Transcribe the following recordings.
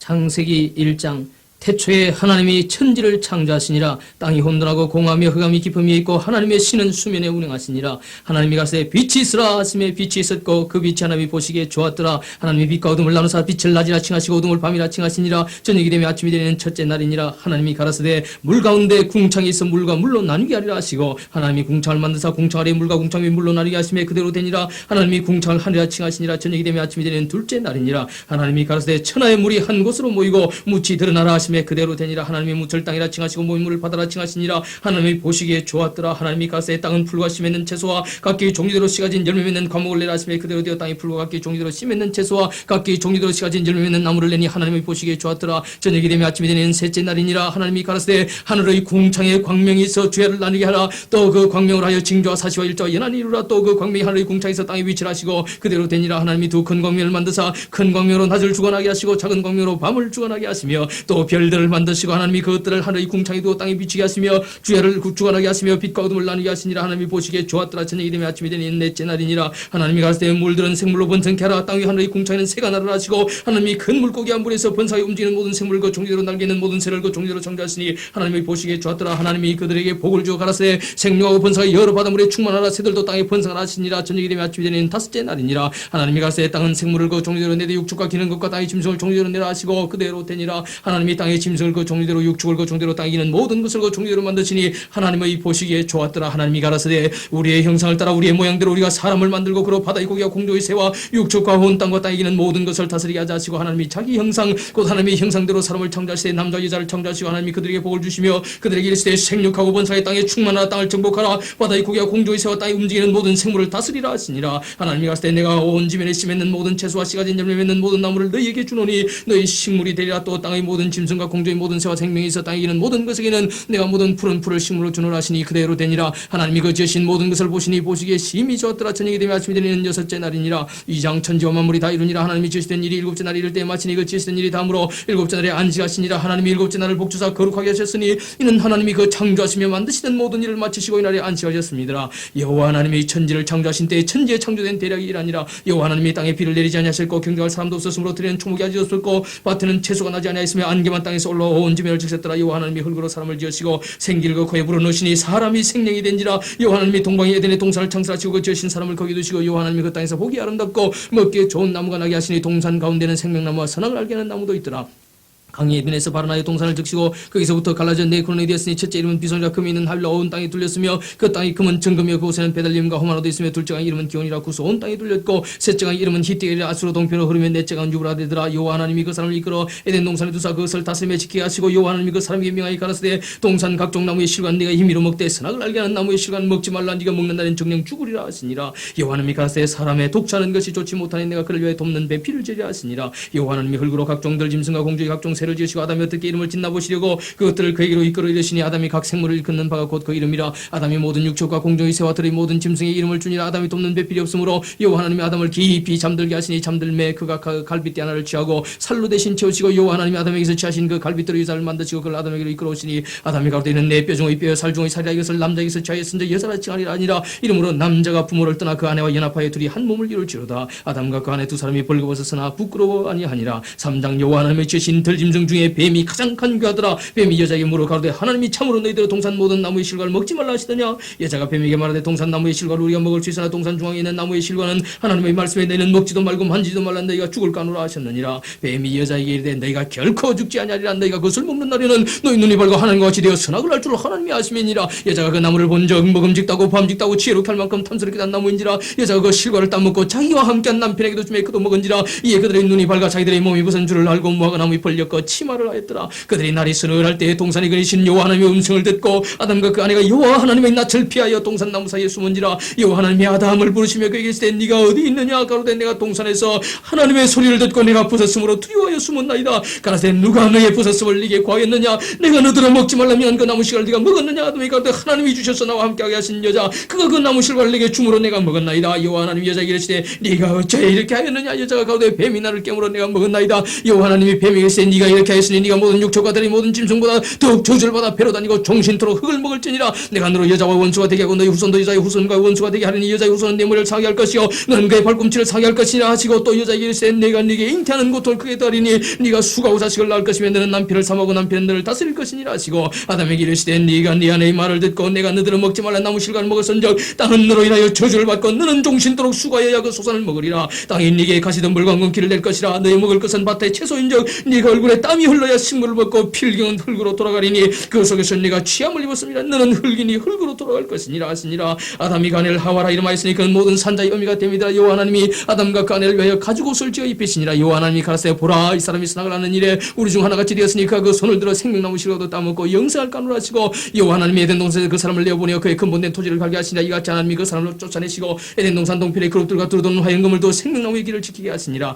창세기 1장 태초에 하나님이 천지를 창조하시니라. 땅이 혼돈하고 공하며 흑암이 깊음이 있고 하나님의 신은 수면에 운행하시니라. 하나님이 가라사대 빛이 있으라 하시매 빛이 있었고 그 빛이 하나님이 보시기에 좋았더라. 하나님이 빛과 어둠을 나누사 빛을 낮이라 칭하시고 어둠을 밤이라 칭하시니라. 저녁이 되며 아침이 되는 첫째 날이니라. 하나님이 가라사대 물 가운데 궁창이 있어 물과 물로 나누게 하리라 하시고 하나님이 궁창을 만드사 궁창 아래 물과 궁창 위 물로 나누게 하시매 그대로 되니라. 하나님이 궁창을 하늘이라 칭하시니라. 저녁이 되며 아침이 되는 둘째 날이니라. 하나님이 가라사대 천하의 물이 한 곳으로 모이고 묻이 드러나라 하시매 그대로 되니라. 하나님이 묻을 땅이라 칭하시고 모인 물을 바다라 칭하시니라. 하나님이 보시기에 좋았더라. 하나님이 가라사대 땅은 풀과 씨 맺는 채소와 각기 종류대로 씨 가진 열매 맺는 과목을 내라 하시매 그대로 되어 땅이 풀과 각기 종류대로 씨 맺는 채소와 각기 종류대로 씨 가진 열매 맺는 나무를 내니 하나님이 보시기에 좋았더라. 저녁이 되며 아침이 되는 셋째 날이니라. 하나님이 가라사대 하늘의 궁창에 광명이 있어 주야를 나누게 하라. 또 그 광명을 하여 징조와 사시와 일조와 연한이 이루라. 또 그 광명이 하늘의 궁창에서 땅에 위치하시고 그대로 되니라. 하나님이 두 큰 광명을 만드사 큰 광명으로 낮을 주관하게 하시고 작은 광명으로 밤을 주관하게 하시며 또 별들을 만드시고 하나님이 그것들을 하늘의 궁창에 두어 땅에 비치게 하시며 주야를 주관하게 하시며 빛과 어둠을 나누게 하시니라. 하나님이 보시기에 좋았더라. 저녁이 되며 아침이 되는 넷째 날이니라. 하나님이 가라사대 물들은 생물로 번성케 하라. 땅 위 하늘의 궁창에는 새가 나르라 하시고 하나님이 큰 물고기 한 물에서 번성하여 움직이는 모든 생물 그 종류대로 날개는 모든 새를 그 종류대로 창조하시니 하나님이 보시기에 좋았더라. 하나님이 그들에게 복을 주어 가라사대 생육하고 번성하여 여러 바닷물에 충만하라. 새들도 땅에 번성하라 하시니라. 저녁이 되며 아침이 되는 다섯째 날이니라. 하나님이 가라사대 땅은 생물을 그 종류대로 내되 육축과 기는 것과 땅의 짐승을 종류대로 내라 하시고 그대로 되니라. 하나님이 땅의 짐승을 그 종류대로 육축을 그 종류대로 땅에 기는 모든 것을 그 종류대로 만드시니 하나님의 보시기에 좋았더라. 하나님이 가라사대 우리의 형상을 따라 우리의 모양대로 우리가 사람을 만들고 그로 바다의 고기와 공중의 새와 육축과 온 땅과 땅에 기는 모든 것을 다스리게 하자 하시고 하나님이 자기 형상 곧 하나님의 형상대로 사람을 창조하시되 남자 여자를 창조하시고 하나님이 그들에게 복을 주시며 그들에게 이르시되 생육하고 번성하여 땅에 충만하라. 땅을 정복하라. 바다의 고기와 공중의 새와 땅에 움직이는 모든 생물을 다스리라 하시니라. 하나님이 가라사대 내가 온 지면에 씨 맺는 모든 채소와 씨 가진 열매 맺는 모든 나무를 너희에게 주노니 너희 식물이 되리라. 또 땅의 모든 짐승과 공중의 모든 새와 생명이 있어 땅에 기는 모든 것에게는 내가 모든 푸른 풀을 식물로 주노라 하시니 그대로 되니라. 하나님이 그 지으신 모든 것을 보시니 보시기에 심히 좋았더라. 저녁이 되며 아침이 되는 여섯째 날이니라. 이 장 천지와 만물이 다 이루니라. 하나님이 지으시던 일이 일곱째 날이 이를 때 마치니 그 지으시던 일이 다음으로 일곱째 날에 안식하시니라. 하나님이 일곱째 날을 복주사 거룩하게 하셨으니 이는 하나님이 그 창조하시며 만드시던 모든 일을 마치시고 이날에 안식하셨습니다. 여호와 하나님이 천지를 창조하신 때에 천지에 창조된 대략이 이라니라. 여호와 하나님이 땅에 비를 내리지 아니하셨고 경작할 사람도 없었으므로 들에는 초목이 아직 없었고 밭에는 채소가 나지 아니하였으며 안개만 땅에서 올라온 지면을 적셨더라. 여호와 하나님이 흙으로 사람을 지으시고 생기를 그 코에 불어넣으시니 사람이 생명이 된지라. 여호와 하나님이 동방의 에덴의 동산을 창설하시고 그 지으신 사람을 거기 두시고 여호와 하나님이 그 땅에서 보기 아름답고 먹기에 좋은 나무가 나게 하시니 동산 가운데는 생명나무와 선악을 알게 하는 나무도 있더라. 강의 에덴에서 바라나의 동산을 적시고 거기서부터 갈라져 네 근원이 되었으니 첫째 이름은 비손이라 금이 있는 하윌라 온 땅에 뚫렸으며 그 땅이 금은 정금이요 그곳에는 베들림과 호마노도 있으며 둘째가 이름은 기온이라 구스 온 땅에 뚫렸고 셋째가 이름은 히띠엘이라 아수로 동편으로 흐르며 넷째가 유브라 되더라. 여호와 하나님이 그 사람을 이끌어 에덴 동산에 두사 그것을 다스리며 지키게 하시고 여호와 하나님이 그 사람에게 명하여 가라사대 동산 각종 나무의 실관 네가 임의로 먹되 선악을 알게 하는 나무의 실관 먹지 말라. 네가 먹는 날엔 정령 죽으리라 하시니라. 여호와 하나님이 가라사대 사람의 독차는 것이 좋지 못하니 내가 그를 위하여 돕는 배필을 제리라 하시니라. 여호와 하나님이 흙으로 각종 들 짐승과 공중의 각종 새를 지으시고 아담이 어떻게 이름을 짓나 보시려고 그것들을 그에게로 이끌어 이르시니 아담이 각 생물을 일컫는 바가 곧 그 이름이라. 아담이 모든 육축과 공중의 새와 들의 모든 짐승의 이름을 주니라. 아담이 돕는 배필이 없으므로 여호와 하나님이 아담을 깊이 잠들게 하시니 잠들매 그가 갈빗대 하나를 취하고 살로 대신 채우시고 여호와 하나님이 아담에게서 취하신 그 갈빗대로 여자를 만드시고 그를 아담에게로 이끌어 오시니 아담이 가로되 이는 내 뼈 중의 뼈 살 중의 살이라. 이것을 남자에게서 취하였은즉 여자라 칭하리라. 아니라 이름으로 남자가 부모를 떠나 그 아내와 연합하여 둘이 한 몸을 이룰지로다. 아담과 그 아내 두 사람이 벌거벗었으나 부끄러워 아니하니라. 3장 여호와 하나님이 지으신 들짐승 중에 뱀이 가장 간교하더라. 뱀이 여자에게 물어 가로되 하나님이 참으로 너희들의 동산 모든 나무의 실과를 먹지 말라 하시더냐. 여자가 뱀에게 말하되 동산 나무의 실과를 우리가 먹을 수 있으나 동산 중앙에 있는 나무의 실과는 하나님의 말씀에 너희는 먹지도 말고 만지지도 말라. 너희가 죽을까 하노라 하셨느니라. 뱀이 여자에게 이르되 너희가 결코 죽지 아니하리라. 너희가 그것을 먹는 날에는 너희 눈이 밝아 하나님과 같이 되어 선악을 알 줄 하나님이 아심이니라. 여자가 그 나무를 본적 먹음직다고 범직다고 지혜롭게 할 만큼 탐스럽게 단 나무인지라. 여자가 그 실과를 따먹고 자기와 함께한 남편에게도 주매 그도 먹은지라. 이에 그들의 눈이 밝아 자기들의 몸이 무슨 줄을 알고 무화과 나무에 벌렸고 치마를 하였더라. 그들이 날이 서늘할 때에 동산에 그리신 여호와 하나님의 음성을 듣고 아담과 그 아내가 여호와 하나님의 낯을 피하여 동산 나무 사이에 숨은지라. 여호와 하나님이 아담을 부르시며 그에게 이르시되 네가 어디 있느냐. 가로되 내가 동산에서 하나님의 소리를 듣고 내가 부섰으므로 두려워하여 숨었나이다. 가라사대 누가 너의 부섰음을 네게 구하였느냐. 내가 너더러 먹지 말라면 그 나무 실과를 네가 먹었느냐. 아담이 가로되 하나님이 주셔서 나와 함께하게 하신 여자 그가 그 나무 실과를 내게 주므로 내가 먹었나이다. 여호와 하나님이 여자에게 이르시되 네가 어찌 이렇게 하였느냐. 여자가 가로되 뱀이 나를 깨물어 내가 먹었나이다. 여호와 하나님이 뱀에게 이르시되 네가 이렇게 하였으니 네가 모든 육척과 들이 모든 짐승보다 더욱 저주를 받아 배로 다니고 종신토록 흙을 먹을지니라. 내가 너로 여자와 원수가 되게 하고 너희 후손도 여자의 후손과 원수가 되게 하리니 여자의 후손은 내 머리를 상하게 할 것이요 너는 그의 발꿈치를 상하게 할 것이라 하시고 또 여자에게 이르시되 내가 네게 잉태하는 고통을 크게 따리니 네가 수가고 자식을 낳을 것이며 너는 남편을 삼하고 남편은 너를 다스릴 것이니라 하시고 아담에게 이르시되 네가 네 아내의 말을 듣고 내가 너들은 먹지 말라 나무 실과를 먹었은즉 땅은 너로 인하여 저주를 받고 너는 종신토록 수가여야 그 소산을 먹으리라. 땅이 네게 가시던 물과 엉겅퀴를 낼 것이라. 너희 먹을 것은 밭의 채소인즉 네가 얼굴에 땀이 흘러야 식물을 먹고 필경은 흙으로 돌아가리니 그 속에서 네가 취함을 입었습니다. 너는 흙이니 흙으로 돌아갈 것이니라 하시니라. 아담이 그 아내를 하와라 이름하였으니 그는 모든 산자의 어미가 됨이라. 여호와 하나님이 아담과 그 아내를 위하여 가죽 옷을 지어 입히시니라. 여호와 하나님이 가라사대 보라 이 사람이 선악을 하는 일에 우리 중 하나같이 되었으니 그가 그 손을 들어 생명나무 실과도 따먹고 영생할 까노라 하시고 여호와 하나님이 에덴 동산에서 그 사람을 내어보내어 그의 근본된 토지를 갈게 하시니라. 이같이 하나님이 그 사람을 쫓아내시고 에덴 동산 동편의 그룹들과 두루도는 화염금을 두 생명나무의 길을 지키게 하시니라.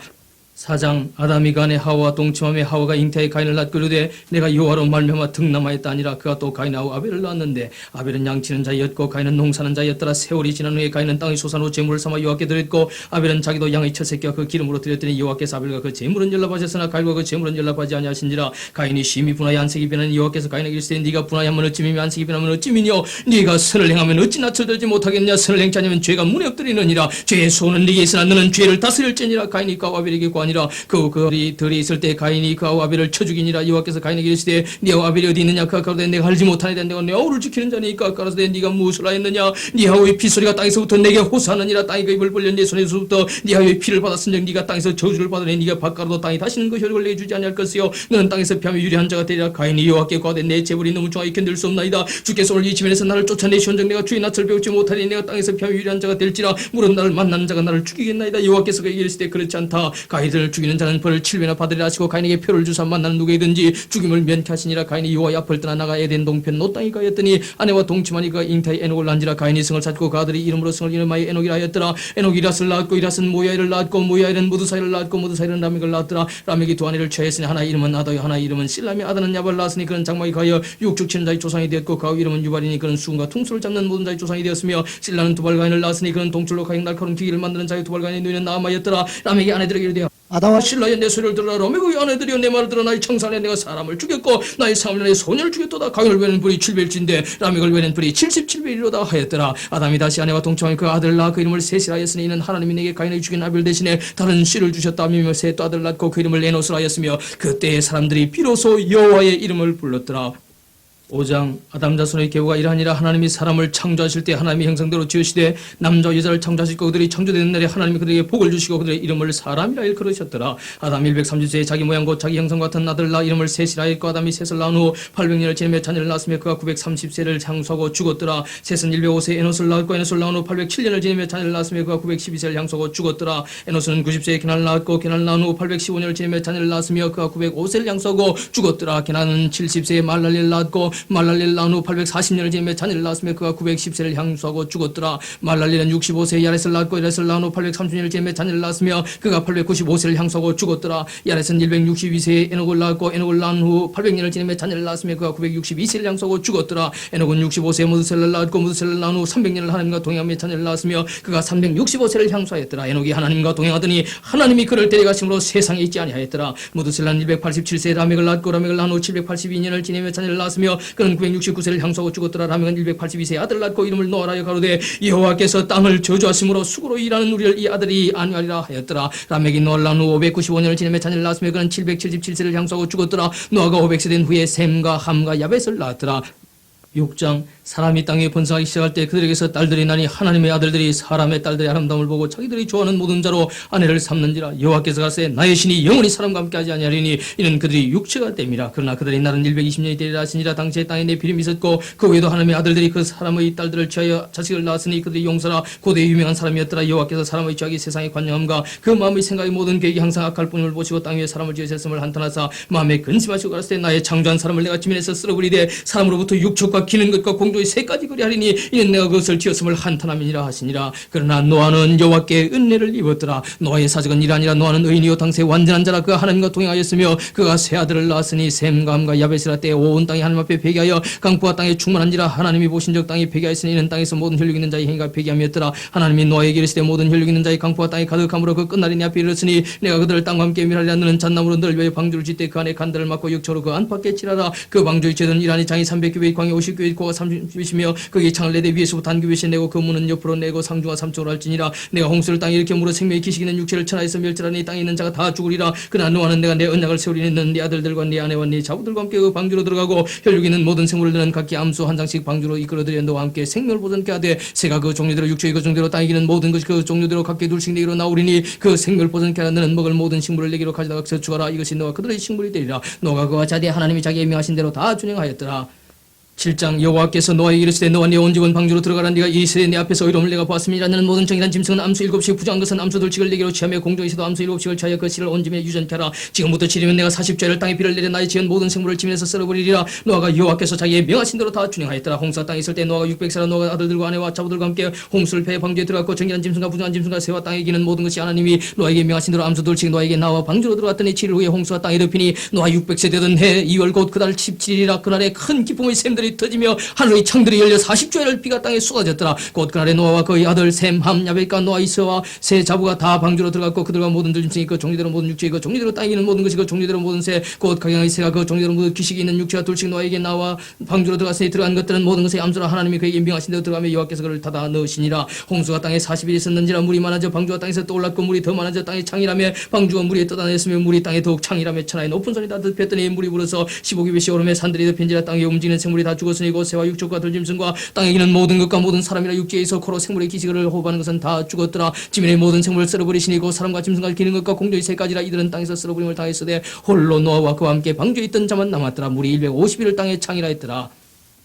4장 아담이 그 아내 하와와 동침함에 하와가 잉태의 가인을 낳고 이르되 내가 여호와로 말미암아 등남하였다 아니라 그가 또 가인하고 아벨을 낳았는데 아벨은 양치는 자였고 가인은 농사는 자였더라. 세월이 지난 후에 가인은 땅의 소산으로 제물을 삼아 여호와께 드렸고 아벨은 자기도 양의 첫 새끼와 그 기름으로 드렸더니 여호와께서 아벨과 그 제물은 연락하셨으나 가인과 그 제물은 연락하지 아니하신지라. 가인이 심히 분하여 안색이 변하니 여호와께서 가인에게 이르시되 네가 분하여하면 어찌미며 안색이 변하면 어찌미뇨 네가 선을 행하면 어찌 낯을 들지 못하겠냐. 선을 행치 않으면 죄가 문에 엎드리느니라. 죄의 소원은 네게 있으나 너는 죄를 다스릴지니라. 가인이 그와 아벨에게 구하니라. 그들이 있을 때 가인이 그와 아벨을 쳐 죽이니라. 여호와께서 가인에게 이르시되 네와 아벨이 어디 있느냐. 그가 가로되 내가 알지 못하니 내가 내 아우를 지키는 자니까. 가로되 네가 무엇을 하였느냐. 네 아우의 피소리가 땅에서부터 내게 호소하느니라. 땅이 그 입을 벌려 네 손에서부터 네 아우의 피를 받았은즉 네가 땅에서 저주를 받으니 네가 바깥으로 땅이 다시는 그 혈육을 내주지 아니할 것이요 너는 땅에서 피하며 유리한 자가 되리라. 가인이 여호와께 구하되 내 재물이 너무 중하게 견딜 수 없나이다. 주께서 오늘 이 지면에서 나를 쫓아내시온즉 내가 주의 낯을 배우지 못하니 내가 땅에서 피하며 유리한 자가 될지라. 물은 나를 만나는 자가 나를 죽이겠나이다. 여호와께서 그에게 이르시되 그렇지 않다. 가인을 죽이는 자는 벌을 7배나 받으리라 하시고 가인에게 표를 주사 만나는 누구이든지 죽임을 면케 하시니라. 가인이 여호와의 앞을 떠나 나가 에덴 동편 노 땅에 가였더니 아내와 동침하니 그가 잉태의 에녹을 낳은지라. 가인이 성을 찾고 그 아들이 이름으로 성을 이름하여 에녹이라 하였더라. 에녹이 이랏을 낳았고 이랏은 모야일을 낳았고 모야일은 무드사일을 낳았고 무드사일은 라멕을 낳았더라. 라멕이 두 아내를 취하였으니 하나 이름은 아다요 하나 이름은 실람이. 아다는 야발을 낳았으니 그는 장막에 가여 육축 치는 자의 조상이 되었고 그 아우 이름은 유발이니 그는 수금과 퉁수를 잡는 모든 자의 조상이 되었으며 실라는 두발가인을 낳았으니 그는 동출로 가인 날카로운 기기를 만드는 자의 두발가인의 누이는 나아마였더라. 라멕이 아내들에게 이르되 아다와 실라여 내 소리를 들으라. 라멕의 아내들이여 내 말을 들어. 나의 청산에 내가 사람을 죽였고 나의 사물년에 소년을 죽였도다. 가인을 외는 불이 700일인데 라멕을 외는 불이 77일이로다 하였더라. 아담이 다시 아내와 동침하여 그 아들을 낳아 그 이름을 셋이라 하였으니 이는 하나님이 내게 가인을 죽인 아벨 대신에 다른 씨를 주셨다며 셋 아들을 낳고 그 이름을 에노스라 하였으며 그때의 사람들이 비로소 여호와의 이름을 불렀더라. 5장 아담 자손의 계보가 이러하니라. 하나님이 사람을 창조하실 때 하나님의 형상대로 지으시되 남자와 여자를 창조하시고 그들이 창조되는 날에 하나님이 그들에게 복을 주시고 그들의 이름을 사람이라 일컬으셨더라. 아담 130세에 자기 모양 곧 자기 형상 같은 아들을 낳아 이름을 셋이라 했고 아담이 셋을 낳은 후 800년을 지내며 자녀를 낳았으며 그가 930세를 향수하고 죽었더라. 셋은 105세에 에노스를 낳았고 에노스를 낳은 후 807년을 지내며 자녀를 낳았으며 그가 912세를 향수하고 죽었더라. 에노스는 90세에 게나를 낳았고 게나를 낳은 후 815년을 지내며 자녀를 낳았으며 그가 905세를 향수하고 죽었더라. 게나는 70세에 말랄리를 낳았고 말랄리를 낳은 후 840년을 지내며 자녀를 낳았으며 그가 910세를 향수하고 죽었더라. 말랄리는 65세에 야렛을 낳았고 야렛을 낳은 후 830년을 지내며 자녀를 낳았으며 그가 895세를 향수하고 죽었더라. 야렛은 162세에 에녹을 낳았고 에녹을 낳은 후 800년을 지내며 자녀를 낳았으며 그가 962세를 향수하고 죽었더라. 에녹은 65세에 무드셀을 낳았고 무드셀을 낳은 후 300년을 하나님과 동행하며 자녀를 낳았으며 그가 365세를 향수하였더라. 에녹이 하나님과 동행하더니 하나님이 그를 데려가심으로 세상에 있지 아니하였더라. 무드셀은 187세에 라멕을 낳았고 라멕을 낳은 후 782년을 지내며 자녀를 낳았으며 그는 969세를 향수하고 죽었더라. 라멕은 182세에 아들을 낳고 이름을 노아라 가로되 여호와께서 땅을 저주하심으로 수고로 일하는 우리를 이 아들이 안위하리라 하였더라. 라멕이 노아를 낳은 후 595년을 지내며 자녀를 낳았으며 그는 777세를 향수하고 죽었더라. 노아가 500세 된 후에 셈과 함과 야벳을 낳았더라. 6장 사람이 땅에 번성하기 시작할 때 그들에게서 딸들이 나니 하나님의 아들들이 사람의 딸들의 아름다움을 보고 자기들이 좋아하는 모든 자로 아내를 삼는지라. 여호와께서 가라사대 나의 신이 영원히 사람과 함께하지 아니하리니 이는 그들이 육체가 됨이라. 그러나 그들의 날은 120년이 되리라 하시니라. 당시에 땅에 네피림이 있었고 그 외에도 하나님의 아들들이 그 사람의 딸들을 취하여 자식을 낳았으니 그들이 용사라 고대의 유명한 사람이었더라. 여호와께서 사람의 취하기 세상의 관념함과 그 마음의 생각이 모든 계획이 항상 악할 뿐임을 보시고 땅 위에 사람을 지으셨음을 한탄하사 마음에 근심하시고 가라사대 나의 창조한 사람을 내가 지면에서 쓸어버리되 사람으로부터 육축과 것과 기는 것과 공중의 새까지 그리하리니 이는 내가 그것을 지었음을 한탄함이니라 하시니라. 그러나 노아는 여호와께 은혜를 입었더라. 노아의 사적은 이라 아니라 노아는 의인이요 당세 완전한 자라. 그가 하나님과 동행하였으며 그가 세 아들을 낳았으니 셈과 함과 야베스라 때에 온 땅이 하나님 앞에 회개하여 강포와 땅에 충만한지라. 하나님이 보신 적 땅이 회개하였으니 이는 땅에서 모든 혈육 있는 자의 행위가 회개함이었더라. 하나님이 노아에게 이르시되 모든 혈육 있는 자의 강포와 땅이 가득함으로 그 끝날이 네 앞에 이르렀으니 내가 그들을 땅과 함께 멸하리라. 너는 잣나무로 늘 위에 방주를 짓되 그 안에 간들을 막고 육초로 그 안팎에 칠하라. 그 방주의 죄는 이란이 장이 300규빗 광이 50규빗 고가 30규빗이며 거기에 창을 내되 위에서부터 한 규빗이 내고 그 문은 옆으로 내고 상중하 3층으로 할지니라. 내가 홍수를 땅에 일으켜 물어 생명의 기식이 있는 육체를 천하에서 멸절하니 땅에 있는 자가 다 죽으리라. 그러나 노아는 내가 내 언약을 세우리니 너는 네 아들들과 네 아내와 네 자부들과 함께 그 방주로 들어가고 혈육 있는 모든 생물을 너는 각기 암수 한 장씩 방주로 이끌어들여 너와 함께 생명을 보존케 하되 새가 그 종류대로 육체의 그 종류대로 땅에 기는 모든 것이 그 종류대로 각기 둘씩 내기로 나오리니 그 생명을 보존케 하라. 너는 먹을 모든 식물을 내기로 가져다가 저축하라. 이것이 너와 그들의 식물이 되리라. 노아가 그와 자기의 하나님이 자기의 명하신 대로 다 준행하였더라. 7장 여호와께서 노아에게 이르시되 너와 네 온 집은 방주로 들어가라. 네가 이 세대 내 앞에서 의로움을 내가 보았습니다. 너는 모든 정의란 짐승은 암수 7씩 부정한 것은 암수 둘씩을 내기로 취하며 공중에서도 암수 7씩을 취하여 그 씨를 온 집에 유전케 하라. 지금부터 7이면 내가 40죄를 땅에 비를 내려 나의 지은 모든 생물을 지면에서 썰어버리리라. 노아가 여호와께서 자기의 명하신 대로 다 준행하였더라. 홍수가 땅에 있을 때 노아가 600세라 노아가 아들들과 아내와 자부들과 함께 홍수를 패해 방주에 들어갔고 정의란 짐승과 부정한 짐승과 새와 땅에 기는 모든 것이 하나님이 노아에게 명하신 대로 암수 둘씩 노아에게 나와 방주로 들어갔더니 7일 후에 홍수가 땅에 덮이니 노아 600세 되던 해 2월 곧 그달 17일이라. 그날에 큰 기쁨의 샘들이 터지며 하늘의 창들이 열려 40조의 비가 땅에 쏟아졌더라. 곧 그날에 노아와 그의 아들 셈, 함, 야벳과 노아 이스와 세 자부가 다 방주로 들어갔고 그들과 모든 짐승이 그 종류대로 모든 육체의 그 종류대로 땅에 있는 모든 것이 그 종류대로 모든 새 곧 각양의 새가 그 종류대로 모든 귀식이 있는 육체가 둘씩 노아에게 나와 방주로 들어갔으니 들어간 것들은 모든 것의 암수라. 하나님이 그에게 명하신 대로 들어가며 여호와께서 그를 닫아 넣으시니라. 홍수가 땅에 40일 있었는지라. 물이 많아져 방주가 땅에서 떠올랐고 물이 더 많아져 땅에 창이라며 방주가 물에 떠다녔으며 물이 땅에 더욱 창이라며 천하의 높은 산이 다 덮였더니 물이 불어서 15규빗이 오르며 산들이 덮인지라. 땅에 움직이는 생물이 다 죽었으니 곧 새와 육족과 들짐승과 땅에 기는 모든 것과 모든 사람이나 육지에서 코로 생물의 기식을 호흡하는 것은 다 죽었더라. 지면의 모든 생물을 썰어버리시니 곧 사람과 짐승과 기는 것과 공중의 새까지라. 이들은 땅에서 썰어버림을 당했으되 홀로 노아와 그와 함께 방주에 있던 자만 남았더라. 물이 150일을 땅에 창이라 했더라.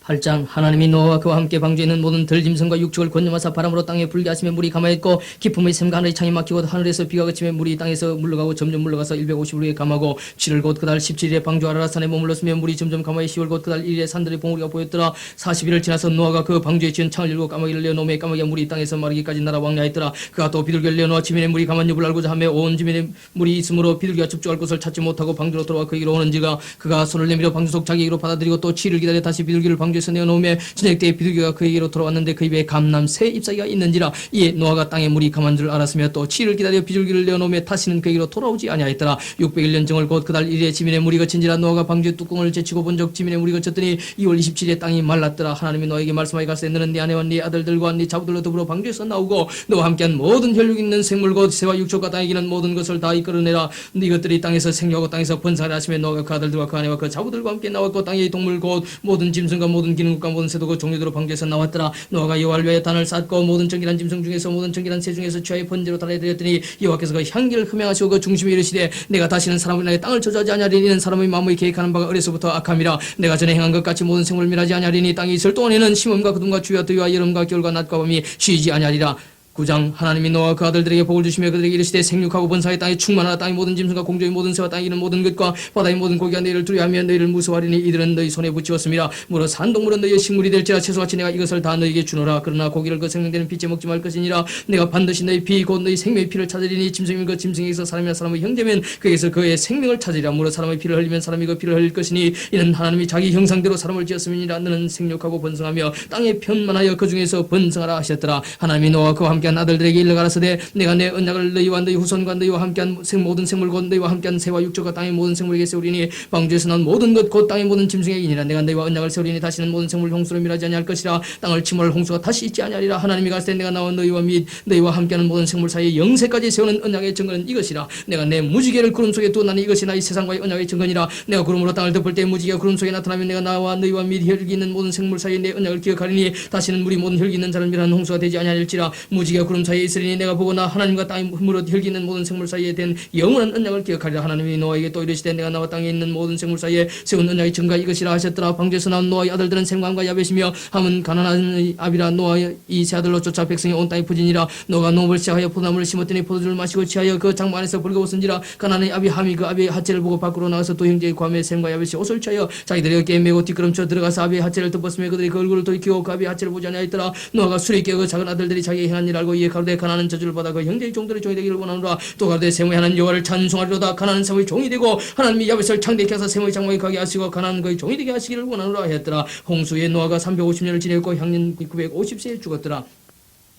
8장 하나님이 노아와 그와 함께 방주에 있는 모든 들짐승과 육축을 건너마사 바람으로 땅에 불게 하시며 물이 감하였고 기품의 샘과 하늘의 창이 막히고 하늘에서 비가 그치며 물이 땅에서 물러가고 점점 물러가서 150일 후에 감하고 7월 곧 그달 17일에 방주 아라라산에 머물렀으며 물이 점점 감하여 10월 곧 그달 1일에 산들의 봉우리가 보였더라. 40일을 지나서 노아가 그 방주에 지은 창을 열고 까마귀를 내어놓으며 까마귀가 물이 땅에서 마르기까지 날아 왕래하였더라. 그가 또 비둘기를 내어놓아 지면에 물이 감한 엽을 알고자 하며 온 지면에 물이 있으므로 비둘기가 줍죽할 곳을 찾지 못하고 방주로 돌아와 그에게로 오는지가 그가 손을 내밀어 방주 속 자기에게로 받아들이고 또 7일 기다려 다시 비둘기를 방주에서 내어놓으며 저녁 때에 비둘기가 그에게로 돌아왔는데 그 입에 감람 새 잎사귀가 있는지라. 이에 노아가 땅에 물이 감한 줄 알았으며 또 7일 기다려 비둘기를 내어놓으며 다시는 그에게로 돌아오지 아니하였더라. 601년 정월 곧 그달 1일에 지면에 물이 그친지라. 노아가 방주의 뚜껑을 제치고 본적 지면에 물이 그쳤더니 2월 27일에 땅이 말랐더라. 하나님이 노아에게 말씀하여 가시되 너는 네 아내와 네 아들들과 네 자부들로 더불어 방주에서 나오고 너와 함께한 모든 혈육 있는 생물 곧 새와 육족과 땅에 기는 모든 것을 다 이끌어내라. 이것들이 땅에서 생육하고 땅에서 번성하라 하시며 노아가 그 아들들과 그 아내와 그 자부들과 함께 나왔고 땅의 동물 곧 모든 짐승과 모든 기는 것과 모든 새도 그 종류대로 방주에서 나왔더라. 노아가 여호와를 위하여 단을 쌓고 모든 정결한 짐승 중에서 모든 정결한 새 중에서 취하여 번제로 달아드렸더니 여호와께서 그 향기를 흠양하시고 그 중심에 이르시되 내가 다시는 사람을 인하여 땅을 저주하지 아니하리니 이는 사람의 마음의 계획하는 바가 어려서부터 악함이라. 내가 전에 행한 것 같이 모든 생물을 멸하지 아니하리니 땅이 있을 동안에는 심음과 그둠과 주와 더위와 여름과 겨울과 낮과 밤이 쉬지 아니하리라. 9장 하나님이 노아와 그 아들들에게 복을 주시며 그들에게 이르시되 생육하고 번성하여 땅에 충만하라. 땅의 모든 짐승과 공중의 모든 새와 땅에 있는 모든 것과 바다의 모든 고기가 너희를 두려워하며 너희를 무서워하리니 이들은 너희 손에 붙이었습니다. 무릇 산동물은 너희의 식물이 될지라. 채소같이 내가 이것을 다 너희에게 주노라. 그러나 고기를 그 생명되는 빛에 먹지 말 것이니라. 내가 반드시 너희 피 곧 너희 생명의 피를 찾으리니 짐승이면 그 짐승에게서 사람이나 사람의 형제면 그에게서 그의 생명을 찾으리라. 무릇 사람의 피를 흘리면 사람이 그 피를 흘릴 것이니 이는 하나님이 자기 형상대로 사람을 지었음이니라. 너는 생육하고 번성하며 땅에 편만하여 그 중에서 번성하라 하셨더라. 하나님이 노아와 그와 함께한 아들들에게 일러가라사대 내가 내 언약을 너희와 너희 후손과 너희와 함께한 모든 생물 곧 너희와 함께한 새와 육족과 땅의 모든 생물에게 세우리니 방주에서 난 모든 것 곧 땅의 모든 짐승에게니라. 내가 너희와 언약을 세우리니 다시는 모든 생물 홍수를 멸하지 아니할 것이라. 땅을 침몰할 홍수가 다시 있지 아니하리라. 하나님이 가시되 내가 나와 너희와 및 너희와 함께하는 모든 생물 사이에 영세까지 세우는 언약의 증거는 이것이라. 내가 내 무지개를 구름 속에 두어 나니 이것이 나의 세상과의 언약의 증거니라. 내가 구름으로 땅을 덮을 때 무지개가 구름 속에 나타나면 내가 나와 너희와 및 혈기 있는 모든 생물 사이에 내 언약을 기억하리니 다시는 물이 모든 혈기 있는 자를 멸하는 홍수가 되지 아니하릴지라. 무지개 무지개 구름 사이에 있으리니 내가 보거나 하나님과 땅의 흙으로 혈기 있는 모든 생물 사이에 된 영원한 언약을 기억하리라. 하나님이 노아에게 또 이르시되 내가 나와 땅에 있는 모든 생물 사이에 세운 언약의 증거 이것이라 하셨더라. 방주에서 나온 노아의 아들들은 셈감과 야벳이며 함은 가나안의 아비라. 노아의 이 세 아들로 쫓아 백성이 온 땅에 부진이라. 너가 농업을 시작하여 포도나무를 심었더니 포도주를 마시고 취하여 그 장막 안에서 벌거벗은지라. 가나안의 아비 함이 그 아비의 하체를 보고 밖으로 나가서 두 형제의 과메 셈과 야벳이 옷을 취하여 자기들이 어깨에 메고 뒷걸음쳐 들어가서 아비의 하체를 덮었으며 그들이 그 얼굴을 돌이키고 그 아비의 하체를 보지 아니하였더라. 노아가 술에 깨어 그 작은 아들들이 자기의 행한 일을 알고 이에 가로되 가나안은 저주를 받아 그 형제의 종들의 종이 되기를 원하노라. 또 가로되 셈의 하나님 여호와를 찬송하리로다. 가나안은 셈의 종이 되고 하나님이 야벳을 창대케 하사 셈의 장막에 가게 하시고 가나안은 그의 종이 되게 하시기를 원하노라 했더라. 홍수에 노아가 350년을 지냈고 향년 950세에 죽었더라.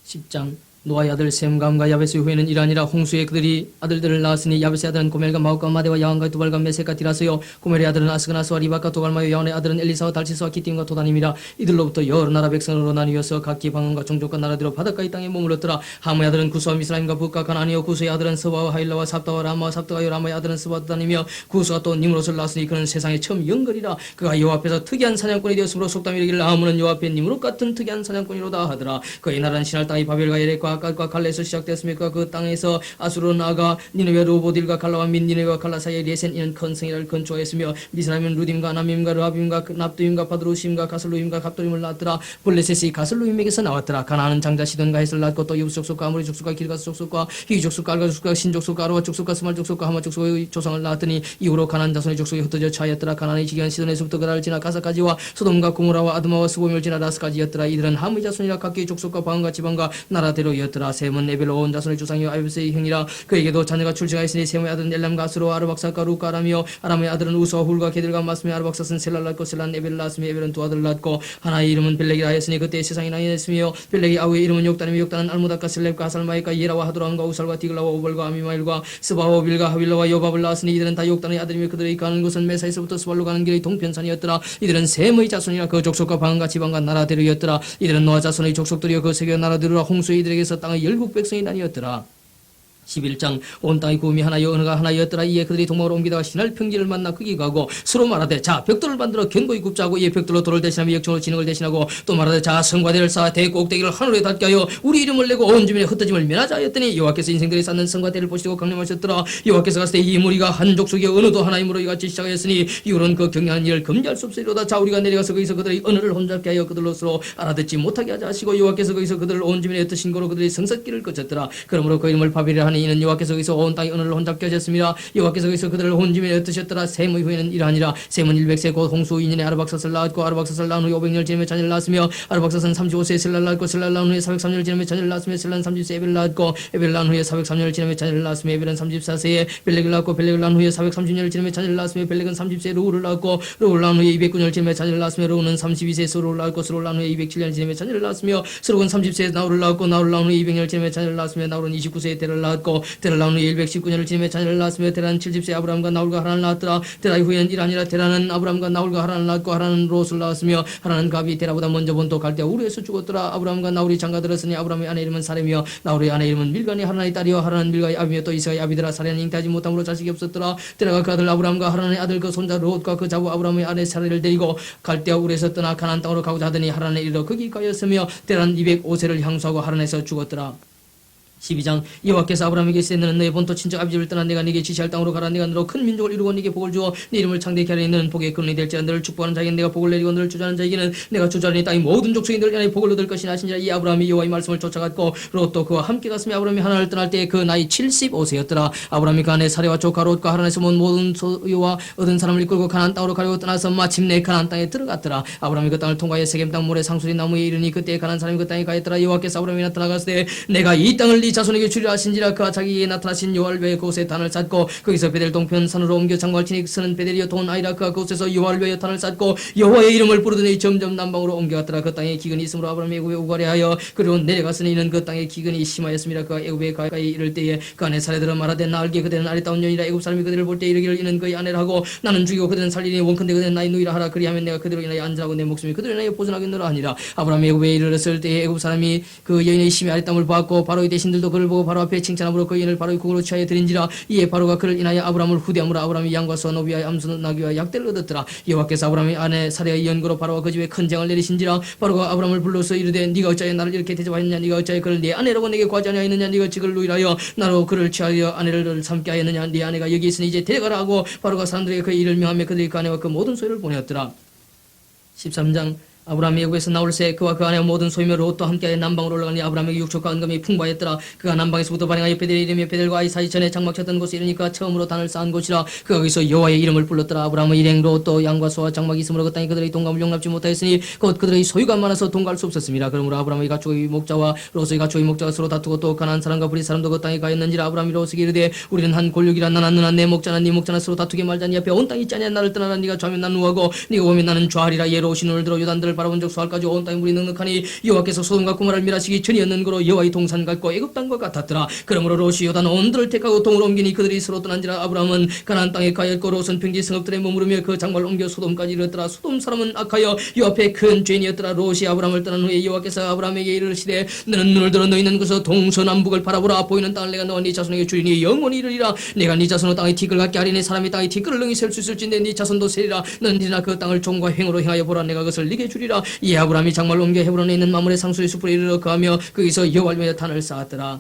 10장 노아의 아들 셈감과 야벳의 후에는 이러하니라. 홍수에 그들이 아들들을 낳았으니 야벳의 아들은 고멜과 마옥과 마대와 야한과 두발과 메섹과 디라스요. 고멜의 아들은 아스그나스와 리바과 도갈마요. 야한의 아들은 엘리사와 달시스와 기팀과 도다님이라. 이들로부터 여러 나라 백성으로 나뉘어서 각기 방언과 종족과 나라대로 바닷가의 땅에 머물렀더라. 함의 아들은 구스와 미스라임과 북과 가나안이요. 구스의 아들은 서바와 하일라와 삽다와 라마와 삽다가요. 라마의 아들은 스바다니며 구스가 또 니므롯을 낳았으니 그는 세상에 처음 영걸이라. 그가 여호와 앞에서 특이한 사냥꾼이 되었으므로 속담이 이르기를 아무는 여호와 앞에 니므롯 같은 특이한 사냥꾼이로다 하더라. 그의 나라는 신할 땅의 바벨과 에렉과 아갓과 갈레에서 시작되었으니까 그 땅에서 아수르로 나아가 니느웨 로보딜과 갈라와 민 니느웨와 갈라 사이에 레센 이는 큰 성이라를 건축하였으며 미스라임은 루딤과 아남임과 르하빔과 납두임과 바드루심과 가슬루임과 갑돌임을 낳았더라. 블레셋이 가슬루임에게서 나왔더라. 가나안은 장자 시돈과 헷을 낳고 또 유부 족속과 아모리 족속과 길가스 족속과 히위 족속과 알가 족속과 신 족속과 아로와 족속과 스말 족속과 하마 족속의 조상을 낳았더니 이후로 가나안 자손의 족속이 흩어져 차였더라. 가나안의 지경은 시돈에서부터 그라를 지나 가사까지와 소돔과 고모라와 아드마와 스고임을 지나 라스까지였더라. 이들은 함의 자손이라 각기 족속과 방언과 지방과 나라대로였더라. 셈은 에벨로 온 자손의 조상이요 아벨스의 형이라. 그에게도 자녀가 출생하 있으니 셈의 아들은 엘람과 아스로 아르박사과 루카 아람이요. 아람의 아들은 우스와 훌과 게들과 마스며 아르박사는 셀라를 낳고 셀라는 에벨을 낳았으며 에벨은 두 아들을 낳고 하나의 이름은 벨렉이라 하였으니 그때 세상이 나뉘었으며 벨렉이 아우의 이름은 욕단이며 욕단은 알무닥과 셀렙과 하살마이과 예라와 하도람과 우살과 디글라와 오벌과 아미마일과 스바와 오빌과 하윌라와 요밥을 낳았으니 이들은 다 욕단의 아들이며 그들의 가는 곳은 메사에서부터 스발로 가는 길의 동편산이었더라. 이들은 셈의 자손이라. 그 족속과 방언과 지방과 나라대로였더라. 이들은 노아 자손의 족속들이여 그 세계 나라대로라. 홍수의 이들에게서 땅의 열국 백성이 나뉘었더라. 11장 온 땅의 구음이 하나여 어느가 하나였더라. 이에 그들이 동방으로 옮기다가 신할 평지를 만나 거기 가고 서로 말하되 자 벽돌을 만들어 견고히 굽자 하고 이에 벽돌로 돌을 대신하며 역청으로 진흙을 대신하고 또 말하되 자 성과대를 쌓아 대꼭대기를 하늘에 닿게 하여 우리 이름을 내고 온 주민의 흩어짐을 면하자 하였더니 여호와께서 인생들이 쌓는 성과대를 보시고 강림하셨더라. 여호와께서 갔을 때 이 무리가 한 족속이 어느도 하나님으로 이같이 시작하였으니 이후로는 그 경량한 일을 금지할 수 없으리로다. 자 우리가 내려가서 거기서 그들의 언어를 혼잡게 하여 그들로 서로 알아듣지 못하게 하자 하시고 여호와께서 거기서 그들을 온 주민의 흩으신 거로 그들의 성석길을 거쳤더라. 그러므로 그 이름을 바벨이라 하니 이는 여호와께서 거기서 온 땅의 언어를 혼잡게 하셨습니다. 여호와께서 거기서 그들을 온 주민에 흩으셨더라. 셈의 후에는 이러하니라. 셈은 100세 곧 홍수 2년에 아르박사스를 낳았고 아르박사스를 낳은 후에 500년을 지내며 자녀를 낳았으며 아르박사스는 35세에 셀라를 낳았고 셀라를 낳은 후에 403년을 지내며 자녀를 낳았으며 셀라는 30세에 에벨을 낳았고 에벨을 낳은 후에 403년을 지내며 자녀를 낳았으며 에벨은 34세에 벨렉을 낳았고 벨렉을 낳은 후에 430년을 지내며 자녀를 낳았으며 벨렉은 30세에 르우를 낳았고 르우를 낳은 후에 209년을 지내며 자녀를 낳았으며 르우는 32세에 스루를 낳았고 스루를 낳은 후에 207년을 지내며 자녀를 낳았으며 스루는 30세에 나우를 낳았고 나우를 낳은 후에 200년을 지내며 자녀를 낳았으며 나우는 29세에 데를 낳았고 데를 낳은 후에 119년을 지내며 자녀를 낳았으며 데라는 70세에 아브라함과 나홀과 하란을 낳았더라. 데라의 후에는 이라니라. 데라는 아브라함과 나홀과 하란을 낳았고 하란은 롯을 낳았으며 하란은 갑이 데라보다 먼저 본토 갈대아 우르에서 죽었더라. 아브라함과 나홀이 장가들었으니 아브라함의 아내 이름은 사렘이요 나홀의 아내 이름은 밀간이 하란의 딸이요 하란은 밀가의 아비며 또 이삭의 아비더라. 사레는 잉태하지 못함으로 자식이 없었더라. 데라가 그 아들 아브라함과 하란의 아들 그 손자 롯과 그 자부 아브라함의 아내 사레를 데리고 갈대아 우르에서 떠나 가나안 땅으로 가고자 하더니 하란에 이르러 거기 가였으며 데라는 205세를 향수하고 하란에서 죽었더라. 12장 여호와께서 아브라함에게 이르시되 너는 너의 본토 친척 아비집을 떠나 내가 네게 지시할 땅으로 가라. 내가 너로 큰 민족을 이루고 네게 복을 주어 네 이름을 창대케 하리니 너는 복의 근원이 될지라. 너를 축복하는 자에게는 내가 복을 내리고 너를 주저하는 자에게는 내가 주저하리니 땅의 모든 족속이 너를 인하여 복을 얻을 것이나 하시니라. 이 아브라함이 여호와의 말씀을 쫓아갔고 롯도 그와 함께 갔으며 아브라함이 하란을 떠날 때 그 나이 75세였더라. 아브라함이 그 안에 사레와 조카 롯과 하란에서 온 모든 소유와 얻은 사람을 이끌고 가나안 땅으로 가려고 떠나서 마침내 가나안 땅에 들어갔더라. 아브라함이 그 땅을 통과해 세겜 땅 모래 상수리 나무에 이르니 그때 가나안 사람이 그 땅에 가였더라. 여호와께서 아브라함이 나타나갔을 때 내가 이 땅을 네 자손에게 주리라 하신 지라. 그가 자기에게 나타나신 여호와를 위하여 그곳에 단을 쌓고 거기서 베델 동편 산으로 옮겨 장막을 치니 그는 베델이요 돈 아니라 그가 그곳에서 여호와를 위하여 단을 쌓고 여호와의 이름을 부르더니 점점 남방으로 옮겨갔더라. 그 땅에 기근이 있으므로 아브라함이 애굽에 우가려하여 그리고 내려갔으니 이는 그 땅에 기근이 심하였습니다. 그가 애굽에 가까이 이를 때에 그 안에 사례들은 말하되 나 알기에 그대는 아리따운 년이라. 애굽 사람이 그들을 볼 때 이르기를 이는 그의 아내라 하고 나는 죽이고 그들은 살리니 원컨대 그들은 나의 누이라 하라. 그리하면 내가 그들로 인하여 안전하고 내 목숨이 그들로 인하여 보존하겠노라 하니라. 아브라함이 애굽에 이르렀을 때에 애굽 사람이 그 여인의 심히 아리따움을 보았고 바로의 대신들 아들도 그를 보고 바로 앞에 칭찬함으로 그 인을 바로의 국으로 취하여 드린지라. 이에 바로가 그를 인하여 아브람을 후대함으로 아브람이 양과 소와 노비와 암소 나귀와 약대를 얻었더라. 여호와께서 아브람의 아내 사레의 연고로 바로와 그 집에 큰 재앙을 내리신지라. 바로가 아브람을 불러서 이르되 네가 어찌하여 나를 이렇게 대접하였느냐. 네가 어찌하여 그를 네 아내라고 내게 구하지 아니하였느냐. 네가 직을 누이라여 나로 그를 취하여 아내를 삼게 하였느냐. 네 아내가 여기 있으니 이제 데려가라 하고 바로가 사람들에게 그 일을 명하며 그들이 그 아내와 그 모든 소유를 보내었더라. 13장 아브라함이 애굽에서 나올 새 그와 그 아내와 모든 소유며 롯도 함께하여 남방으로 올라가니 아브라함에게 육축과 은금이 풍부하였더라. 그가 남방에서부터 발행하여 베델에 이르며 베델과 아이 사이 전에 장막 쳤던 곳에 이르니까 처음으로 단을 쌓은 곳이라. 그가 거기서 여호와의 이름을 불렀더라. 아브라함의 일행 롯도 양과 소와 장막이 있으므로 그 땅이 그들의 동감을 용납지 못하였으니 곧 그들의 소유가 많아서 동갈 수 없었습니다. 그러므로 아브라함의 가축의 목자와 롯의 가축의 목자가 서로 다투고 또 가나안 사람과 브릿 사람도 그 땅에 가였는지라. 아브라함이 롯에게 이르되 우리는 한 골육이라 나는 내 목자나 네 목자나 서로 다투게 말자. 네 앞에 온 땅이 있지 아니냐. 나를 떠나라. 네가 좌면 난 우하고 네가 보면 나는 좌하리라. 예로우신 눈을 들어 요단들을 바라본 적 수할까지 온 땅에 물이 넉넉하니 여호와께서 소돔과 고모라를 멸하시기 전이었는 거로 여호와의 동산 같고 애굽 땅과 같았더라. 그러므로 롯이 요단 온들을 택하고 동으로 옮기니 그들이 서로 떠난지라. 아브라함은 가나안 땅에 가였고 롯은 평지 성읍들에 머무르며 그 장막을 옮겨 소돔까지 이르렀더라. 소돔 사람은 악하여 여 앞에 큰 죄인이었더라. 롯이 아브라함을 떠난 후에 여호와께서 아브라함에게 이르시되 너는 눈을 들어 너희 있는 곳에서 동서남북을 바라보라. 보이는 땅을 내가 너와 네 자손에게 주리니 영원히 이르리라. 내가 네 자손의 땅의 티끌 같게 하리니 사람이 땅의 티끌을 능히 셀 수 있을진데 네 자손도 세리라. 너는 니나 그 땅을 종과 행으로 행하여 보라. 내가 그것을 네게 주리라. 이 아브라함이 장막을 옮겨 헤브론에 있는 마므레 상수의 숲으로 이르러 거하며 거기서 여호와를 위하여 단을 쌓았더라.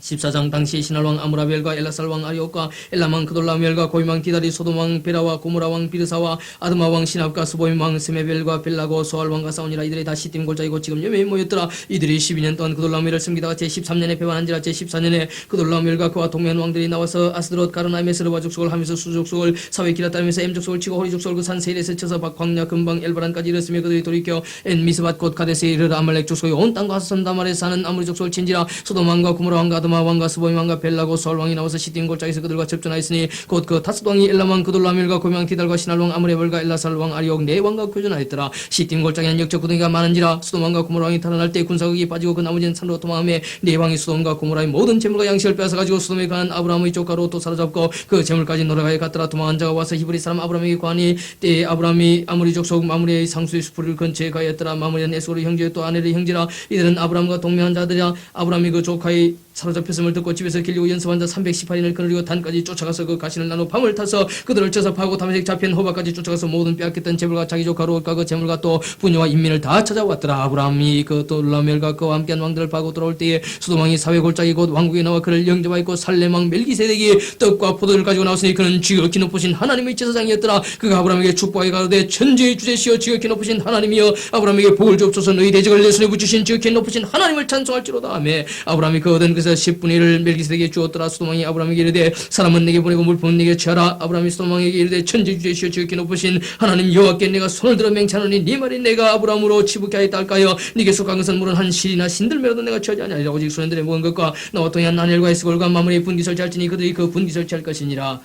14장 당시 신할왕 아므라벨과 엘라살왕 아리옥과 엘람왕 그돌라멜과 고임왕 디다리 소돔왕 베라와 고모라왕 비르사와 아드마왕 시납과 스보임왕 세메벨과 벨라고 소알왕과 싸우니라. 이들이 다 시딤 골짜기고 지금 여매에 모였더라. 이들이 12년 동안 그돌라멜을 섬기다가 제13년에 배반한지라. 제14년에 그돌라멜과 그와 동면 왕들이 나와서 아스드롯 가르나임에 스르바 족속을 하면서 수족속을 사회 기라 따르면서 엠족속을 치고 호리 족속을 그 산 세일에서 쳐서 광야 금방 엘바란까지 이르렀으며 그들이 돌이켜 엔 미스밭 곧 가데스에 이르러 아말렉 족속이 온 땅과 선다말에 사는 아무리 족속을 친지라. 소돔왕과 고모라왕과 아드마 왕과 스보임 왕과 벨라고 서울 왕이 나와서 시딤 골짜기에서 그들과 접전하였으니 곧 그 타스 왕이 엘람 왕 그돌라멜과 고명 디달과 신할 왕 아므레벨과 엘라살 왕 아리옥 네 왕과 교전하였더라. 시딤 골짜기는 역적 구덩이가 많은지라. 소돔 왕과 고모라 왕이 달아날 때 군사극이 빠지고 그 나머지는 산으로 도망하며 네 왕이 소돔과 고모라의 모든 재물과 양식을 빼앗아 가지고 소돔에 관한 아브라함의 족과 롯도 사로잡고 그 재물까지 노래가에 갔더라. 도망한 자가 와서 히브리 사람 아브라함에게 관이 때에 아브라함이 아무리 족속 마므레의 상수의 수풀을 근처에 가였더라. 마므레는 에스골의 형제 또 아넬의 형제라. 이들은 아브라함과 동명한 자들이라. 아브라함이 그 조카의 사로잡혔음을 듣고 집에서 길리고 연습한 자 318인을 거느리고 단까지 쫓아가서 그 가신을 나누어 밤을 타서 그들을 쳐서 파고 담에색 잡힌 호박까지 쫓아가서 모든 빼앗겼던 재물과 자기 조카 롯과 그 재물과 또 부녀와 인민을 다 찾아왔더라. 아브라함이 그 돌라멜과 그와 함께한 왕들을 파고 돌아올 때에 소돔왕이 사회골짜기 곧 왕국에 나와 그를 영접하였고 살렘왕 멜기세덱이 떡과 포도를 가지고 나왔으니 그는 지극히 높으신 하나님의 제사장이었더라. 그가 아브라함에게 축복하여 가로되 천지의 주제시여 지극히 높으신 하나님이여 아브라함에게 복을 주옵소서. 너희 대적을 내 손에 붙이신 지극히 높으신 하나님을 찬송할지로다. 하매 아브라함이 그 얻은 것에서 10분의 1을 멜기세덱에게 주었더라. 소돔왕이 아브라함에게 이르되 사람은 내게 보내고 물품은 내게 취하라. 아브라함이 소돔왕에게 이르되 천지주제시여 지극히 높으신 하나님 여호와께 내가 손을 들어 맹찬하니 네 말이 내가 아브라함으로 치부케 하였다 할까요. 네게 속한 것은 물은 한 실이나 신들매라도 내가 취하지 아니하리라. 오직 소년들의 먹은 것과 너와 동행한 아넬과 에스골과 마므레의 분기 설치할지니 그들이 그 분기 설치할 것이니라.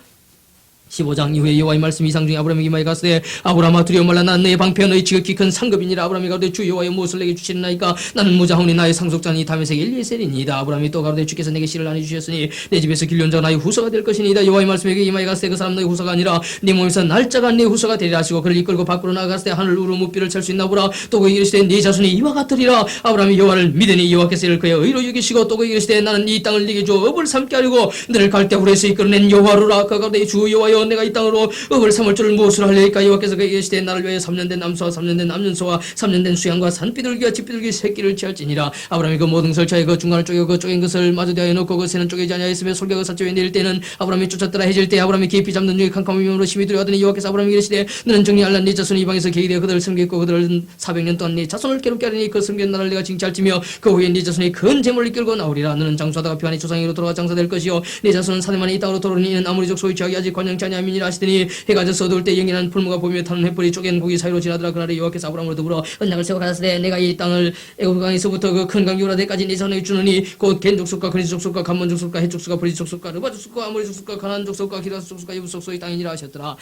15장 이후에 여호와의 말씀 이상 중에 아브라함에게 임하여 가로되 아브라함아 두려워 말라. 나는 너의 방패와 너의 지극히 큰 상급이니라. 아브라함이 가로되 주 여호와여 무엇을 내게 주시리나이까. 나는 무자하오니 나의 상속자니 다메섹 엘리에셀이니이다. 아브라함이 또 가로되 주께서 내게 씨를 나눠 주셨으니 내 집에서 길려온 자가 나의 후손가 될 것이니이다. 여호와의 말씀에게 임하여 가로되 그 사람 너의 후손가 아니라 네 몸에서 날짜가 네 후손가 되리라 하시고 그를 이끌고 밖으로 나가가로되 하늘 우르 무비를 찰 수 있나 보라. 또 그에게 이르시되 네 자손이 이와 같으리라. 아브라함이 여호와를 믿으니 여호와께서 이를 그의 의로 여기시고 또 그에게 이르시되 나는 이 땅을 네게 주어 업을 삼게 하려고 너를 갈대굴에서 이끌어낸 여호와루라. 그가 가로되 주 여호와여 내가 이 땅으로 업을 삼을 줄을 무엇을 할래이까. 여호와께서 그에게 이르시되 나를 위하여 3년 된 남소와 3년 된 남년소와 3년 된 수양과 산비둘기와 집비둘기 새끼를 취할지니라. 아브라함이 그 모든 설차에 그 중간을 쪼개 그 쪼갠 것을 마주 대하여 놓고 그 새는 쪼개지 아니하였으며 솔개가 사쪽에 내릴 때는 아브라함이 쫓았더라. 해질 때 아브라함이 깊이 잠든 중에 캄캄한 몸으로 심히 두려워하더니 여호와께서 아브라함에게 이르시되 너는 정리할라. 네 자손이 이방에서 계기되어 그들을 섬겼고 그들은 400년 동안 네 자손을 괴롭게 하리니 그 섬긴 나라를 내가 징치할지며 그 후에 네 자손이 큰 재물을 이끌고 나오리라. 너는 장수하다가 표한이 조상에게로 돌아가 장사될 것이요 네 자손은 사내만이 이 땅으로 돌아오니 이는 아무리 족속의 죄악이 아직 관영치 아니함이니라 하시더니 해가 져서 어두울 때 영인한 풀무가 보이며 타는 횃불이 쪼갠 고기 사이로 지나더라. 그날에 여호와께서 아브라함으로 더불어 언약을 세워 가라사대 내가 이 땅을 애굽 강에서부터 그 큰 강기 유라데까지 네 자손에게 주느니 곧 겐 족속과 그리스 족속과 감몬 족속과 헷 족속과 브리스 족속과 르바 족속과 아모리 족속과 가나안 족속과 기라스 족속과 이브 족속의 땅이니라 하셨더라.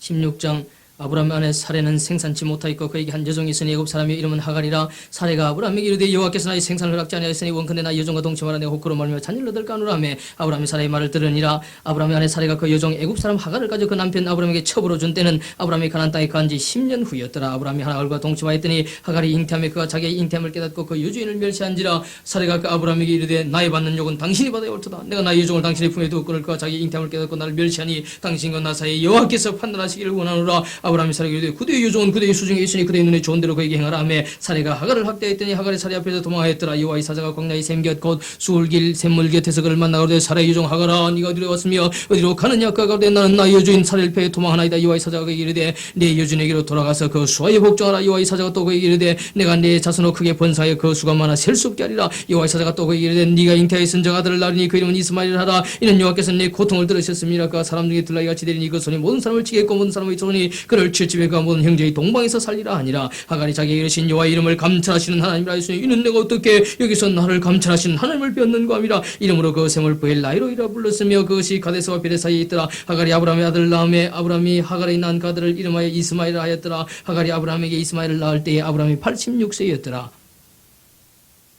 16장 아브라함의 아내 사레는 생산치 못하였고 그에게 한 여종이 있으니 애굽 사람의 이름은 하갈이라. 사레가 아브라함에게 이르되 여호와께서 나의 생산을 허락지 아니하였으니 원컨대 나의 여종과 동침하라. 내가 혹그로 말며 자녀를 얻을까 하노라 하매 아브라함이 사레의 말을 들으니라. 아브라함의 아내 사레가 그 여종 애굽 사람 하갈을 가져 그 남편 아브라함에게 첩으로 준 때는 아브라함이 가나안 땅에 거한 지 10년 후였더라. 아브라함이 하갈과 동침하였더니 하갈이 잉태함에 그가 자기의 잉태함을 깨닫고 그 여주인을 멸시한지라. 사레가 그 아브라함에게 이르되 나의 받는 욕은 당신이 받아야 옳도다. 내가 나의 여종을 당신의 품에 두고 끊을 그가 자기의 잉태함을 깨닫고 나를 멸시하니 당신과 나 사이에 여호와께서 판단하시기를 원하노라. 아브라함이 사레에게 이르되 그대의 여종은 그대의 수중에 있으니 그대의 눈에 좋은 대로 그에게 행하라 하매 사레가 하갈을 학대했더니 하갈이 사레 앞에서 도망하였더라. 여호와의 사자가 광야의 샘곁 곧 수울길 샘물 곁에서 그를 만나가로되 사레의 여종 하갈아 네가 어디로 왔으며 어디로 가느냐. 그가 가로되 나는 나의 여주인 사레를 패해 도망하나이다. 여호와의 사자가 그에게 이르되 네 여주인에게로 돌아가서 그 수하에 복종하라. 여호와의 사자가 또 그에게 이르되 내가 네 자손으로 크게 번성하여 그 수가 많아 셀 수 없게 하리라. 여호와의 사자가 또 그에게 이르되 네가 잉태하였은 적 아들을 낳으니 그 이름은 이스마엘이라 하라. 이는 여호와께서 네 고통을 들으셨음이라. 그가 사람 중에 들라이같이 되리니 그 손이 모든 사람을 치겠고 모든 사람의 손이 그를 칠 집에 그가 모든 형제의 동방에서 살리라 하니라. 하갈이 자기에게 이르신 여호와의 이름을 감찰하시는 하나님이라 하였으니 이는 내가 어떻게 여기서 나를 감찰하시는 하나님을 배웠는가 함이라. 이름으로 그 샘을 브엘라이로이라 불렀으며 그것이 가데스와 베레 사이에 있더라. 하갈이 아브라함의 아들을 낳음에 아브라함이 하갈의 낳은 그 아들을 이름하여 이스마엘이라 하였더라. 하갈이 아브라함에게 이스마엘을 낳을 때에 아브라함이 86세였더라.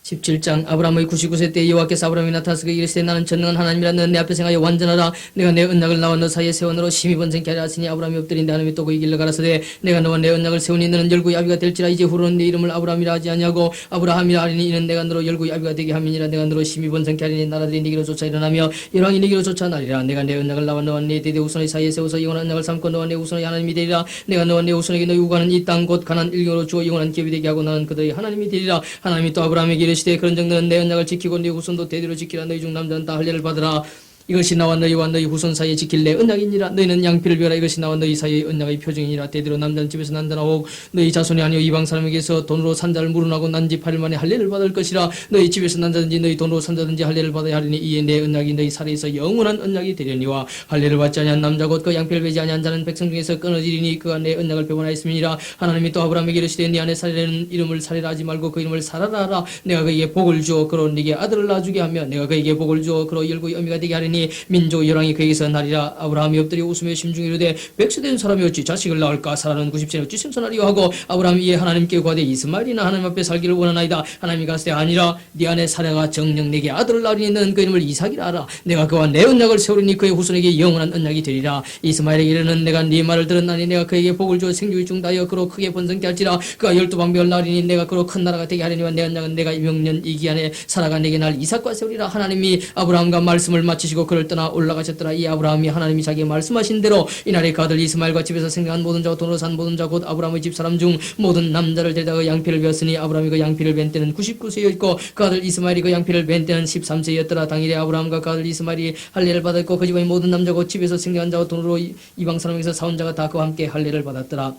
17장. 아브라함의 99세 때 여호와께서 아브라함이 나타나서 그에게 이르시되 나는 전능한 하나님이라. 너는 내 앞에 생하여 완전하라. 내가 내 언약을 나와 너 사이에 세원으로 심히 번성케 하려 하시니 아브라함이 엎드린데 하나님이 또 그에게 일러 가라사대 내가 너와 내 언약을 세우니 너는 열국의 아비가 될지라. 이제 후로는 내 이름을 아브라함이라 하지 아니하고 아브라함이라 하리니 이는 내가 너로 열국의 아비가 되게 함이니라. 내가 너로 심히 번성케 하리니 나라들이 네게로 쫓아 일어나며 열왕이 네게로 쫓아 나리라. 내가 내 언약을 나와 너와 네 대대 후손의 사이에 세워서 영원한 언약을 삼고 너와 내 후손의 하나님이 되리라. 내가 너와 내 후손에게 너희 우가는 이 땅 곧 가나안 일경으로 주어 영원한 기업이 되게 하고 나는 그들의 하나님이 되리라. 하나님이 또 아브라함에게 이르시되 그런즉 너는 내 언약을 지키고 네 후손도 대대로 지키라. 너희 중 남자는 다 할례를 받으라. 이것이 나와 너희와 너희 후손 사이에 지킬 내 언약이니라. 너희는 양피를 베라. 이것이 나와 너희 사이의 언약의 표징이니라. 대대로 남자는 집에서 난자나 혹 너희 자손이 아니요 이방 사람에게서 돈으로 산자를 물어나고 난 지 8일 만에 할례를 받을 것이라. 너희 집에서 난자든지 너희 돈으로 산자든지 할례를 받아야 하리니 이에 내 언약이 너희 살에서 영원한 언약이 되려니와 할례를 받지 아니한 남자 곧 그 양피를 베지 아니한 자는 백성 중에서 끊어지리니 그가 내 언약을 배반하였음이니라. 하나님이 또 아브라함에게 이르시되 네 아내 사레는 이름을 사레라 하지 말고 그 이름을 사라라 하라. 내가 그에게 복을 주어 그로 네게 아들을 낳아주게 하며 내가 그에게 복을 주어 그로 열국의 어미가 되게 하리니 민족 열왕이 그에게서 나리라. 아브라함이 엎드려 웃으며 심중에 이르되 백세된 사람이 어찌 자식을 낳을까. 사라는 90세는 어찌 생선하리요 하고 아브라함이 이에 하나님께 구하되 이스마엘이나 하나님 앞에 살기를 원하나이다. 하나님이 가시되 아니라 네 아내 사라가 정녕 내게 아들을 낳으니 너는 그 이름을 이삭이라 하라. 내가 그와 내 언약을 세우리니 그의 후손에게 영원한 언약이 되리라. 이스마엘에게 이르는 내가 네 말을 들었나니 내가 그에게 복을 주어 생육이 중다하여 그로 크게 번성케 할지라. 그가 12방백을 낳으리니 내가 그로 큰 나라가 되게 하리니와 내 언약은 내가 명년 이 기한에 사라가 내게 날 이삭과 세우리라. 하나님이 아브라함과 말씀을 마치시고 그를 떠나 올라가셨더라. 이 아브라함이 하나님이 자기의 말씀하신 대로 이날에 그 아들 이스마엘과 집에서 생각한 모든 자와 돈으로 산 모든 자 곧 아브라함의 집사람 중 모든 남자를 데려다가 양피를 베었으니 아브라함이 그 양피를 벤 때는 99세였고 그 아들 이스마엘이 그 양피를 벤 때는 13세였더라. 당일에 아브라함과 그 아들 이스마엘이 할례를 받았고 그 집의 모든 남자 곧 집에서 생각한 자와 돈으로 이방 사람에게서 사온 자가 다 그와 함께 할례를 받았더라.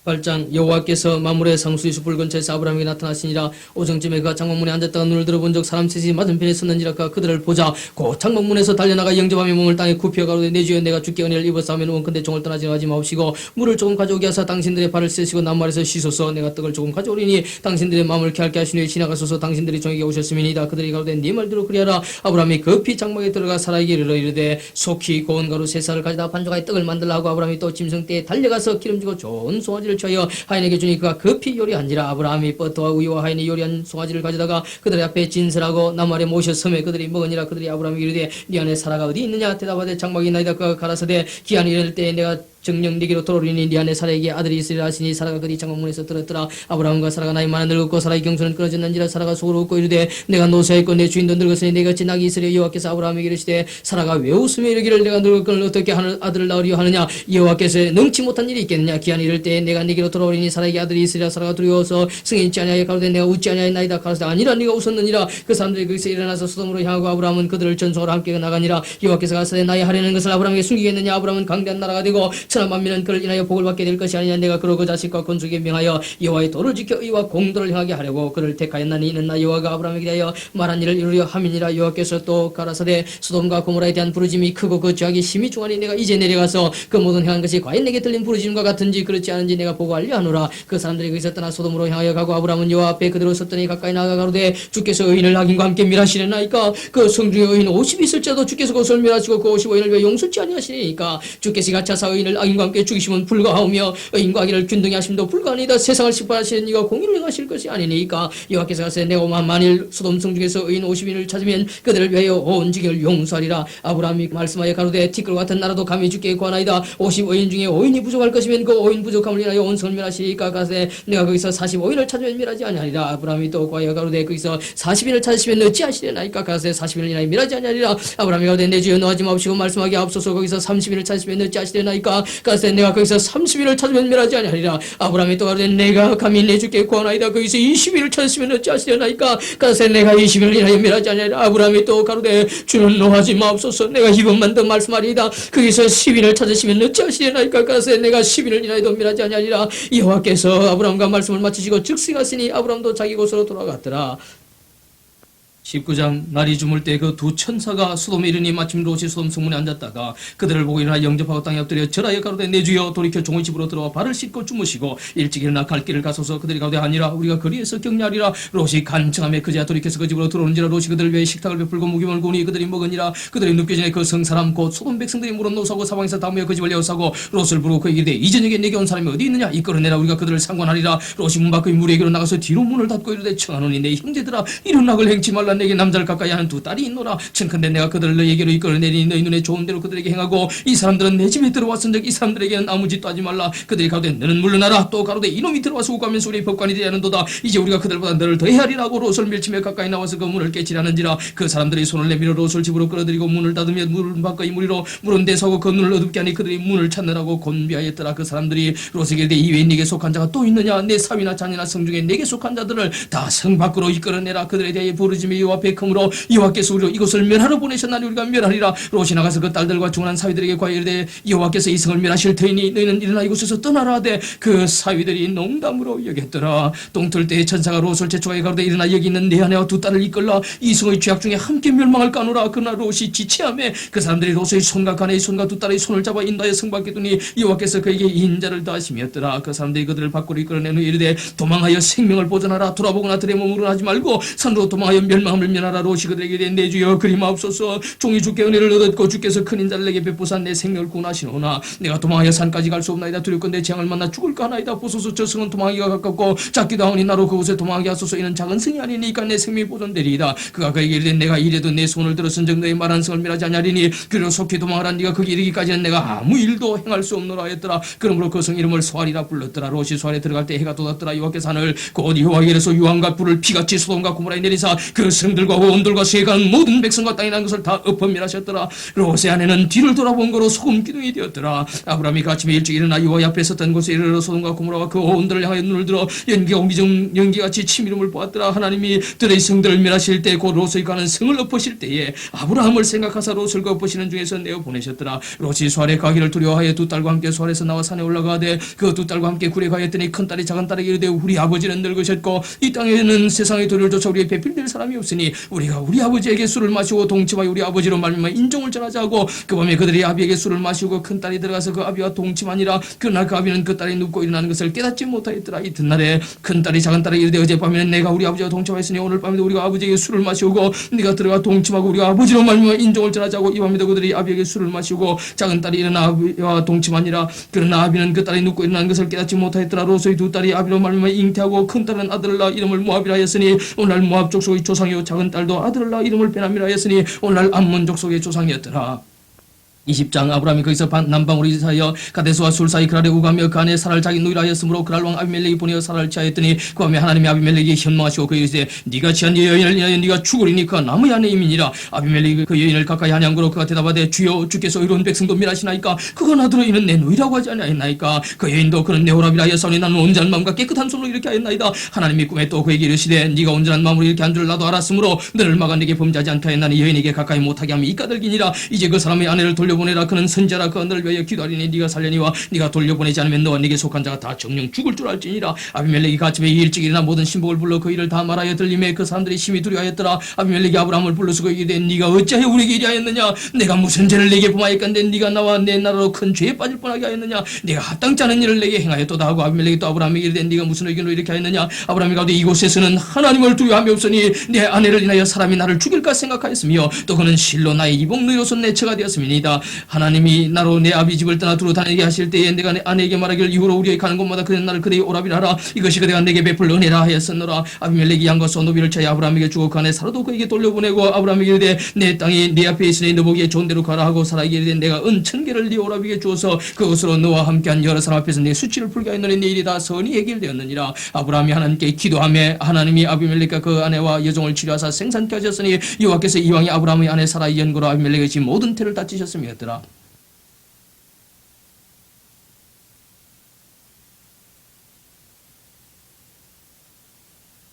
18장. 여호와께서 마물의 상수의 숲을 근처에서 아브라함에게 나타나시니라. 오정쯤에 그가 장막문에 앉았다가 눈을 들어본 적 사람 셋이 맞은편에 섰는지라. 그가 그들을 보자 곧 장막문에서 달려나가 영접하며 몸을 땅에 굽혀 가로되 내 주여 내가 주께 은혜를 입었사 하면 원컨대 종을 떠나지 하지 마옵시고 물을 조금 가져오게 하사 당신들의 발을 씻으시고 나무 아래서 씻소서. 내가 떡을 조금 가져오리니 당신들의 마음을 쾌하게 하시니 지나가소서. 당신들이 종에게 오셨음이니이다. 그들이 가로되 네 말대로 그리하라. 아브라함이 급히 장막에 들어가 사라에게 이르되 속히 고운 가루 3쌀을 가져다 반죽하여 떡을 만들라 하고 아브라함이 또 짐승떼에 달려가서 기름지고 좋은 송아지를 취하여 하인에게 주니 그가 급히 요리한지라. 아브라함이 버터와 우유와 하인이 요리한 송아지를 가져다가 그들의 앞에 진설하고 나무 아래 모셔 섬에 그들이 먹으니라. 그들이 아브라함에게 이르되 네 안에 사라가 어디 있느냐. 대답하되 장막에 있나이다. 그가 가라사대 기한이 이를 때에 내가 정녕 네게로 돌아오리니 네 안에 사라에게 아들이 있으리라 하시니 사라가 그리 장막문에서 들었더라. 아브라함과 사라가 나이 많아 늙었고 사라의 경수는 끊어졌는지라. 사라가 속으로 웃고 이르되 내가 노쇠했고 내 주인도 늙었으니 내가 어찌 낙이 있으려. 여호와께서 아브라함에게 이르시되 사라가 왜 웃으며 이르기를 내가 늙었거늘 어떻게 아들을 낳으려 하느냐. 여호와께서 능치 못한 일이 있겠느냐. 기한이 이를 때에 내가 네게로 돌아오리니 사라에게 아들이 있으리라. 사라가 두려워서 승인치 아니하여 가로되 내가 웃지 아니하였나이다. 가로되 아니라 네가 웃었느니라. 그 사람들이 거기서 일어나서 소돔으로 향하고 아브라함은 그들을 전송하러 함께 나가니라. 여호와께서 가로되 나의 하려는 것을 아브라함에게 숨기겠느냐. 아브라함은 강대한 나라가 되고 천하 만민은 그를 인하여 복을 받게 될 것이 아니냐. 내가 그로 그 자식과 건축에 명하여 여호와의 도를 지켜 의와 공도를 행하게 하려고 그를 택하였나니 이는 나 여호와가 아브라함에게 대하여 말한 일을 이루려 함이니라. 여호와께서 또 가라사대 소돔과 고모라에 대한 부르짐이 크고 그 죄악이 심히 중하니 내가 이제 내려가서 그 모든 행한 것이 과연 내게 들린 부르짐과 같은지 그렇지 않은지 내가 보고 알려하노라. 그 사람들이 거기서 떠나 소돔으로 향하여 가고 아브라함은 여호와 앞에 그대로 섰더니 가까이 나아가 가로되 주께서 의인을 악인과 함께 멸하시려나이까. 그 성중에 의인 50이 있을지라도 주께서 그것을 멸하시고 그 55인을 왜 용서치 아니하시니까. 주께서 가차사 의인을 악인과 함께 죽이심은 불가하오며 의인과 악인을 균등히 하심도 불가하니이다. 세상을 심판하시는 이가 공의를 행하실 것이 아니니까. 여호와께서 가시되 내가 만일 소돔 성 중에서 의인 50인을 찾으면 그들을 위하여 온 지경을 용서하리라. 아브라함이 말씀하여 가로되 티끌과 같은 나라도 감히 주께 구하나이다. 50의인 중에 5인이 부족할 것이면 그 5인 부족함을 인하여 온 성을 멸하시리까. 가시되 내가 거기서 45인을 찾으면 멸하지 아니하리라. 아브라함이 또 구하여 가로되 거기서 40인을 찾으시면 어찌하시려나이까. 가시되 40인을 인하여 멸하지 아니하리라. 아브라함이 가로되 내 주여 노하지 마옵시고 말씀하게 하옵소서. 거기서 30인을 찾으시면 어찌하시려나이까. 가시되 내가 거기서 30인을 찾으면 멸하지 아니하리라. 아브라함이 또 가로되 내가 감히 내 주께 구하나이다. 거기서 20인을 찾으시면 어찌하시려나이까. 가시되 내가 20인을 인하여 멸하지 아니하리라. 아브라함이 또 가로되 주는 노하지 마옵소서. 내가 이번만 더 말씀하리이다. 거기서 10인을 찾으시면 어찌하시려나이까. 가시되 내가 10인을 인하여도 멸하지 아니하리라. 여호와께서 아브라함과 말씀을 마치시고 즉시 가시니 아브라함도 자기 곳으로 돌아갔더라. 19장. 날이 주물 때 그 두 천사가 소돔에 이르니 마침 롯이 소돔 성문에 앉았다가 그들을 보고 일어나 영접하고 땅에 엎드려 절하여 가로되 내 주여 돌이켜 종의 집으로 들어와 발을 씻고 주무시고 일찍 일어나 갈 길을 가소서. 그들이 가로되 아니라 우리가 거리에서 격려하리라. 롯이 간청하며 그제야 돌이켜서 그 집으로 들어오는지라. 롯이 그들을 위해 식탁을 베풀고 무기물 구니 그들이 먹으니라. 그들이 눕기 전에 그 성사람 곧 소돔 백성들이 물어 노사고 사방에서 다무여 그 집을 에워싸고 롯을 부르고 그에게 이르되 이 저녁에 내게 온 사람이 어디 있느냐. 이끌어내라. 우리가 그들을 상관하리라. 롯이 문 밖의 무리에게로 나가서 뒤로 문을 닫고 이르되 청하노니 내 형제들아 이런 악을 행치 말라. 내게 남자를 가까이 하는 두 딸이 있노라. 청컨대 내가 그들을 너희에게로 이끌어내리니 너희 눈에 좋은 대로 그들에게 행하고 이 사람들은 내 집에 들어왔은즉 이 사람들에게는 아무 짓도 하지 말라. 그들이 가로되 너는 물러나라. 또 가로되 이놈이 들어와서 우가면서 우리 법관이 되야하는도다. 이제 우리가 그들보다 너를 더 헤아리라고 롯을 밀치며 가까이 나와서 그 문을 깨치려는지라. 그 사람들이 손을 내밀어 롯을 집으로 끌어들이고 문을 닫으며 문 밖의 무리로 물은 대서고 그 문을 어둡게 하니 그들이 문을 찾느라고 곤비하였더라. 그 사람들이 롯에게 이르되 이외에 네게 속한 자가 또 있느냐. 내 사위나 자녀나 성중에 내게 속한 자들을 다 성 밖으로 이끌어내라. 그들에 대해 부르짖으며 여호와 앞에 크므로 여호와께서 우리로 이곳을 멸하러 보내셨나니 우리가 멸하리라. 롯이 나가서 그 딸들과 중한 사위들에게 과히 이르되 여호와께서 이 성을 멸하실 터이니 너희는 일어나 이곳에서 떠나라 하되 그 사위들이 농담으로 여겼더라. 동틀 때에 천사가 롯을 재촉하여 가로되 일어나 여기 있는 내 아내와 두 딸을 이끌라. 이 성의 죄악 중에 함께 멸망할 까노라. 그러나 롯이 지체하며 그 사람들이 롯의 손과 가네의 손과 두 딸의 손을 잡아 인도하여 성 밖에 두니 여호와께서 그에게 인자를 더하심이었더라. 그 사람들이 그들을 밖으로 이끌어낸 후 이르되 도망하여 생명을 보존하라. 돌아보거나 들의 몸으로 하지 말고 산으로 도망하여 멸망함을 면하라. 롯이 그들에게 이르되 내 주여 그리마옵소서. 종이 주께 은혜를 얻었고 주께서 큰 인자를 내게 베푸사 내 생명을 구원하시노나 내가 도망하여 산까지 갈 수 없나이다. 두렵건대 재앙을 만나 죽을까 하나이다. 보소서 저 성은 도망하기가 가깝고 작기도 하오니 나로 그곳에 도망하게 하소서. 이는 작은 성이 아니니까 내 생명이 보존되리이다. 그가 그에게 이르되 내가 이래도 내 손을 들었은즉 너의 말한 성을 멸하지 아니하리니 그리로 속히 도망하라. 네가 거기 이르기까지는 내가 아무 일도 행할 수 없노라 했더라. 그러므로 그 성 이름을 소알이라 불렀더라. 롯이 소알에 들어갈 때 해가 돋았더라. 여호와께서 하늘 곧 여호와께서 유황과 불을 피같이 소돔과 고모라에 내리사 그 성들과 온들과 세간 모든 백성과 땅에 난 것을 다 엎어멸하셨더라. 롯의 아내는 뒤를 돌아본 거로 소금 기둥이 되었더라. 아브라함이 그 아침에 일찍 일어나 여호와 앞에 섰던 곳에 이르러 소돔과 고모라와 그 온들을 향하여 눈을 들어 연기가 옹기종 연기같이 치밀음을 보았더라. 하나님이 들의 성들을 멸하실 때 곧 롯의 가는 성을 엎으실 때에 아브라함을 생각하사 롯을 그 엎으시는 중에서 내어 보내셨더라. 롯이 소알에 가기를 두려워하여 두 딸과 함께 소알에서 나와 산에 올라가되 그 두 딸과 함께 굴에 가였더니 큰 딸이 작은 딸에게 이르되 우리 아버지는 늙으셨고 이 땅에는 세상의 도리를 조차 우리의 배필될 사람이 없으니 우리가 우리 아버지에게 술을 마시고 동침하여 우리 아버지로 말미암아 인종을 전하자 하고 그 밤에 그들이 아비에게 술을 마시고 큰 딸이 들어가서 그 아비와 동침하니라. 그날 그 아비는 그 딸이 눕고 일어나는 것을 깨닫지 못하였더라. 이튿날에 큰 딸이 작은 딸에게 이르되 어젯밤에는 내가 우리 아버지와 동침하였으니 오늘 밤에도 우리가 아버지에게 술을 마시고 네가 들어가 동침하고 우리가 아버지로 말미암아 인종을 전하자고. 이 밤에도 그들이 아비에게 술을 마시고 작은 딸이 일어나 아비와 동침하니라. 그러나 아비는 그 딸이 눕고 일어나는 것을 깨닫지 못하였더라. 롯의 두 딸이 아비로 말미암아 잉태하고 큰 딸은 아들을 낳아 이름을 모압이라 하였으니 오늘날 모압 족속의 조상이요 작은 딸도 아들을 낳아 이름을 베나미라 하였으니 오늘날 암몬 족속의 조상이었더라. 20장. 아브라함이 거기서 남방으로 이사하여 가데스와 술 사이 그랄에 우가며 그 안에 사라를 자기 누이라 하였으므로 그랄 왕 아비멜렉이 보내어 사라를 취하였더니 그 밤에 하나님이 아비멜렉에게 현몽하시고 그에게 이르시되 네가 취한 네 여인을 인하여 네가 죽으리니 그가 남의 아내임이니라. 아비멜렉이 그 여인을 가까이 하니 안고로 그가 대답하되 주여 주께서 의로운 백성도 멸하시나이까 그가 나더러 이는 내 누이라고 하지 아니하였나이까. 그 여인도 그는 내 오라비라 하였사오니 나는 온전한 마음과 깨끗한 손으로 이렇게 하였나이다. 하나님이 꿈에 또 그에게 이르시되 네가 온전한 마음으로 이렇게 한 줄 나도 알았으므로 너를 막아 내게 범죄하지 않게 하였나니 여인에게 가까이 못하게 하며 이까들기니라. 이제 그 사람의 아내를 돌려보내라. 그는 선지자라. 그 너를 위하여 기도하리니 네가 살려니와 네가 돌려보내지 않으면 너와 네게 속한 자가 다 정령 죽을 줄 알지니라. 아비멜렉이 그 아침에 일찍 일어나 모든 신복을 불러 그 일을 다 말하여 들림에 그 사람들이 심히 두려워하였더라. 아비멜렉이 아브라함을 불러서 그에게 이르되 네가 어찌하여 우리에게 이리하였느냐. 내가 무슨 죄를 내게 범하였건대 네가 나와 내 나라로 큰 죄에 빠질 뻔하게 하였느냐. 네가 합당치 않은 일을 내게 행하였도다 하고 아비멜렉이 또 아브라함에게 이르되 네가 무슨 의견으로 이렇게 하였느냐. 아브라함이 가로되 이곳에서는 하나님을 두려워함이 없으니 내 아내를 인하여 사람이 나를 죽일까 생각하였으며 또 그는 실로 나의 이복 누이로서 내 처가 되었음이니이다. 하나님이 나로 내 아비 집을 떠나 두루 다니게 하실 때에 내가 내 아내에게 말하기를 이후로 우리의 가는 곳마다 그는 나를 그대의 오라비라 하라. 이것이 그대가 내게 베풀 은혜라 하였었노라. 아비멜렉이 양과 소노비를 차여 아브라함에게 주고 그 안에 살아도 그에게 돌려보내고 아브라함에게 이르되 내 땅이 네 앞에 있으니 너 보기에 좋은 대로 가라 하고 사라에게 이르되 내가 은 1000개를 네 오라비에게 주어서 그것으로 너와 함께한 여러 사람 앞에서 네 수치를 풀게 하였노니 내 일이 다 선이 해결되었느니라. 아브라함이 하나님께 기도하며 하나님이 아비멜렉과 그 아내와 여종을 치료하사 생산케 하셨으니 여호와께서 이왕이 아브라함의 아내 사라의 연고로 아비멜렉의 집 모든 태를 다치셨음이었더라.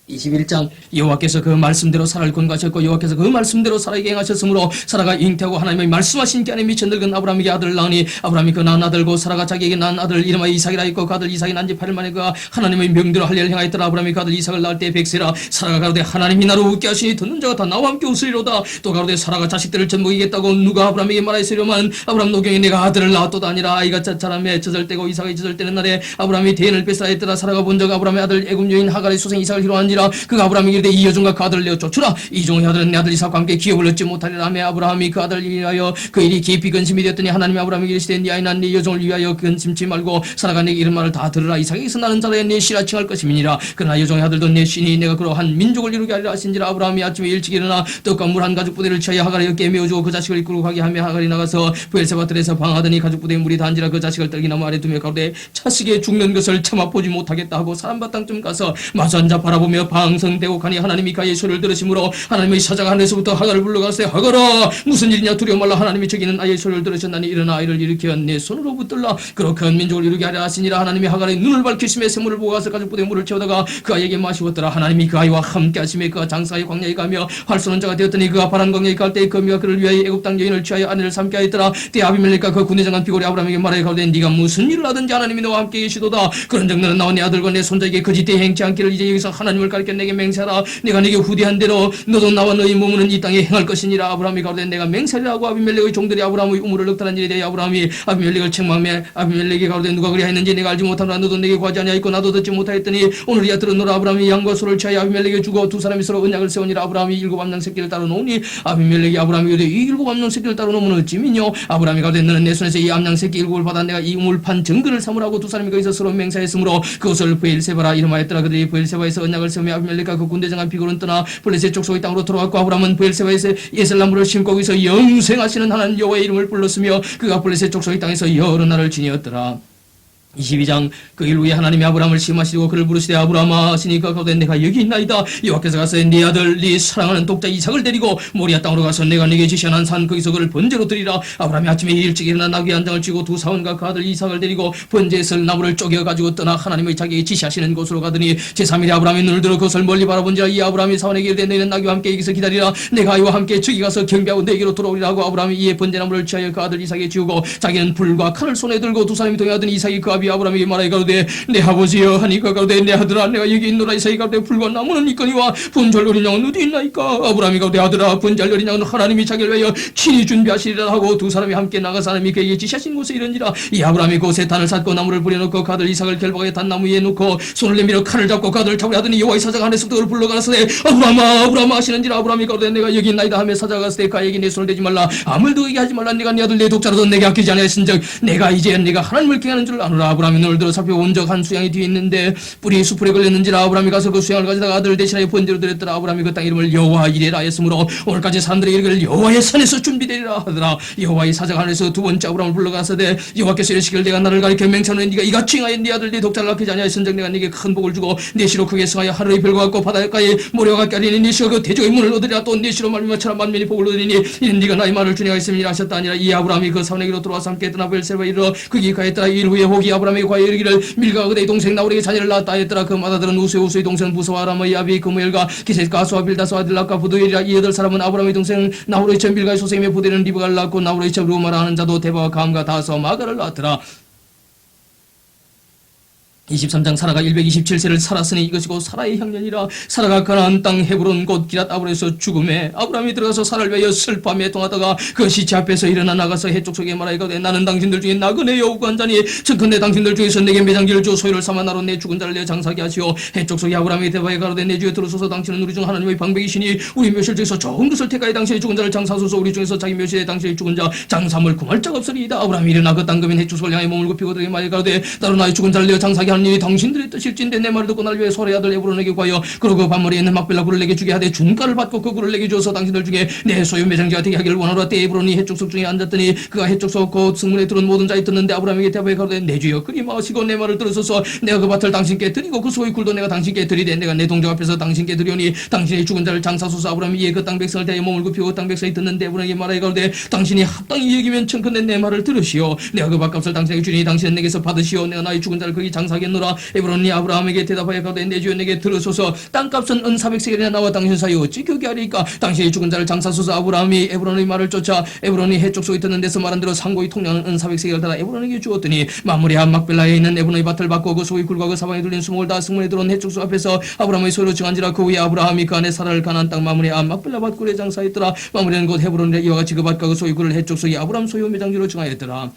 21장 여호와께서 그 말씀대로 사라를 권고하셨고 여호와께서 그 말씀대로 사라에게 행하셨으므로 사라가 잉태하고 하나님의 말씀하신 게 안에 미쳐 늙은 아브라함에게 아들을 낳으니 아브라함이 그 낳은 아들고 사라가 자기에게 낳은 아들 이름하여 이삭이라 했고 그 아들 이삭이 난 지 8일 만에 그가 하나님의 명대로 할 일을 행하였더라. 아브라함이 그 아들 이삭을 낳을 때 100세라. 사라가 가로되 하나님이 나를 웃게 하시니 듣는 자가 다 나와 함께 웃으리로다. 또 가로되 사라가 자식들을 젖먹이겠다고 누가 아브라함에게 말하였으려만 아브라함 노경에 내가 아들을 낳았도다 아니라 아이가 자라매 젖을 때고 이삭이 젖을 때는 날에 아브라함이 대인을 뺏으라 했더라. 사라가 본 적 아브라함의 아들 애굽 여인 하갈의 수생 이삭을 희롱한지라. 그가 아브라함에게 이르되 이 여종과 그 아들을 내어 쫓으라. 이 종의 아들은 내 아들 이삭과 함께 기업을 얻지 못하리라 하며 아브라함이 그 아들을 위하여 그 일이 깊이 근심이 되었더니 하나님이 아브라함에게 이르시되 네 아이 난 네 여종을 위하여 근심치 말고 사라가 내게 이런 말을 다 들으라. 이삭에게서 나는 자라에 내 씨라 칭할 것임이니라. 그러나 여종의 아들도 내 씨니 내가 그로 한 민족을 이루게 하리라 하신지라. 아브라함이 아침에 일찍 일어나 떡과 물 한 가죽 부대를 취하여 하갈의 어깨에 메어주고 그 자식을 이끌고 가게 하며 하갈이 나가서 브엘세바 들에서 방하더니 가죽 부대에 물이 단지라 그 자식을 떨기나무 아래 두며 가로되 자식이 죽는 것을 참아 보지 못하겠다 하고 사람바탕쯤 가서 마주 앉아 바라보며 방성되고 가니 하나님이 그의 소리를 들으심으로 하나님의 사자가 하늘에서부터 하갈을 불러가서 하갈아 무슨 일이냐 두려워 말라. 하나님이 저기는 아이의 소리를 들으셨나니 일어나 아이를 일으켜 내 손으로 붙들라. 그렇게 한 민족을 이루게 하려 하시니라. 하나님이 하갈의 눈을 밝히심에 샘물을 보고 가서 가죽 부대에 물을 채우다가 그 아이에게 마시웠더라. 하나님이 그 아이와 함께 하심에 그가 장사의 광야에 가며 활 쏘는 자가 되었더니 그가 바란 광야에 갈 때에 거미가 그를 위하여 애굽 땅 여인을 취하여 아내를 삼게 하였더라. 때 아비멜렉과 그 군대장관 비골이 아브라함에게 말하여 가로되 네가 무슨 일을 하든지 하나님이 너와 함께 계시도다. 그런즉 너는 나와 내 아들과 내 손자에게 거짓되이 행치 않기를 이제 여기서 하나님을 가르쳐 내게 맹세하라. 내가 네게 후대한 대로 너도 나와 너희 몸은 이 땅에 행할 것이니라. 아브라함이 가로되 내가 맹세를 하고 아비멜렉의 종들이 아브라함의 우물을 넉탄한 일에 대해 아브라함이 아비멜렉을 책망하며 아비멜렉이 가로되 누가 그리 했는지 내가 알지 못하노라. 너도 내게 구하지 아니하였고 나도 듣지 못하였더니 오늘이야 들었노라. 아브라함이 양과 소를 취하여 아비멜렉에게 주고 두 사람이 서로 언약을 세우니라. 아브라함이 7암양 새끼를 따로 놓으니 아비멜렉이 아브라함이 이르되 이 7암양 새끼를 따로 놓으면 어찌미뇨. 아브라함이 가로되 너는 내 손에서 이 암양 새끼 7을 받아 내가 이 우물판 증거를 삼으라고 두 사람이 거기서 서로 맹세했으므로 그것을 브엘세바라 이름하였더라. 그들이 브엘세바에서 언약을 세우며 아비멜렉과 그 군대장관 비골은 떠나 블레셋 족속의 땅으로 돌아왔고 아브라함은 브엘세바에서 예셀나무를 심고 거기서 영생하시는 하나님 여호와의 이름을 불렀으며 그가 블레셋 족속의 땅에서 여러 날을 지내었더라. 22장 그 일 후에 하나님이 아브라함을 시험하시고 그를 부르시되 아브라함아 하시니 그가 가로되 내가 여기 있나이다. 여호와께서 가서 네 아들 네 사랑하는 독자 이삭을 데리고 모리아 땅으로 가서 내가 네게 지시한 산 거기서 그를 번제로 드리라. 아브라함이 아침에 일찍 일어나 나귀 한 장을 쥐고 두 사원과 그 아들 이삭을 데리고 번제에 쓸 나무를 쪼개 가지고 떠나 하나님의 자기에게 지시하시는 곳으로 가더니 제3일에 아브라함이 눈을 들어 그것을 멀리 바라본지라. 이 아브라함이 사원에게 이르되 너희는 나귀와 함께 여기서 기다리라. 내가 아이와 함께 저기 가서 경배하고 내게로 돌아오리라 하고 아브라함이 이에 번제나무를 취하여 그 아들 이삭에게 지우고 자기는 불과 칼을 손에 들고 두 사람이 동행하더니 이삭이 그 아비 아브라함에게 말하여 가로되 내 아버지여 하니 그가 가로되 내 아들아 내가 여기 있노라. 이삭이 가로되 불과 나무는 있거니와 분잘 어린 양은 어디 있나이까. 아브라함이 가로되 아들아 분잘 어린 양은 하나님이 자기를 위하여 친히 준비하시리라 하고 두 사람이 함께 나가서 하나님이 그에게 지시하신 곳에 이른지라. 이 아브라함이 그곳에 단을 샀고 나무를 뿌려놓고 그 아들 이삭을 결박하여 단나무 위에 놓고 손을 내밀어 칼을 잡고 그 아들을 잡으려 하더니 여호와의 사자가 하늘에서부터 그를 불러가라사대 아브라함아 아브라함아 하시는지라. 아브라함이 가로되 내가 여기 있나이다 하며 사자가 가라사대 그에게 내 손을 대지 말라. 아무도 얘기 하지 말라. 내가 네 아들 내 독자로도 내게 아끼지 아니하였은즉 내가 이제 네가 하나님을 경외하는 줄 아노라. 아브라함이 눈을 들어 살펴본 적 한 수양이 뒤에 있는데 뿔이 수풀에 걸렸는지라. 아브라함이 가서 그 수양을 가져다가 아들을 대신하여 번제로 드렸더라. 아브라함이 그 땅 이름을 여호와 이레라 하였으므로 오늘까지 사람들이 이르기를 여호와의 산에서 준비되리라 하더라. 여호와의 사자가 하늘에서 두 번째 아브라함을 불러가사대 여호와께서 이르시기를 내가 나를 가리켜 맹세하노니 네가 이같이 행하여 네 아들 네 독자를 아끼지 아니하였은즉 내가 네게 큰 복을 주고 네 시로 크게 승하여 하늘의 별과 같고 바닷가에 모래와 같게 하리니 네 시가 그 대적의 문을 얻으리라. 또 네 시로 말미암아 만민이 복을 얻으리니 이는 네가 나의 말을 주니가 있음이라 하셨다 아니라. 이 아브라함이 그 사원에게로 들어와서 함께 떠나 브엘세바에 이르러 거기 가했더라. 일 후에 혹이 아브라함에게 과에 이르기를 밀가가 그대의 동생 나홀에게 자녀를 낳았다 했더라. 그 마다들은 우스의 동생 부스와 아람의 아비 그무엘과 기셋과 아수와 빌다스와 들락과 부두엘이라. 이 여덟 사람은 아브라함의 동생 나홀의 전 밀가의 소생임의 부대는 리브가를 낳고 나홀의 전 루마라 하는 자도 데바와 감과 다서 마가를 낳았더라. 23장 사라가 127세를 살았으니 이것이고 사라의 향년이라. 사라가 가나안 땅 헤브론 곧 기랏 아브라에서 죽음에 아브라함이 들어가서 사라를 위하여 슬퍼하며 통하다가 그 시체 앞에서 일어나 나가서 해쪽 속에 말하기가되 나는 당신들 중에 나그네 여우간 자니 청컨대 당신들 중에서 내게 매장기를 주어 소유를 삼아 나로 내 죽은 자를 내 장사하게 하시오. 해쪽 속에 아브라함이 대바에 가로되 내 주에 들어서서 당신은 우리 중 하나님의 방백이시니 우리 묘실 중에서 좋은 것을 택하여 당신의 죽은 자를 장사하소서. 우리 중에서 자기 묘실에 당신의 죽은 자 장사물 구할 자가 없으리이다. 아브라함이 일어나 그 땅금인 해쪽 속을 향해 몸을 굽히고 그들에게 말하여 가로되 나로 나의 죽은 자를 내어 장사하게 하는 일이 당신들의 뜻일진데 내 말을 듣고 날 위해 소의 아들 에브론에게 구하여 그러고 그 반머리에 있는 막벨라 굴을 내게 주게 하되 준가를 받고 그 굴을 내게 주어서 당신들 중에 내 소유 매장지가 되게 하기를 원하노라. 때 에브론이 해쪽석 중에 앉았더니 그가 해쪽석 곧 승문에 들은 모든 자에 듣는데 아브라함에게 대답하여 가로되 내 주여 그리 마시고 내 말을 들으소서. 내가 그 밭을 당신께 드리고 그 소의 굴도 내가 당신께 드리되 내가 내 동족 앞에서 당신께 드리오니 당신의 죽은 자를 장사소서. 아브라함이 이에 그 땅 백성을 대하여 몸을 굽히고 그 땅 백성이 듣는데 에브론에게 말하여 가로되 당신이 합당히 여기면 청컨대 내 말을 들으시오. 내가 그 밭값을 당신에게 주니 당신은 내게서 받으시오. 내가 나의 죽은 자를 거기 장사하겠노라. 에브론이 아브라함에게 대답하여 가로되 내 주여 내게 들으소서. 땅값은 은 400세겔이나 나와 당신 사이 어찌 그게 하리까. 당신의 죽은 자를 장사소서. 아브라함이 에브론의 말을 쫓아 에브론이 해쪽 속에 듣는 데서 말한 대로 상고의 통량은 은 400세겔을 따라 에브론에게 주었더니 마므리아 막벨라에 있는 에브론의 밭을 받고 그 소의 굴과 그 사방에 둘린 수목을 다 승문에 들어온 해쪽 속 앞에서 아브라함의 소유로 정한지라. 그 후에 아브라함이 그 안에 사라를 가나안 땅 마므리아 막벨라 밭굴에 장사했더라. 마므리아는 곧 헤브론이라. 이와 같이 그 밭과 그 소의 굴을 해쪽 속에 아브라함 소유 매장지로 정하였더라.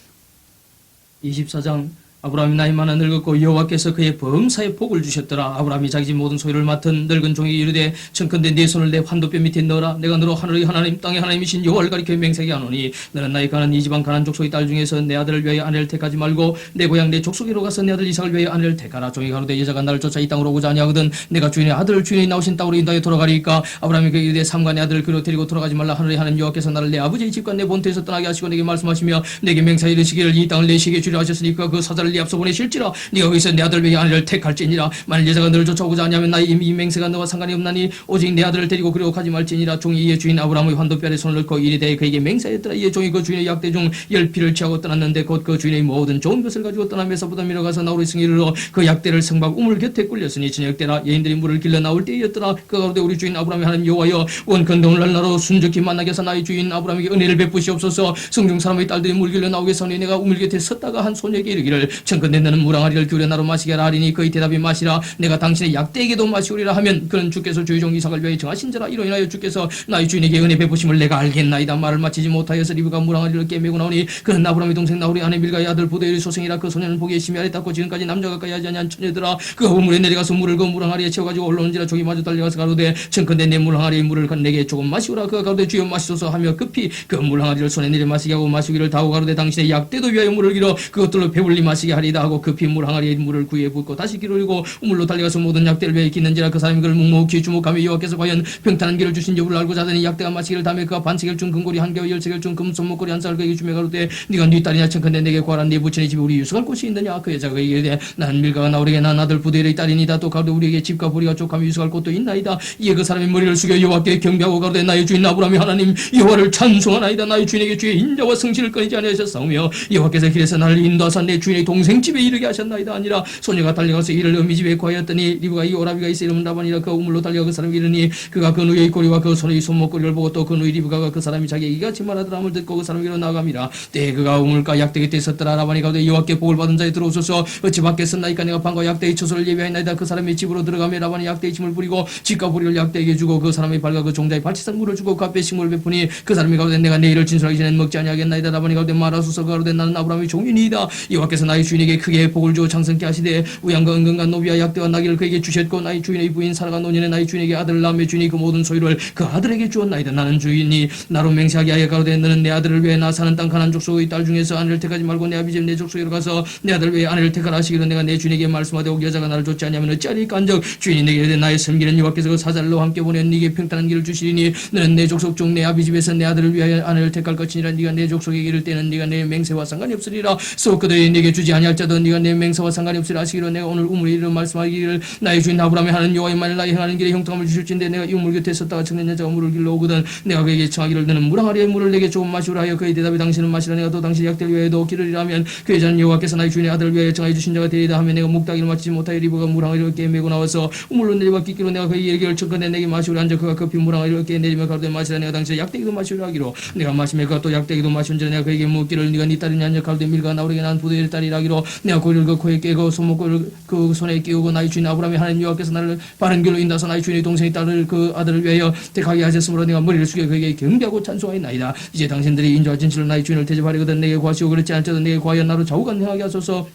24장 아브라함이 나이 많아 늙었고 여호와께서 그의 범사에 복을 주셨더라. 아브라함이 자기 집 모든 소유를 맡은 늙은 종에게 이르되 청컨대 네 손을 내 환도뼈 밑에 넣어라. 내가 너로 하늘의 하나님 땅의 하나님이신 여호와를 가리켜 맹세하게 하노니 너는 나의 가는 이 지방 가난 족속의 딸 중에서 내 아들을 위하여 아내를 택하지 말고 내 고향 내 족속으로 가서 내 아들 이삭을 위하여 아내를 택하라. 종이 가로되 여자가 나를 쫓아 이 땅으로 오고자 아니하거든 내가 주인의 아들을 주인이 나오신 땅으로 인도하여 돌아가리까. 아브라함이 그에게 이르되 삼가 내 아들을 그로 데리고 돌아가지 말라. 하늘의 하나님 여호와께서 나를 내 아버지의 집과 내 본토에서 떠나게 하시고 내게 말씀하시며 내게 맹세하여 이르시기를 이 땅을 내 시기에 주려 하셨으니까 그 사자를 네 앞서 보내실지라. 네가 거기서 내 아들 위에 아내를 택할지니라. 만일 여자가 너를 쫓아오고자 하냐면 나의 이 맹세가 너와 상관이 없나니 오직 내 아들을 데리고 그리고 가지 말지니라. 종이 이에 주인 아브라함의 환도뼈에 손을 넣고 이르되 그에게 맹세하였더라. 이에 종이 그 주인의 약대 중 10피를 취하고 떠났는데 곧 그 주인의 모든 좋은 것을 가지고 떠나면서 부담이러 가서 나우리 승에 이르러 그 약대를 성박 우물 곁에 굴렸으니 저녁 때라 여인들이 물을 길러 나올 때였더라. 그 가운데 우리 주인 아브라함의 하나님 여호와여 원컨대 날나로 순적히 만나게 하사 나의 주인 아브라함에게 은혜를 베푸시옵소서. 성중 사람의 딸들이 물 길러 나오게 하니 내가 우물 곁에 섰다가 한 소녀에게 이르기를 청컨대 너는 물항아리를 기울여 나로 마시게 하라 하리니 그의 대답이 마시라. 내가 당신의 약대에게도 마시오리라 하면 그는 주께서 주의 종 이삭을 위하여 정하신 자라. 이로 인하여 주께서 나의 주인에게 은혜 베푸심을 내가 알겠나이다. 말을 마치지 못하여서 리브가 물항아리를 깨매고 나오니 그는 아브라함의 동생 나홀의 아내 밀가의 아들 부대의 소생이라. 그 소년은 보기에 심히 아랬다고 지금까지 남자 가까이 하지 아니한 처녀더라. 그가 우물에 내려가서 물을 그 물항아리에 채워가지고 올라오는지라. 종이 마저 달려가서 가로되 청컨대 내 물항아리의 물을 내게 조금 마시오라. 그가 가로되 주여 마시소서 하며 급히 그 물항아리를 손에 내려 마시게 하고 마시기를 다하고 가로되 당신의 약대도 위하여 물을 길어 그것들로 배불리 마시게 하리다 하고 급히 물항아리의 물을 구해 붓고 다시 길을 올리고 우물로 달려가서 모든 약대를 베어 기는지라. 그 사람이 그를 묵묵히 주목하며 여호와께서 과연 평탄한 길을 주신 여부를 알고자 하더니 약대가 마시기를 다음에 그가 반세겔 중 금고리 한 개와 10세겔 중 금 손목고리 한 쌍을 그에게 주며 가로되 네가 네 딸이냐 청컨대 내게 구하라. 네 부친의 집에 우리 유숙할 곳이 있느냐. 그 여자가 그에게 이르되 난 밀가가 나오리게 난 아들 부대의 딸이니다. 또 가로되 우리에게 집과 보리가 족하며 유숙할 곳도 있나이다. 이에 그 사람이 머리를 숙여 여호와께 경배하고 가로되 나의 주인 아브라함이 하나님 여호와를 찬송하나이다. 나의 주인에게 주의 인자와 성실을 끊이지 아니하셨사오며 여호와께서 길에서 나를 인도하사 내 주인의 동생 집에 이르게 하셨나이다. 아니라 소녀가 달려가서 이를 어미 집에 구하였더니 리브가 이 오라비가 있어 이름은 라반이라. 그 우물로 달려가 그 사람이 이르니 그가 그 누이의 꼬리와 그 소녀의 손목꼬리를 보고 또 그 누이 리브가가 그 사람이 자기에게 이같이 말하더라 함을 듣고 그 사람이 일어나감이라. 때에 그가 우물가 약대 곁에 있었더라. 라반이 가로되 여호와께 복을 받은 자에 들어오소서. 어찌 밖에 섰나이까 내가 방과 약대의 처소를 예비하였나이다. 그 사람이 집으로 들어가며 라반이 약대의 짐을 부리고 집과 보리를 약대에게 주고 그 사람의 발과 그 종자의 발치산 물을 주고 그 앞에 식물을 베푸니 그 사람이 가로되 내가 내일을 진술하기 전에 먹지 아니하겠나이다. 라반이 가로되 말하소서. 가로되 나는 아브라함의 종이니이다. 여호와께서 나의 주인에게 크게 복을 주어 장성케 하시되 우양과 은근과 노비와 약대와 나귀를 그에게 주셨고 나의 주인의 부인 사라가 노년에 나의 주인에게 아들을 낳으며 주인이 그 모든 소유를 그 아들에게 주었나이다. 나는 주인이 나로 맹세하게 하여 가로되 너는 내 아들을 위해 나 사는 땅 가난 족속의 딸 중에서 아내를 택하지 말고 내 아비집 내 족속으로 가서 내 아들을 위해 아내를 택하라 하시기로 내가 내 주인에게 말씀하되 옥 여자가 나를 쫓지 아니하면 어찌하리까 한적 주인이 내게 이르되 나의 섬기는 여호와께서 그 사자를 너와 함께 보내 네게 평탄한 길을 주시리니 너는 내 족속 중 내 아비집에서 내 아들을 위하여 아내를 택할 것이니라. 네가 내 족속에게 이를 때는 네가 내 맹세와 상관이 없으리라. 소 그들이 네게 주지 아니할 자도 네가 내 맹세와 상관이 없으리라 하시기로 내가 오늘 우물에 이르러 말씀하기를 나의 주인 아브라함이 하는 여호와의 만일 나의 행하는 길에 형통함을 주실진데 내가 이 우물 곁에 섰다가 청년 여자가 물을 길러 오거든 내가 그에게 청하기를 너는 물항아리의 물을 내게 조금 마시오라 하여 그의 대답이 당신은 마시라. 내가 또 당신의 약대를 위하여도 기르리라 하면 그 여자는 여호와께서 나의 주인의 아들을 위하여 정하여 주신 자가 되리이다 하며 내가 묵다기를 마치지 못하여 리브가 물항아리를 깨매고 나와서 우물로 내려와 끼기로 내가 그에게 이르기를 청컨대 내게 마시오라 한적 그가 급히 물항아리를 깨내리며 가로되 마시라. 내가 당신의 약대기도 마시오라 하기로 내가 마시며 그가 또 약대기도 마시온 줄 내가 그에게 묻기를 네가 네 딸이냐 한적 가로되 밀가 나오리게 난 부대의 딸이라 하기로 하기로 내가 고리를 그 코에 깨고 손목을 그 손에 끼우고 나의 주인 아브라함이 하나님 여호와께서 나를 바른 길로 인도하사 나의 주인의 동생의 딸을 그 아들을 위하여 택하게 하셨으므로 내가 머리를 숙여 그에게 경배하고 찬송하였나이다. 이제 당신들이 인자와 진실로 나의 주인을 대접하려거든 내게 구하시고 그렇지 않을지어도 내게 구하여 나로 좌우간 행하게 하소서.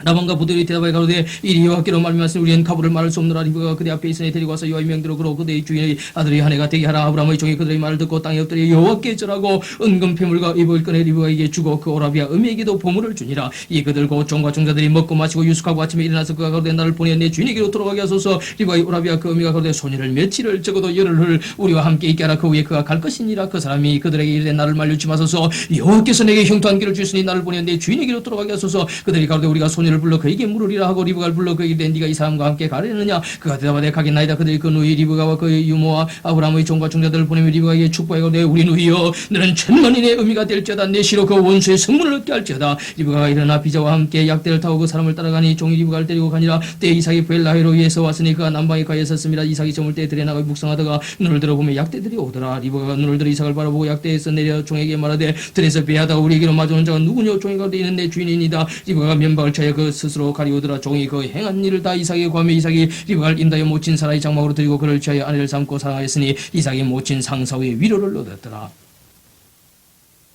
라반과 부들이 대답하여 가로되 이리 여호와께로 말미암았으니 우리는 가부를 말할 수 없노라. 리브가 그대 앞에 있으니 데리고 와서 여호와의 명대로 그로 그대의 주인의 아들의 한 해가 되게 하라. 아브라함의 종이 그들의 말을 듣고 땅에 엎드려 여호와께 절하고 은금 패물과 이복을 꺼내 리브가에게 주고 그 오라비아 음에게도 보물을 주니라. 이 그들 곧 종과 종자들이 먹고 마시고 유숙하고 아침에 일어나서 그가 가로되 나를 보내 내 주인에게로 돌아가게 하소서. 리브가의 오라비아 그 음이가 가로되 소년을 며칠을 적어도 열흘을 우리와 함께 있게 하라. 그 후에 그가 갈 것이니라. 그 사람이 그들에게 이르되 나를 말려치 마소서. 여호와께서 내게 형통한 길을 주시니 나를 보내 내 주인에게로 돌아가게 하소서. 그들이 가로되 우리가 소년을 불러 그에게 물으리라 하고 리브가를 불러 그에게 이르되 네가 이 사람과 함께 가려느냐. 그가 대답하되 가겠나이다. 그들이 그 누이 리브가와 그의 유모와 아브라함의 종과 종자들을 보내며 리브가에게 축복하여 내 우리 누이여 너는 천만인의 의미가 될지어다. 내 시로 그 원수의 성문을 얻게 할지어다. 리브가가 일어나 비자와 함께 약대를 타고 그 사람을 따라가니 종이 리브가를 데리고 가니라. 때에 이삭이 벨라헤로이에서 왔으니 그가 남방에 가에 섰습니다. 이삭이 저물 때 들에 나가 묵상하다가 눈을 들어보며 약대들이 오더라. 리브가가 눈을 들어 이삭을 바라보고 약대에서 내려 종에게 말하되 들에서 배하다가 우리에게로 마주오는 자가 누구뇨. 종이 가로되 이는 내 주인이니이다. 리브가가 면박을 차여 그 스스로 가리우더라. 종이 그 행한 일을 다 이삭에게 구하며 이삭이 리브가를 인도하여 모친 사라의 장막으로 드리고 그를 취하여 아내를 삼고 사랑하였으니 이삭이 모친 상사의 위로를 얻었더라.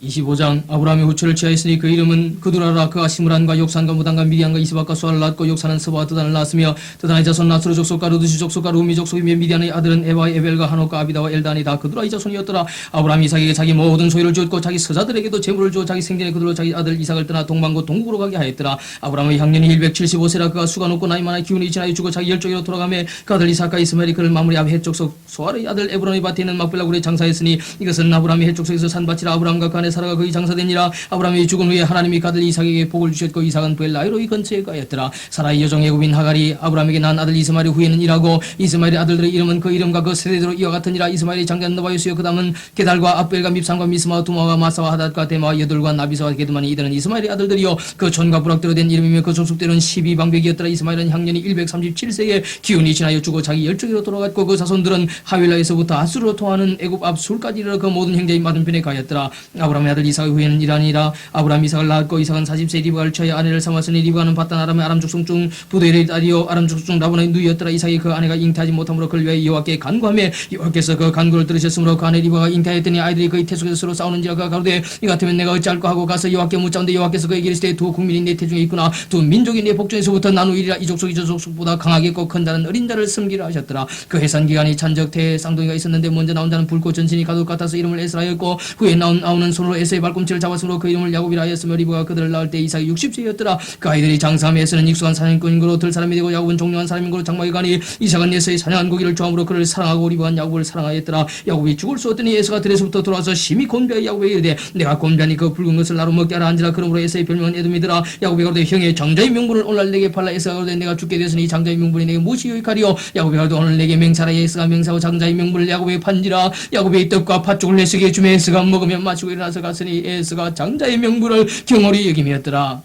25장 아브라함이 후처를 취하였으니 그 이름은 그두라라. 그가 시므란과 욕산과 무단과 미디안과 이스박과 수아를 낳았고 욕산은 스바와 드단을 낳았으며 드단의 자손 나스르 족속과 루드시 족속과 루미 족속이며 미디안의 아들은 에바와 에벨과 하노과 아비다와 엘단이 다 그두라의 자손이었더라. 아브라함이 이삭에게 자기 모든 소유를 주었고 자기 서자들에게도 재물을 주어 자기 생전에 그들로 자기 아들 이삭을 떠나 동방고 동국으로 가게 하였더라. 아브라함의 향년이 175세라. 그가 수가 높고 나이 많아 기운이 지나여 죽어 자기 열조기로 돌아가며 그 아들 이삭과 이스마엘이 그를 마무리하며 헷족속 소아의 아들 에브론의 밭에 있는 막벨라굴에 장사했으니 이것은 아브라함이 헷족속에서 산 밭이라. 아브라함과 그 안에 사라가 그의 장사되니라. 아브라함이 죽은 후에 하나님이 그 아들 이삭에게 복을 주셨고 이삭은 벨라이로의 근처에 가였더라. 사라의 여종 애굽인 하갈이 아브라함에게 낳은 아들 이스마엘이 후에는 일하고 이스마엘의 아들들의 이름은 그 이름과 그 세대대로 이와 같으니라. 이스마엘의 장자는 너바요스요 그 다음은 게달과 압벨과 밉산과 미스마와 두마와 마사와 하닷과 데마와 여돌과 나비사와 게드만이 이들은 이스마엘의 아들들이요 그 촌과 부락대로 된 이름이며 그 족속대로는 12방백이었더라. 이스마엘은 향년이 137세에 기운이 지나여 죽어 자기 열조기로 돌아갔고 그 자손들은 하윌라에서부터 아수르로 통하는 애굽 앞 술까지 이르러 그 모든 형제의 맞은편에 가였더라. 아브라함의 아들 이삭의 후에는 이라니라. 아브라함 이삭을 낳았고 이삭은 40세 리브가를 취하여 아내를 삼았으니 리브가는 바단 아람의 아람 족속 중 부대엘의 딸이요 아람 족속 중 라본의 누이였더라. 이삭이 그 아내가 잉태하지 못함으로 그를 위하여 여호와께 간구하며 여호와께서 그 간구를 들으셨으므로 그 아내 리브가가 잉태하였더니 아이들이 그의 태속에서 서로 싸우는지라. 그가 가로되 이 같으면 내가 어찌할까 하고 가서 여호와께 묻자온데 여호와께서 그에게 이르시되 두 국민이 내 태중에 있구나. 두 민족이 내 복중에서부터 나누이리라. 이 족속이 저 족속보다 강하겠고 큰 자는 어린 자를 섬기라 하셨더라. 그 해산 기간이 잔적태에 쌍둥이가 있었는데 먼저 나온 자는 붉고 전신이 가죽 같아서 이름을 에스라였고 후에 나오는 손으로 에서의 발꿈치를 잡았으므로 그 이름을 야곱이라 하였으며 리브가 그들을 낳을 때 이삭이 60세였더라. 그 아이들이 장사함에 에서는 익숙한 사냥꾼인 거로 들 사람이 되고 야곱은 종료한 사람인 거로 장막에 가니 이삭은 에서의 사냥한 고기를 좋아함으로 그를 사랑하고 리브가 야곱을 사랑하였더라. 야곱이 죽을 수 없더니 에서가 들에서부터 돌아와서 심히 곤비하여 야곱에게 이르되 내가 곤비하니 그 붉은 것을 나로 먹게 하라 한지라. 그러므로 에서의 별명은 에돔이더라. 야곱이 가로되 형의 장자의 명분을 오늘 내게 팔라. 에서가 가로되 내가 죽게 되었으니 장자의 명분이 내게 무엇이 유익하리요. 야곱이 가로되 오늘 내게 맹사라. 에서가 맹사하고 장자의 명분을 야곱에게 판지라. 야곱의 떡과 팥죽을 에서에게 주며 에서가 먹으며 마시고 일어나서 갔으니 에서가 장자의 명분을 경홀히 여김이었더라.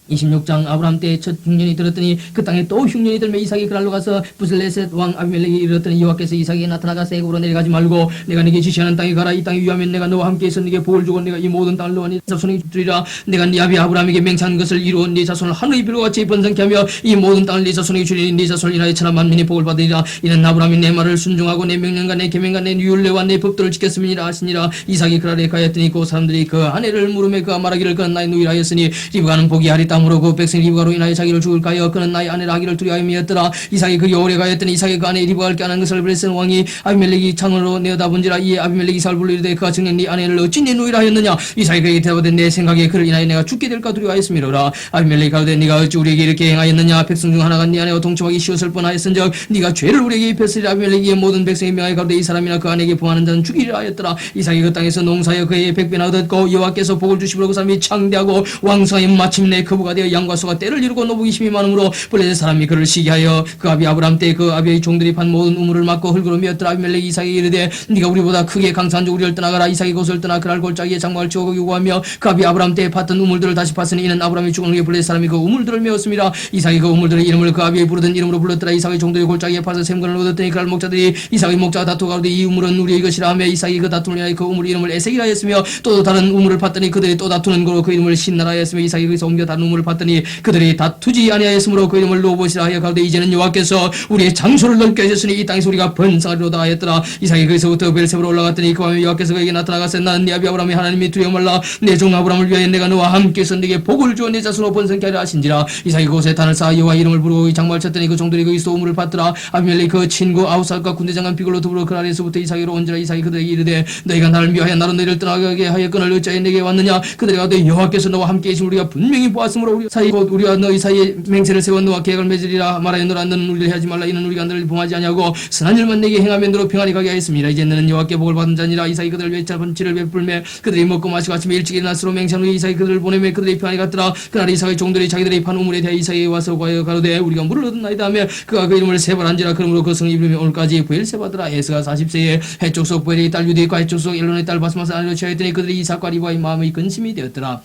26장 아브라함 때에 첫 흉년이 들었더니 그 땅에 또 흉년이 들며 이삭이 그날로 가서 부슬레셋 왕 아비멜렉이 이르렀더니 여호와께서 이삭에게 나타나가서 애굽으로 내려가지 말고 내가 네게 지시하는 땅에 가라. 이 땅이 위하면 내가 너와 함께 있어 네게 복을 주고 내가 이 모든 땅을 너와 네 자손에게 주리라. 내가 네 아비 아브라함에게 맹세한 것을 이루어 네 자손을 하늘의 별과 같이 번성케 하며 이 모든 땅을 네 자손에게 주리니 네 자손을 인하여 천하 만민이 복을 받으리라. 이는 아브라함이 내 말을 순종하고 내 명령과 내 계명과 내 율례와 내 법도를 지켰음이니라 하시니라. 이삭이 그날에 가였더니 그 사람들이 그 아내를 물으며 그가 말하기를 그는 나의 누이라 하였으니 리브가는 복이 아리 땅으로 그 백성이 리브가로 인하여 자기를 죽을까 하여 그는 나의 아내라 하기를 두려워하였더라. 이삭이 그리 오래 가였더니 이삭이 그 아내 리브가를 껴안은 것을 블레셋 왕이 아비멜렉이 창으로 내어다본지라. 이에 아비멜렉이 이삭을 불러 이르되 그가 정녕 네 아내를 어찌 네 누이라 하였느냐. 이삭이 그에게 대답하되 내 생각에 그를 인하여 내가 죽게 될까 두려워하였음이로라. 아비멜렉이 가로되 네가 어찌 우리에게 이렇게 행하였느냐. 백성 중 하나가 네 아내와 동침하기 쉬웠을 뻔하였은즉 네가 죄를 우리에게 입혔으리라. 아비멜렉이 모든 백성의 명하여 가로되 이 사람이나 그 아내에게 부하는 자는 죽이리라 하였더라. 이삭이 그 땅에서 농사하여 그의 백배나 얻었고 여호와께서 복을 주시므로 그 사람이 창대하고 왕성하여 마침내 거부가 되어 양과 소가 때를 이루고 노복이 심히 많으므로 블레셋 사람이 그를 시기하여 그 아비 아브람 때 그 아비의 종들이 판 모든 우물을 막고 흙으로 메었더라. 아비멜렉이 이삭에게 이르되 네가 우리보다 크게 강사한 자 우리를 떠나가라. 이삭이 곳을 떠나 그날 골짜기에 장막을 치고 거기 구하며 그 아비 아브람 때 팠던 우물들을 다시 팠으니 이는 아브람이 죽은 후에 블레셋 사람이 그 우물들을 메었습니다. 이삭이 그 우물들의 이름을 그 아비의 부르던 이름으로 불렀더라. 이삭의 종들이 골짜기에 파서 샘근을 얻었더니 그날 목자들이 이삭의 목자가 다투어 가로되 이 우물은 우리의 것이라 하며 이삭이 그 다툼을 위하여 그 우물 이름을 에색이라 하였으며 또 다른 우물을 팠더니 그들이 또 다투는 거로 그 이름을 신나라 하였으며 이삭이 거기서 옮겨 다른 우물 수음을 받더니 그들이 다투지 아니하였으므로 그 이름을 로봇이라 하여 가로되 이제는 여호와께서 우리의 장소를 넓게 하셨으니 이 땅에서 우리가 번성하리로다 하였더라. 이삭이 거기서부터 벨세바로 올라갔더니 그 밤에 여호와께서 그에게 나타나가서 나는 네 아비 아브라함의 하나님이 두려워 말라. 내 종 아브라함을 위하여 내가 너와 함께서 네게 복을 주어 내 자손으로 번성케 하려 하신지라. 이삭이 그곳에 단을 쌓아 여호와 이름을 부르고 장막을 쳤더니 그 종들이 거기서 도움을 받더라. 아비멜렉 그 친구 아우살과 군대장관 비글로 더불어 그 아래에서부터 이삭이로 온지라. 이삭이 그들에게 이르되 너희가 나를 미워하여 나로 너희를 떠나가게 하였거늘 어찌하여 내게 왔느냐. 그들이 가되 여호와께서 너와 함께 계신 우리가 분명히 보았으므로 우리 사이 곧 우리와 너희 사이에 맹세를 세워 너와 계약을 맺으리라. 말하였노라. 너는 우리를 해하지 말라. 이는 우리가 너를 범하지 아니하고 선한 일만 내게 행하면 너로 평안히 가게 하였습니다. 이제 너는 여호와께 복을 받은 자니라. 이삭이 그들을 위해 번치를 베풀매 그들이 먹고 마시고 아침에 일찍 일어났으로 맹세한 후에 이삭이 그들을 보내매 그들이 평안히 갔더라. 그날 이삭의 종들이 자기들의 판 우물에 대해 이삭에게 와서 가로되 우리가 물을 얻었나이다 하며 그가 그 이름을 세발한지라. 그러므로 그 성이 이름이 오늘까지 부엘세바더라. 에스가 40세에 해쪽 속 부엘의 딸 유디과 해쪽 속 엘론의 딸 바스마스 아내로 취하였더니 그들이 이삭과 리브아의 마음의 근심이 되었더라.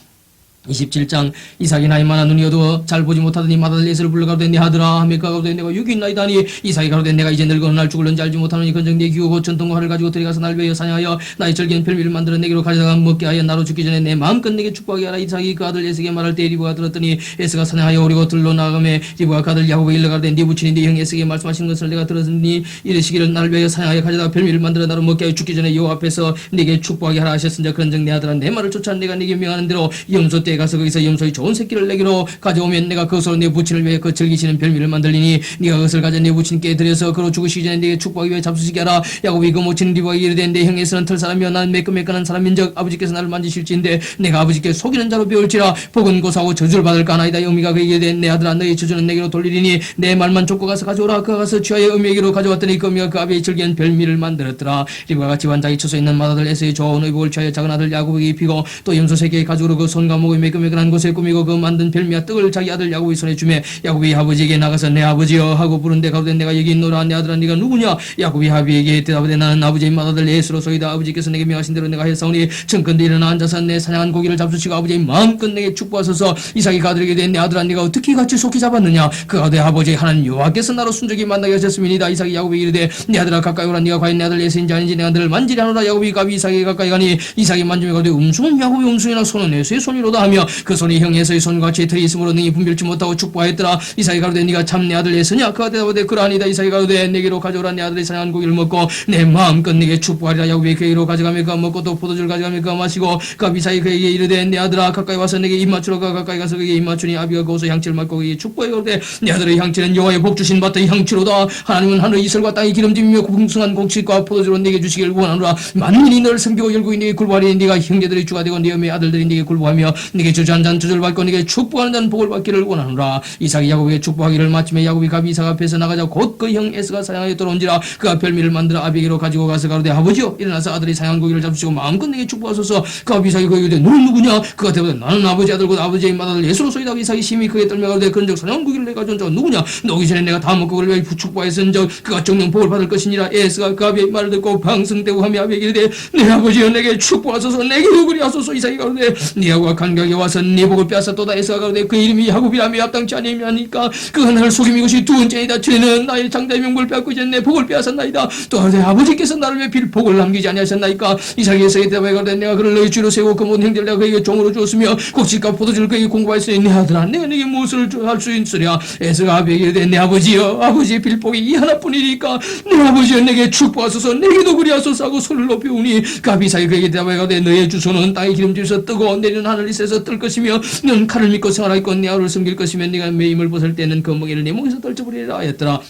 27장 이삭이 나이 많아 눈이 어두워 잘 보지 못하더니 맏아들 에서를 불러 가로되 네 아들아 하며 가로되 내가 여기 있나이다 하니 이삭이 가로되 내가 이제 늙어 날 죽을는지 알지 못하노니 건정 네 기우고 전통과 활을 가지고 들어가서 날 위하여 사냥하여 나의 절기는 별미를 만들어 내게로 가져다가 먹게 하여 나로 죽기 전에 내 마음껏 내게 축복하게 하라. 이삭이 그 아들 에서에게 말할 때 리브가 들었더니 에서가 사냥하여 오리고 들로 나가매 리브가 그 아들 야곱에게 일러 가로되 네 부친이 네 형 에서에게 말씀하신 것을 내가 들었으니 이르시기를 나를 위하여 사냥하여 가져다가 별미를 만들어 나로 먹게 하여 죽기 전에 여호와 앞에서 네게 축복하게 하라 하셨은즉 그런즉 내 아들아 내 말을 쫓아 내가 네게 명하는 대로 염소 떼에 가서 거기서 염소의 좋은 새끼를 내게로 가져오면 내가 그것으로 내 부친을 위해 그 즐기시는 별미를 만들리니 네가 그것을 가져 내 부친께 드려서 그로 죽으시기 전에 네게 축복하기 위해 잡수시게 하라. 야곱이 그 모친 리브아에게 이르되 내 형에서는 털사람이여 나는 매끈매끈한 사람인즉 아버지께서 나를 만지실지인데 내가 아버지께 속이는 자로 배울지라. 복은 고사하고 저주를 받을까 하나이다. 어미가 그에게 이르되 내 아들아 너희 저주는 내게로 돌리리니 내 말만 쫓고 가서 가져오라. 그가 가서 취하여 어미에게로 가져왔더니 그 어미가 그 아비의 즐기는 별미를 만들었더라. 리브아가 집안 자기 처소에 있는 맏아들 에서의 좋은 의복을 취하여 작은 아들 야곱에게 입히고 또 염소 새끼의 가죽으로 그 손과 목에 매끈매끈한 곳에 꾸미고 그 만든 별미와 떡을 자기 아들 야곱의 손에 주매 야곱이 아버지에게 나가서 내 아버지여 하고 부른데 가로되 내가 여기 있노라. 내 아들아 네가 누구냐. 야곱이 아비에게 대답하되 나는 아버지의 맏아들 에스로소이다. 아버지께서 내게 명하신 대로 내가 했사오니 청컨대 일어나 앉아서 내 사냥한 고기를 잡수시고 아버지의 마음껏 내게 축복하소서. 이삭이 가들에게 내 아들아 네가 어떻게 같이 속히 잡았느냐. 그가 되 아버지 하나님 여호와께서 나로 순적이 만나게 하셨음이니이다. 이삭이 야곱에게 이르되 내 아들아 가까이 오라. 네가 과연 내 아들 에서인지 아닌지 내가 너를 만지리 하노라. 야곱이 가비 이삭에게 가까이 가니 이삭이 만지며 가로되 음성은 야곱의 음성이나 손은 에서의 손이로다 하며 그 손이 형 에서의 손같이 틀이 있으므로 능히 분별치 못하고 축복하였더라. 이삭이 가로되 네가 참 내 아들 에서냐. 그가 대답하되 그러하니다. 이삭이 가로되 내게로 가져오라. 내 아들이 사냥한 고기를 먹고 내 마음껏 내게 축복하리라. 야곱이 그에게로 가져가며 그가 먹고 또 포도주를 가져가며 그가 마시고 그 이삭이 그에게 이르되 내 아들아 가까이 와서 내게 입 맞추라. 그가 가까이 가서 그에게 입 맞추니 아비가 거기서 향치를 맡고 그에게 축복해 가로되 내 아들의 향치는 여호와의 복 주신 밭의 향치로다. 하나님은 하늘 이슬과 땅의 기름짐이며 풍성한 곡식과 포도주로 내게 주시길 원하노라. 만민이 너를 섬기고 열국이 네게 굴복하리니 네가 형제들의 주가 되고 네 어미의 아들들이 네게 굴복하며 네게 저주한 자는 저주를 받고 네게 축복하는 자는 복을 받기를 원하노라. 이삭이 야곱에게 축복하기를 마침에 야곱이 가비 이삭 앞에서 나가자 곧 그 형 에서가 사냥하여 돌아온지라. 그가 별미를 만들어 아비에게로 가지고 가서 가로되 아버지여 일어나서 아들이 사냥한 고기를 잡수시고 마음껏 내게 축복하소서. 그 이삭이 그에게 이르되 너는 누구냐. 그가 대답하되 나는 아버지 아들 곧 아버지의 맏아들 에스로소이다. 이삭이 심히 크게 떨며 가로되 그런즉 사냥한 고기를 내가 가져온 자가 누구냐. 너기 전에 내가 다 먹고 그를 위하여 축복하였은즉 그가 정령 복을 받을 것이니라. 에서가 그 아비의 말을 듣고 방성되고 하며 아비에게 이르되 내 아버지여 내게 축복하소서. 내게도 그리하소서. 이삭이 가로되 네하고 간격에 와서 네 복을 빼앗았도다. 에서가 가로되 그 이름이 야곱이라며 합당치 아니하니까 그가 나를 속임인 것이 두 번째이다. 죄는 나의 장자의 명복을 빼앗고 이제 내 복을 빼앗았나이다. 또 가로되 아버지께서 나를 위해 빌 복을 남기지 아니하셨나이까. 이삭이 에서에게 대답하여 가로되 내가 그를 너희 주로 세우고 그 모든 형제를 내가 그에게 종으로 주었으며 곡식과 포도주를 그에게 공급하였으니 내 아들아 내가 네게 무엇을 할 수 있으랴. 에서가 아비에게 이르되 내 아버지여 아버지의 빌복이 이 하나뿐이니까 내 아버지여 내게 축복하소서. 내게도 그리하소서 하고 소리를 높이 우니 그 이삭이 그에게 대답하여 가로되 너의 주소는 땅의 기름집에서 뜨고 내리는 하늘이 새서 뜰 것이며 너는 칼을 믿고 생활하겠고 내 아우를 섬길 것이며 네가 매임을 벗을 때는 그 멍에를 네 목에서 떨쳐버리리라 하였더라.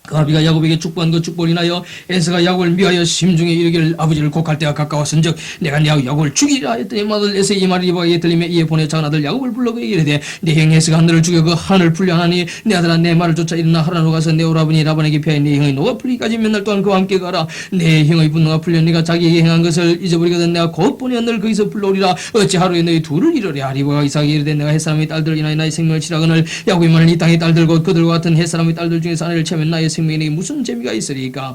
그 아비가 야곱에게 축복한 그 축복을 인하여 에서가 야곱을 미하여 심중에 이르기를 아버지를 곡할 때가 가까웠은즉 내가 네 야곱을 죽이리라 했더니 맏아들 에서의 이 말이 리브아에게 들리며 이에 보내 작은 아들 야곱을 불러 그에게 이르되 네 형 에서가 너를 죽여 그 한을 풀려 하나니 내 아들아 내 말을 쫓아 일어나 하란으로 가서 내 오라버니 라반에게 피하여 네 형의 노가 풀리기까지 몇 날 동안 그와 함께 가라. 내 형의 분노가 풀려 네가 자기에게 행한 것을 잊어버리거든 내가 곧 보내 너를 거기서 불러오리라. 어찌 하루에 너희 둘을 이르랴. 리브아가 이삭에게 이르되 내가 햇사람의 딸들 인하여 나의 생명을 치라거늘 야곱이 말은 이 땅의 딸들 곧 그들과 같은 햇사람의 딸들 중에서 아내를 채면 나의 생명에 무슨 재미가 있으리까.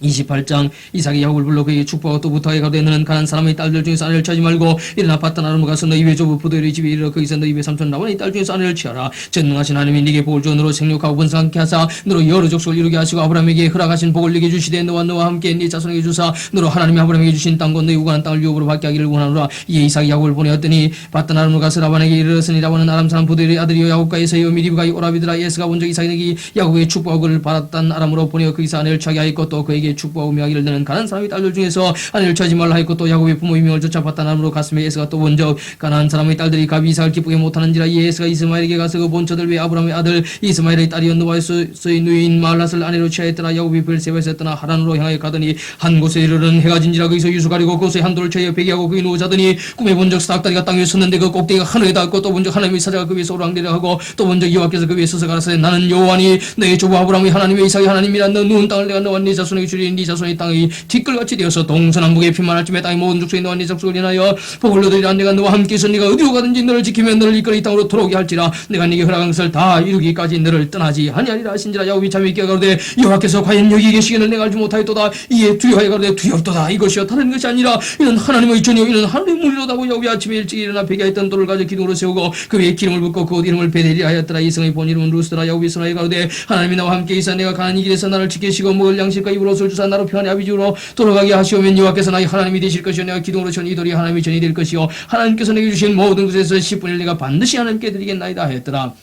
28장 이삭이 야곱을 불러 그에게 축복하고 또 부탁하게 가로되 너는 가난 사람의 딸들 중에서 아내를 취하지 말고 일어나 밧단아람으로 가서 너희 외조부 부도의 집에 이르러 거기서 너희 외삼촌 라반의 딸 중에서 아내를 취하라. 전능하신 하나님이 네게 복을 주어 너로 생육하고 번성하게 하사 너로 여러 족속을 이루게 하시고 아브라함에게 허락하신 복을 네게 주시되 너와 함께 네 자손에게 주사 너로 하나님이 아브라함에게 주신 땅과 너희 우간한 땅을 유업으로 받게 하기를 원하노라. 이에 이삭이 야곱을 보내었더니 밧단아람으로 가서 라반에게 이르렀으니 라반은 아람 사람 부도의 아들이요 야곱과 에서요 미리브가 오라비드라. 에서가 본적 이삭에게 야곱에게 축복하고 그를 받았단 아람으로 보내어 거기서 아내를 취하게 하였고 또 그에게 축복하고 명하기를 너는 가난 사람의 딸들 중에서 아내를 취하지 말라 했고 또 야곱의 부모의 명을 쫓아 밧단아람으로 갔으며 에서가 또 본적 가난 사람의 딸들이 갑이 이삭을 기쁘게 못하는지라. 이에 에서가 이스마엘에게 가서 그 본처들 외 아브라함의 아들 이스마엘의 딸이여 노아에서의 누이인 마할랏을 아내로 취하였더라. 야곱이 베르세바에서 떠나 하란으로 향하여 가더니 한 곳에 이르러는 해가 진지라. 거기서 유수 가리고 그곳에 한 돌을 쳐여 베개하고 그의 누워 자더니 꿈에 본적 사닥다리가 땅 위에 섰는데 그 꼭대기가 하늘에 닿았고 또 본적 하나님의 사자가 그 위에서 오르락내리락 하고 또 본적 여호와께서 그 위에 서서 가라사대 나는 여호와니 너의 조부 아브라함의 하나님의 이삭의 하나님이라. 너 누운 땅을 내가 너와 네 자손에게 주리니 네 자손의 땅이 뒷걸같이 되어서 동서남북에 피만할 쯤에 땅의 모든 족속이 너와 네 족속을 인하여 복을 얻으리라. 내가 너와 함께서 네가 어디로 가든지 너를 지키며 너를 이끌어 이 땅으로 돌아오게 할지라. 내가 네게 허락한 것을 다 이루기까지 너를 떠나지 아니하리라 하신지라. 야곱이 잠이 깨어 가로되 여호와께서 과연 여기 계시기를 내가 알지 못하였도다. 이에 두려워하여 가로되 두렵도다. 이것이여 다른 것이 아니라 이는 하나님의 전이요 이는 하나님의 무리로다고. 야곱이 아침에 일찍 일어나 베개했던 돌을 가져 기둥으로 세우고 그 위에 기름을 붓고 그곳 이름을 베델이라 하였더라. 이 성의 본 이름은 루스더라. 야곱이 선하여 가로되 하나님이 나와 함께 있어 내가 가는 이 길에서 나를 지키시고 먹을 양식과 입을 옷을 주사 나로 평안히 아비주로 돌아가게 하시오면 여호와께서 나의 하나님이 되실 것이요 내가 기둥으로 전 이 돌이 하나님의 전이 될 것이요 하나님께서 내게 주신 모든 것에서 10분의 1 내가 반드시 하나님께 드리겠나이다 하였더라.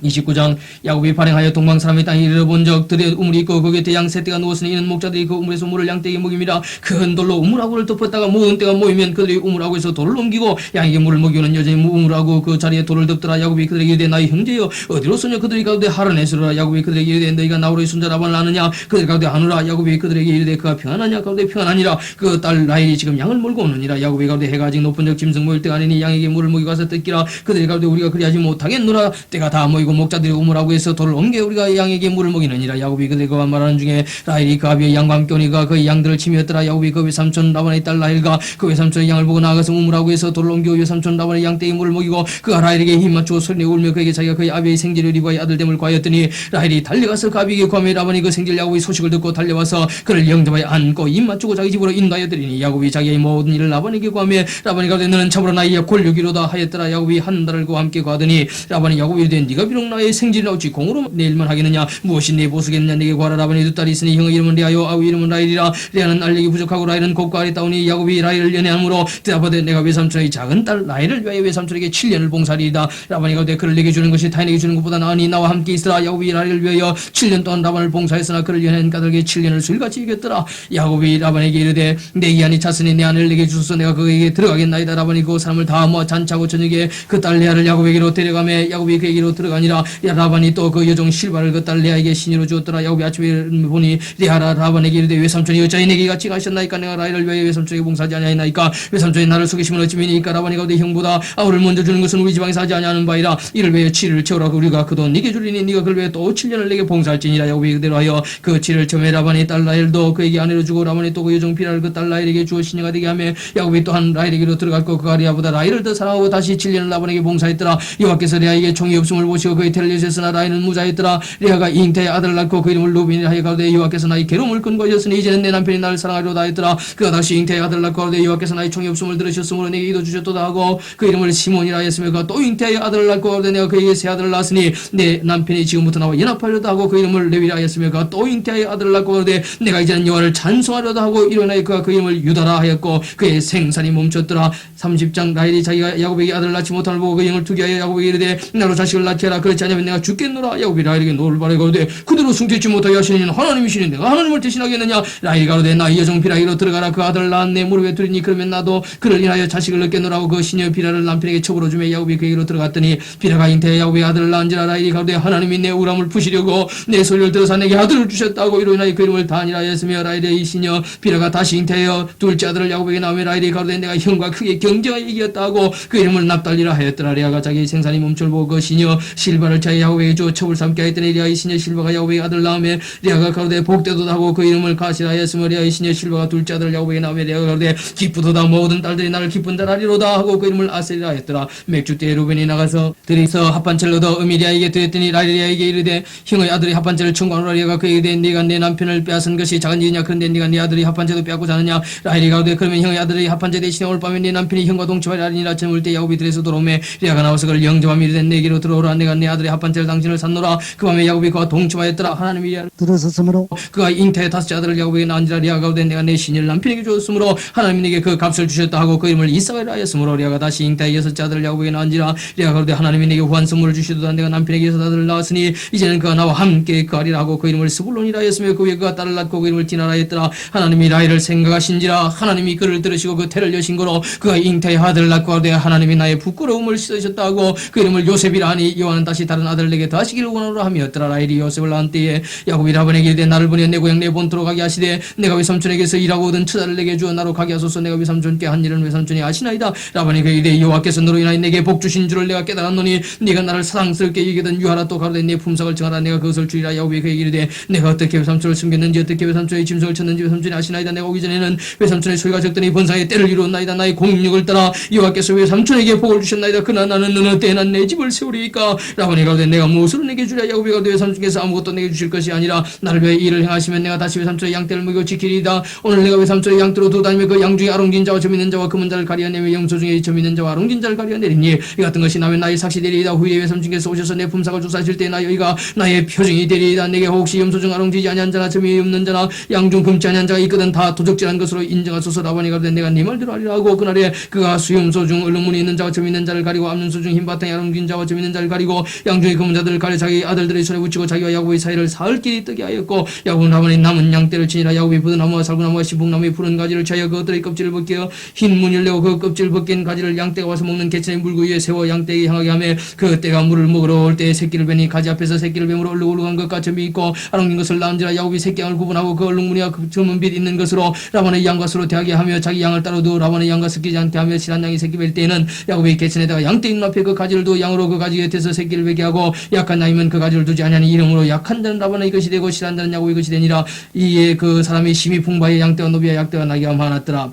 29장 야곱이 발행하여 동방 사람의 땅에 이르러본 적 들에 우물이 있고 거기에 대양 세 떼가 누웠으니 이는 목자들이 그 우물에서 물을 양떼에게 먹임이라. 큰 돌로 우물하고를 덮었다가 모든 떼가 모이면 그들이 우물하고에서 돌을 옮기고 양에게 물을 먹이고는 여전히 우물하고 그 자리에 돌을 덮더라. 야곱이 그들에게 이르되 나의 형제여 어디로 쏘냐. 그들이 가로되 하란에서라. 야곱이 그들에게 이르되 너희가 나홀의 손자 라반을 아느냐. 그들이 가로되 아노라. 야곱이 그들에게 이르되 그가 평안하냐. 가로되 평안하니라. 그 딸 라헬이 지금 양을 몰고 오느니라. 야곱이 가로되 해가 아직 높은 적 짐승 모일 때가 아니니 양에게 물을 먹이고 가서 뜯기라. 그들이 가로되 우리가 그리하지 못하겠노라. 때가 다 모이고 목자들이 우물하고 해서 돌을 옮겨 우리가 양에게 물을 먹이느니라. 야곱이 그들과 말하는 중에 라헬이 그 아비의 양과 함께 오니까 그의 양들을 치미었더라. 야곱이 그 외삼촌 라반의 딸 라헬과 그 외삼촌의 양을 보고 나아가서 우물하고 해서 돌을 옮겨 외삼촌 라반의 양떼에 물을 먹이고 그가 라헬에게 힘맞추고 소리내어 울며 그에게 자기가 그의 아비의 생질을 리브아의 아들됨을 구하였더니 라헬이 달려가서 그 아비에게 구하며 라반이 그 생질 야곱의 소식을 듣고 달려와서 그를 영접하여 안고 입맞추고 자기 집으로 인도하여 드리니 야곱이 자기의 모든 일을 라반에게 구하며 라반이 가로되 너는 참으로 나의 권력이로다 하였더라. 야곱이 한 달을 그와 함께 구하더니 라반이 야곱이 이르되 네가 비록 나의 생질이라 어찌 공으로 내 일만 하겠느냐. 무엇이 내 보수겠느냐. 네게 구하라. 라반이 두 딸이 있으니 형의 이름은 레아요 아우의 이름은 라헬이라. 레아는 알력이 부족하고 라헬은 곱고 아리따우니 야곱이 라헬을 연애함으로 대답하되 내가 외삼촌의 작은 딸 라헬을 위하여 외삼촌에게 7년을 봉사리이다. 라반이 가로되 그를 내게 주는 것이 타인에게 주는 것보다 나으니 나와 함께 있으라. 야곱이 라헬을 위하여 7년 동안 라반을 봉사했으나 그를 연애한 까닭에 7년을 수일같이 이겼더라. 야곱이 라반에게 이르되 내 이안이 찼으니 내 아내를 내게 주소서. 내가 그에게 들어가겠나이다. 라반이 그 사람을 다 모아 잔치하고 저녁에 그 딸 레아를 야곱에게로 데려가며 야곱이 그에게로 들어가니라. 라반이 또 그 여종 실바를 그 딸 레아에게 신이로 주었더라. 야곱이 아침에 보니 레아라. 라반에게 이르되 외삼촌이 어찌하여 내게 같이 가셨나이까. 내가 라헬을 위하여 외삼촌에게 봉사하지 아니하였나이까. 외삼촌이 나를 속이심은 어찌미니까. 라반이 가로되 형보다 아우를 먼저 주는 것은 우리 지방에서 하지 아니하는 바이라. 이를 위하여 7일을 채우라고 우리가 그 돈 네게 주리니 네가 그를 위하여 또 7년을 내게 봉사할지니라. 야곱이 그대로 하여 그 7을 처음에 라반의 딸 라헬도 그에게 아내로 주고 라반이 또 그 여종 비라를 그 딸 라헬에게 주어 신녀가 되게 하며 야곱이 또한 라헬에게로 들어갔고 그가 레아보다 라헬을 더 사랑하고 다시 7년을 라반에게 봉사했더라. 여호와께서 레아에게 종이 없음을 보시고 그의 태를 여셨으나 라헬은 무자했더라. 레아가 잉태의 아들을 낳고 그 이름을 루벤이라 하여 가로되 여호와께서 나의 괴로움을 근거하셨으니 이제는 내 남편이 나를 사랑하리로다 했더라. 그가 다시 잉태의 아들을 낳고 가로되 여호와께서 나의 종이 없음을 들으셨으므로 내게 이도 주셨도다 하고 그 이름을 시몬이라 하였으며 그가 또 잉태의 아들을 낳고 가로되 내가 그에게 새 아들을 낳았으니 내 남편이 지금부터 나와 연합하려다 하고 그 이름을 레위라 하였으며 그가 또 잉태의 아들을 낳고 가로되 내가 이제는 여호와를 찬송하려다 하고 일어나여 그가 그 이름을 유다라 하였고 그의 생산이 멈췄더라. 30장 라헬이 자기가 야곱에게 아들을 낳지 못함을 보고 그 영을 투기하여 야곱에게 이르되 나로 자식을 낳게 하라. 그렇지 않으면 내가 죽겠노라. 야곱이 라헬에게 노를 바라여 가로되 그대로 숨기지 못하게 하시는 이는 하나님이시니 내가 하나님을 대신하겠느냐. 라헬이 가로되 나 이 여종 비라기로 들어가라. 그 아들을 낳은 내 무릎에 두리니 그러면 나도 그를 인하여 자식을 얻겠노라 하고 그 시녀 비라를 남편에게 첩으로 주며 야곱이 그에게로 들어갔더니 비라가 잉태해 야곱의 아들을 낳은지라. 라헬이 가로되 하나님이 내 우람을 푸시려고 내 소리를 들어서 내게 아들을 주셨다고 이로 인하여 그 이름을 다니라 하였으며 라헬의 이 시녀 비라가 다시 잉태하여 둘째 아들을 야곱에게 낳으며 라헬이 가로되 내가 형과 크게 경쟁하여 이겼다 하고 그 이름을 납달리라 하였더라. 레아가 자기의 생산이 멈출 보고 그 시녀 실바를 차에 야곱에게 주어 첩을 삼게 하였더니 레아의 시녀 실바가 야곱에게 아들 낳음에 레아가 가로되 복되도다 하고 그 이름을 가시라하였으며 레아의 시녀 실바가 둘째 아들 야곱에게 낳음에 레아가 가로되 기쁘도다 모든 딸들이 나를 기쁜 딸 하리로다 하고 그 이름을 아셀이라 하였더라. 맥주 때에 루벤이 나가서 들이서 합반채를 얻어 어미리아에게 드렸더니 라리아에게 이르되 형의 아들이 합반채를 청구하노라. 레아가 그에게 이르되 네가 내 남편을 빼앗은 것이 작은 일이냐. 그런데 네가 네 아들이 합반채도 빼앗고자 하느냐. 라헬이 가로되 그러면 형의 아들이 합반채 대신에 오늘 밤에 네 남편이 형과 동침하리라. 저물 때 야곱이 들에서 돌아오매 레아가 나와서 그를 영접하며 이르되 내게로 들어오라. 내가 내 아들의 합반채를 당신을 샀노라. 그 밤에 야곱이 그와 동침하였더라. 하나님이 레아를 들어섰으므로 그가 잉태의 다섯째 아들을 야곱에게 낳은지라. 레아가 가로되 내가 내 시녀를 남편에게 주었으므로 하나님이 내게 그 값을 주셨다 하고 그 이름을 이삭이라 하였으므로 레아가 다시 잉태의 여섯째 아들을 야곱에게 낳은지라. 레아가 가로되 하나님이 내게 후한 선물을 주시도다. 내가 남편에게 여섯 아들을 낳았으니 이제는 그가 나와 함께 거하리라 하고 그 이름을 스불론이라 하였으며 그 후에 그가 딸을 낳고 그 이름을 디나라 했더라. 하나님이 라헬을 생각하신지라. 하나님이 그를 들으시고 그 태를 여신 거로 그가 잉태의 아들을 낳고 가로되 하나님이 나의 부끄러움을 씻으셨다 하고 그 이름을 요셉이라 하니 여호와는 다시 다른 아들을 내게 다시기를 원하노라 하였더라. 라헬이 요셉을 낳은 때에 야곱이 라반에게 이르되 나를 보내 내 고향 내 본토로 가게 하시되 내가 외삼촌에게서 일하고 얻은 처자를 내게 주어 나로 가게 하소서. 내가 외삼촌께 한 일은 외삼촌이 아시나이다. 라반이 그에게 이르되 여호와께서 너로 인하여 내게 복 주신 줄을 내가 깨달았노니 네가 나를 사랑스럽게 여기든 유하라. 또 가로되 네 품삯을 정하라. 내가 그것을 주리라. 야곱이 그에게 이르되 내가 어떻게 외삼촌을 숨겼는지 어떻게 외삼촌의 짐승을 쳤는지 외삼촌이 아시나이다. 내가 오기 전에는 외삼촌의 소유가 적더니 번성의 때를 이루었나이다. 나의 공력을 따라 여호와께서 외삼촌에게 복을 주셨나이다. 그러나 나는 어느 때나 내 집을 세우리이까. 라반이 가로되 내가 무엇으로 내게 주랴. 야곱이 가로되 외삼촌께서 아무것도 내게 주실 것이 아니라 나를 위해 일을 행하시면 내가 다시 외삼촌의 양떼를 먹여 지키리이다. 오늘 내가 외삼촌의 양떼로 도다니며 그 양 중에 아롱진 자와 점 있는 자와 금은 자를 가리어내며 영소 중에 점 있는 자와 아롱진 자를 가리어내리니 이 같은 것이 나면 나의 삭시되리이다. 후에 외삼촌께서 오셔서 내 품삯을 조사하실 때 나 여기가 나의 표징이 되리이다. 내게 혹시 염소 중 아롱지지 아니한 자나 점이 없는 자나 양 중 금지 아니한 자가 있거든 다 도적질한 것으로 인정하소서. 라반이 가로되 내가 네 말대로 하리라 하고 그날에 그가 수염소 중 얼룩무늬 있는 자와 점 있는 자를 가리고 암눈소 중 흰바탕에 아롱진 자와 점 있는 자를 가리고 양 중에 금은 자들을 가려 자기 아들들의 손에 붙이고 자기와 야곱의 사이를 사흘 길이 뜨게 하였고 야곱은 라반의 남은 양떼를 치니라. 야곱이 부드나무와 살구나무와 시북나무의 푸른 가지를 차여 그것들의 껍질을 벗겨 흰 무늬를 내고 그 껍질 벗긴 가지를 양떼가 와서 먹는 개천의 물구 위에 세워 양떼에게 향하게 하며 그 떼가 물을 먹으러 올 때에 새끼를 베니 가지 앞에서 새끼를 뱀으로 얼룩얼룩한 것과 점이 있고 아롱진 것을 낳은지라. 야곱이 새끼 양을 구분하고 그 얼룩무늬와 그 점은 빛 있는 것으로 라반의 양과 서로 대하게 하며 자기 양을 따로 두어 라반의 양과 섞이지 않게 하며 실한 양이 새끼 뵐 때에는 야곱이 개천에다가 양떼 있는 앞에 그 가지를 두어 양으로 그 가지 곁에서 새끼를 베게 하고 약한 양이면 그 가지를 두지 아니하니 이름으로 약한 자는 라반의 것이 되고 실한 자는 야곱의 것이 되니라. 이에 그 사람이 심히 풍부하여 양떼와 노비와 약떼와 나귀가 많았더라.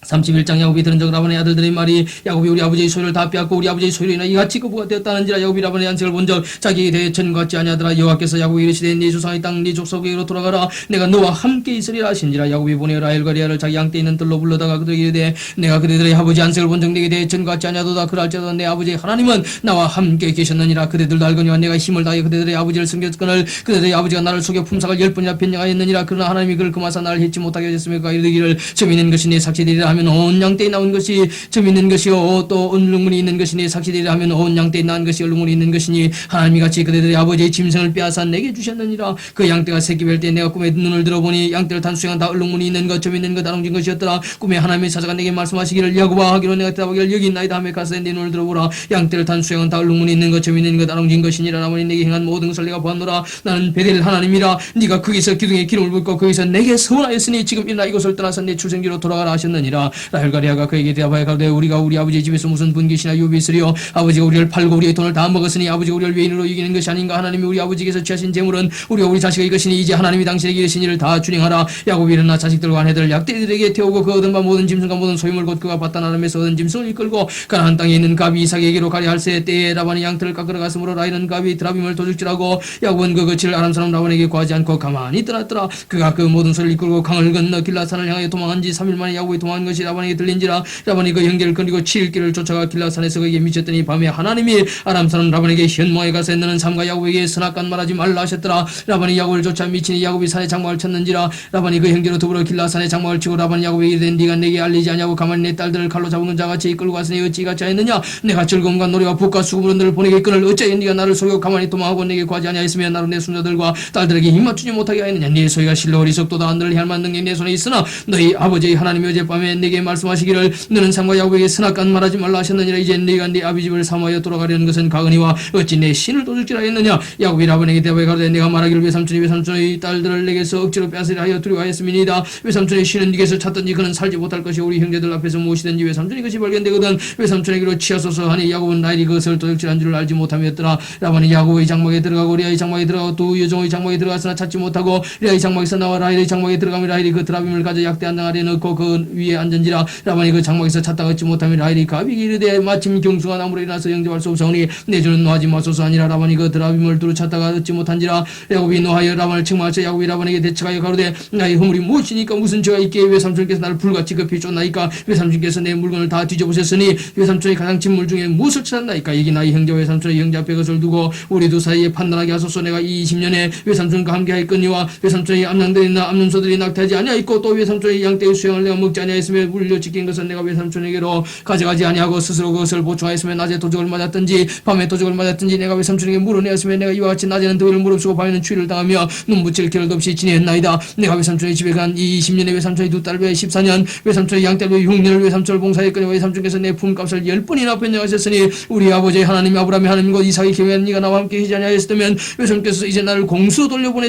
31장. 야곱이 들은 적 라반의 아들들의 말이 야곱이 우리 아버지의 소유를 다 빼앗고 우리 아버지의 소유로 인하여 이같이 거부가 되었다는지라. 야곱이 라반의 안색을 본 적 자기에 대해 전같지 아니하더라. 여호와께서 야곱에게 이르시되 네 조상의 땅 네 족속에게로 돌아가라. 내가 너와 함께 있으리라 하신지라. 야곱이 보내어 라헬과 레아를 자기 양떼 있는 뜰로 불러다가 그들에게 이르되 내가 그대들의 아버지 안색을 본 적 내게 대해 전같지 아니하도다. 그럴지라도 내 아버지 하나님은 나와 함께 계셨느니라. 그대들도 알거니와 내가 힘을 다하여 그대들의 아버지를 섬겼거늘 그대들의 아버지가 나를 속여 품삯을 10번이나 변명하였느니라. 그러나 하나님이 그를 금하사 나를 해치 못하게 하셨으며 그가 이르기를 점 있는 것이 내 삭시되리라 하면 온 양떼에 나온 것이 점 있는 것이요 또 얼룩무늬 있는 것이 내 삭시되리라 하면 온 양떼에 낳은 것이 얼룩무늬 있는 것이니 하나님이 같이 그대들의 아버지의 짐승을 빼앗아 내게 주셨느니라. 그 양떼가 새끼 뵐 때 내가 꿈에 눈을 들어보니 양떼를 단수양은 다 얼룩무늬 있는 것 점 있는 것 아롱진 것이었더라. 꿈에 하나님의 사자가 내게 말씀하시기를 야곱아 하기로 내가 대답하기를 여기 있나이다 하며 가서 내 눈을 들어보라. 양떼를 단수양은 다 얼룩무늬 있는 것 점 있는 것 아롱진 것이니라. 라반이 내게 행한 모든 것을 내가 보았노라. 나는 베델 하나님이라. 네가 거기서 기둥에 기름을 붓고 거기서 내게 서원하였으니 지금 일어나 이곳을 떠나서 내 출생지로 돌아가라 하셨느니라. 라헬과 레아가 그에게 대답하여 가로되 우리가 우리 아버지의 집에서 무슨 분깃이나 유업이 있으리요. 아버지가 우리를 팔고 우리의 돈을 다 먹었으니 아버지가 우리를 외인으로 이기는 것이 아닌가. 하나님이 우리 아버지께서 취하신 재물은 우리와 우리 자식의 것이니 이제 하나님이 당신에게 이르신 일을 다 준행하라. 야곱이 일어나 자식들과 아내들 약대들에게 태우고 그 얻은 바 모든 짐승과 모든 소유물 곧 그가 바단 아람에서 얻은 짐승을 이끌고 가나안 땅에 있는 갑이 이삭에게로 가려 할세. 때에 라반이 양털을 깎으러 갔으므로 라헬은 갑이 드라빔을 도둑질하고 야곱은 그 거치를 아람 사람 라반에게 구하지 않고 가만히 떠났더라. 그가 그 모든 소를 이끌고 강을 건너 길라산을 향하여 도망한 지 3일 만에 야곱이 도망한 것이 라반에게 들린지라. 라반이 그 형제를 건리고 7길을 쫓아가 길라산에서 그에게 미쳤더니 밤에 하나님이 아람 사람 라반에게 현모에 가서 너는 삼가 야곱에게 선악간 말하지 말라 하셨더라. 라반이 야곱을 쫓아 미치니 야곱이 산에 장막을 쳤는지라. 라반이 그 형제로 더불어 길라산에 장막을 치고 라반이 야곱에게 이르되 네가 내게 알리지 아니하고 가만히 내 딸들을 칼로 잡은 자같이 이끌고 갔으니 어찌 같이 하였느냐. 내가 즐거움과 노래와 북과 수고로 너를 보내겠거늘 어찌하여 네가 나를 속여 가만히 도망하고 내게 구하지 아니하였으며 나로 내 손자들과 딸들에게 힘 맞추지 못하게 하였느냐. 네 소유가 실로 어리석도다. 너를 할 만한 능력이 내 손에 있으나 너희 아버지의 하나님이 어젯밤에 전에 내게 말씀하시기를 너는 삼가 야곱에게 선악간 말하지 말라 하셨느니라. 이제 네가 네 아비 집을 사모하여 돌아가려는 것은 가거니와 어찌 내 신을 도둑질하 했느냐. 야곱이 라반에게 대답하여 가로되 내가 말하기를 외삼촌의 딸들을 내게서 억지로 빼앗으려 하여 두려워하였음이니이다. 외삼촌의 신은 네게서 찾든지 그는 살지 못할 것이 우리 형제들 앞에서 무엇이든지 외삼촌이 그것이 발견되거든 외삼촌에게로 치하소서 하니 야곱은 라헬이 그것을 도둑질한 줄을 알지 못함이었더라. 라반이 야곱의 장막에 들어가고 레아의 장막에 들어가고 두 여종의 장막에 들어갔으나 찾지 못하고 레아의 장막에서 나와 라헬의 장막에 들어가며 라헬이 그 드라빔을 가져 약대 한 당 아래에 넣고 그 위에 앉은지라. 라반이 그 장막에서 찾다 얻지 못하며 라헬이 가비기 이르되 마침 경수가 나무로 일어나서 영접할 수 없사오니 내 주는 노하지 마소서 하니라. 라반이 그 드라빔을 두루 찾다가 얻지 못한지라. 야곱이 노하여 라반을 책망하여 야곱이 라반에게 대처하여 가로되 나의 허물이 무엇이니까 무슨 죄가 있기에 외삼촌께서 나를 불같이 급히 쫓나이까. 외삼촌께서 내 물건을 다 뒤져보셨으니 외삼촌이 가장 진물 중에 무엇을 찾았나이까. 이기 나의 형제 외삼촌의 형제 앞에 것을 두고 우리 두 사이에 판단하게 하소서. 내가 이 20년에 외삼촌과 함께하였거니와 외삼촌의 암양들이나 암염소들이 낙태하지 아니하였고 또 외삼촌의 양떼의 수양을 내가 먹지 아니하였으며 물려 지킨 것은 내가 외삼촌에게로 가져가지 아니하고 스스로 그것을 보충하였으며 낮에 도적을 맞았든지 밤에 도적을 맞았든지 내가 외삼촌에게 물어내었으며 내가 이와 같이 낮에는 더위를 무릅쓰고 밤에는 추위를 당하며 눈붙일 겨를도 없이 지내었나이다. 내가 외삼촌의 집에 간 이 20년에 외삼촌의 두 딸 외에 14년 외삼촌의 양딸 외에 6년을 외삼촌을 봉사했거니와 외삼촌께서 내 품값을 10번이나 변경하셨으니 우리 아버지 하나님 아브라함의 하나님 곧 이삭의 계명한 네가 나와 함께 하지 아니하였으면 외삼촌께서 이제 나를 공수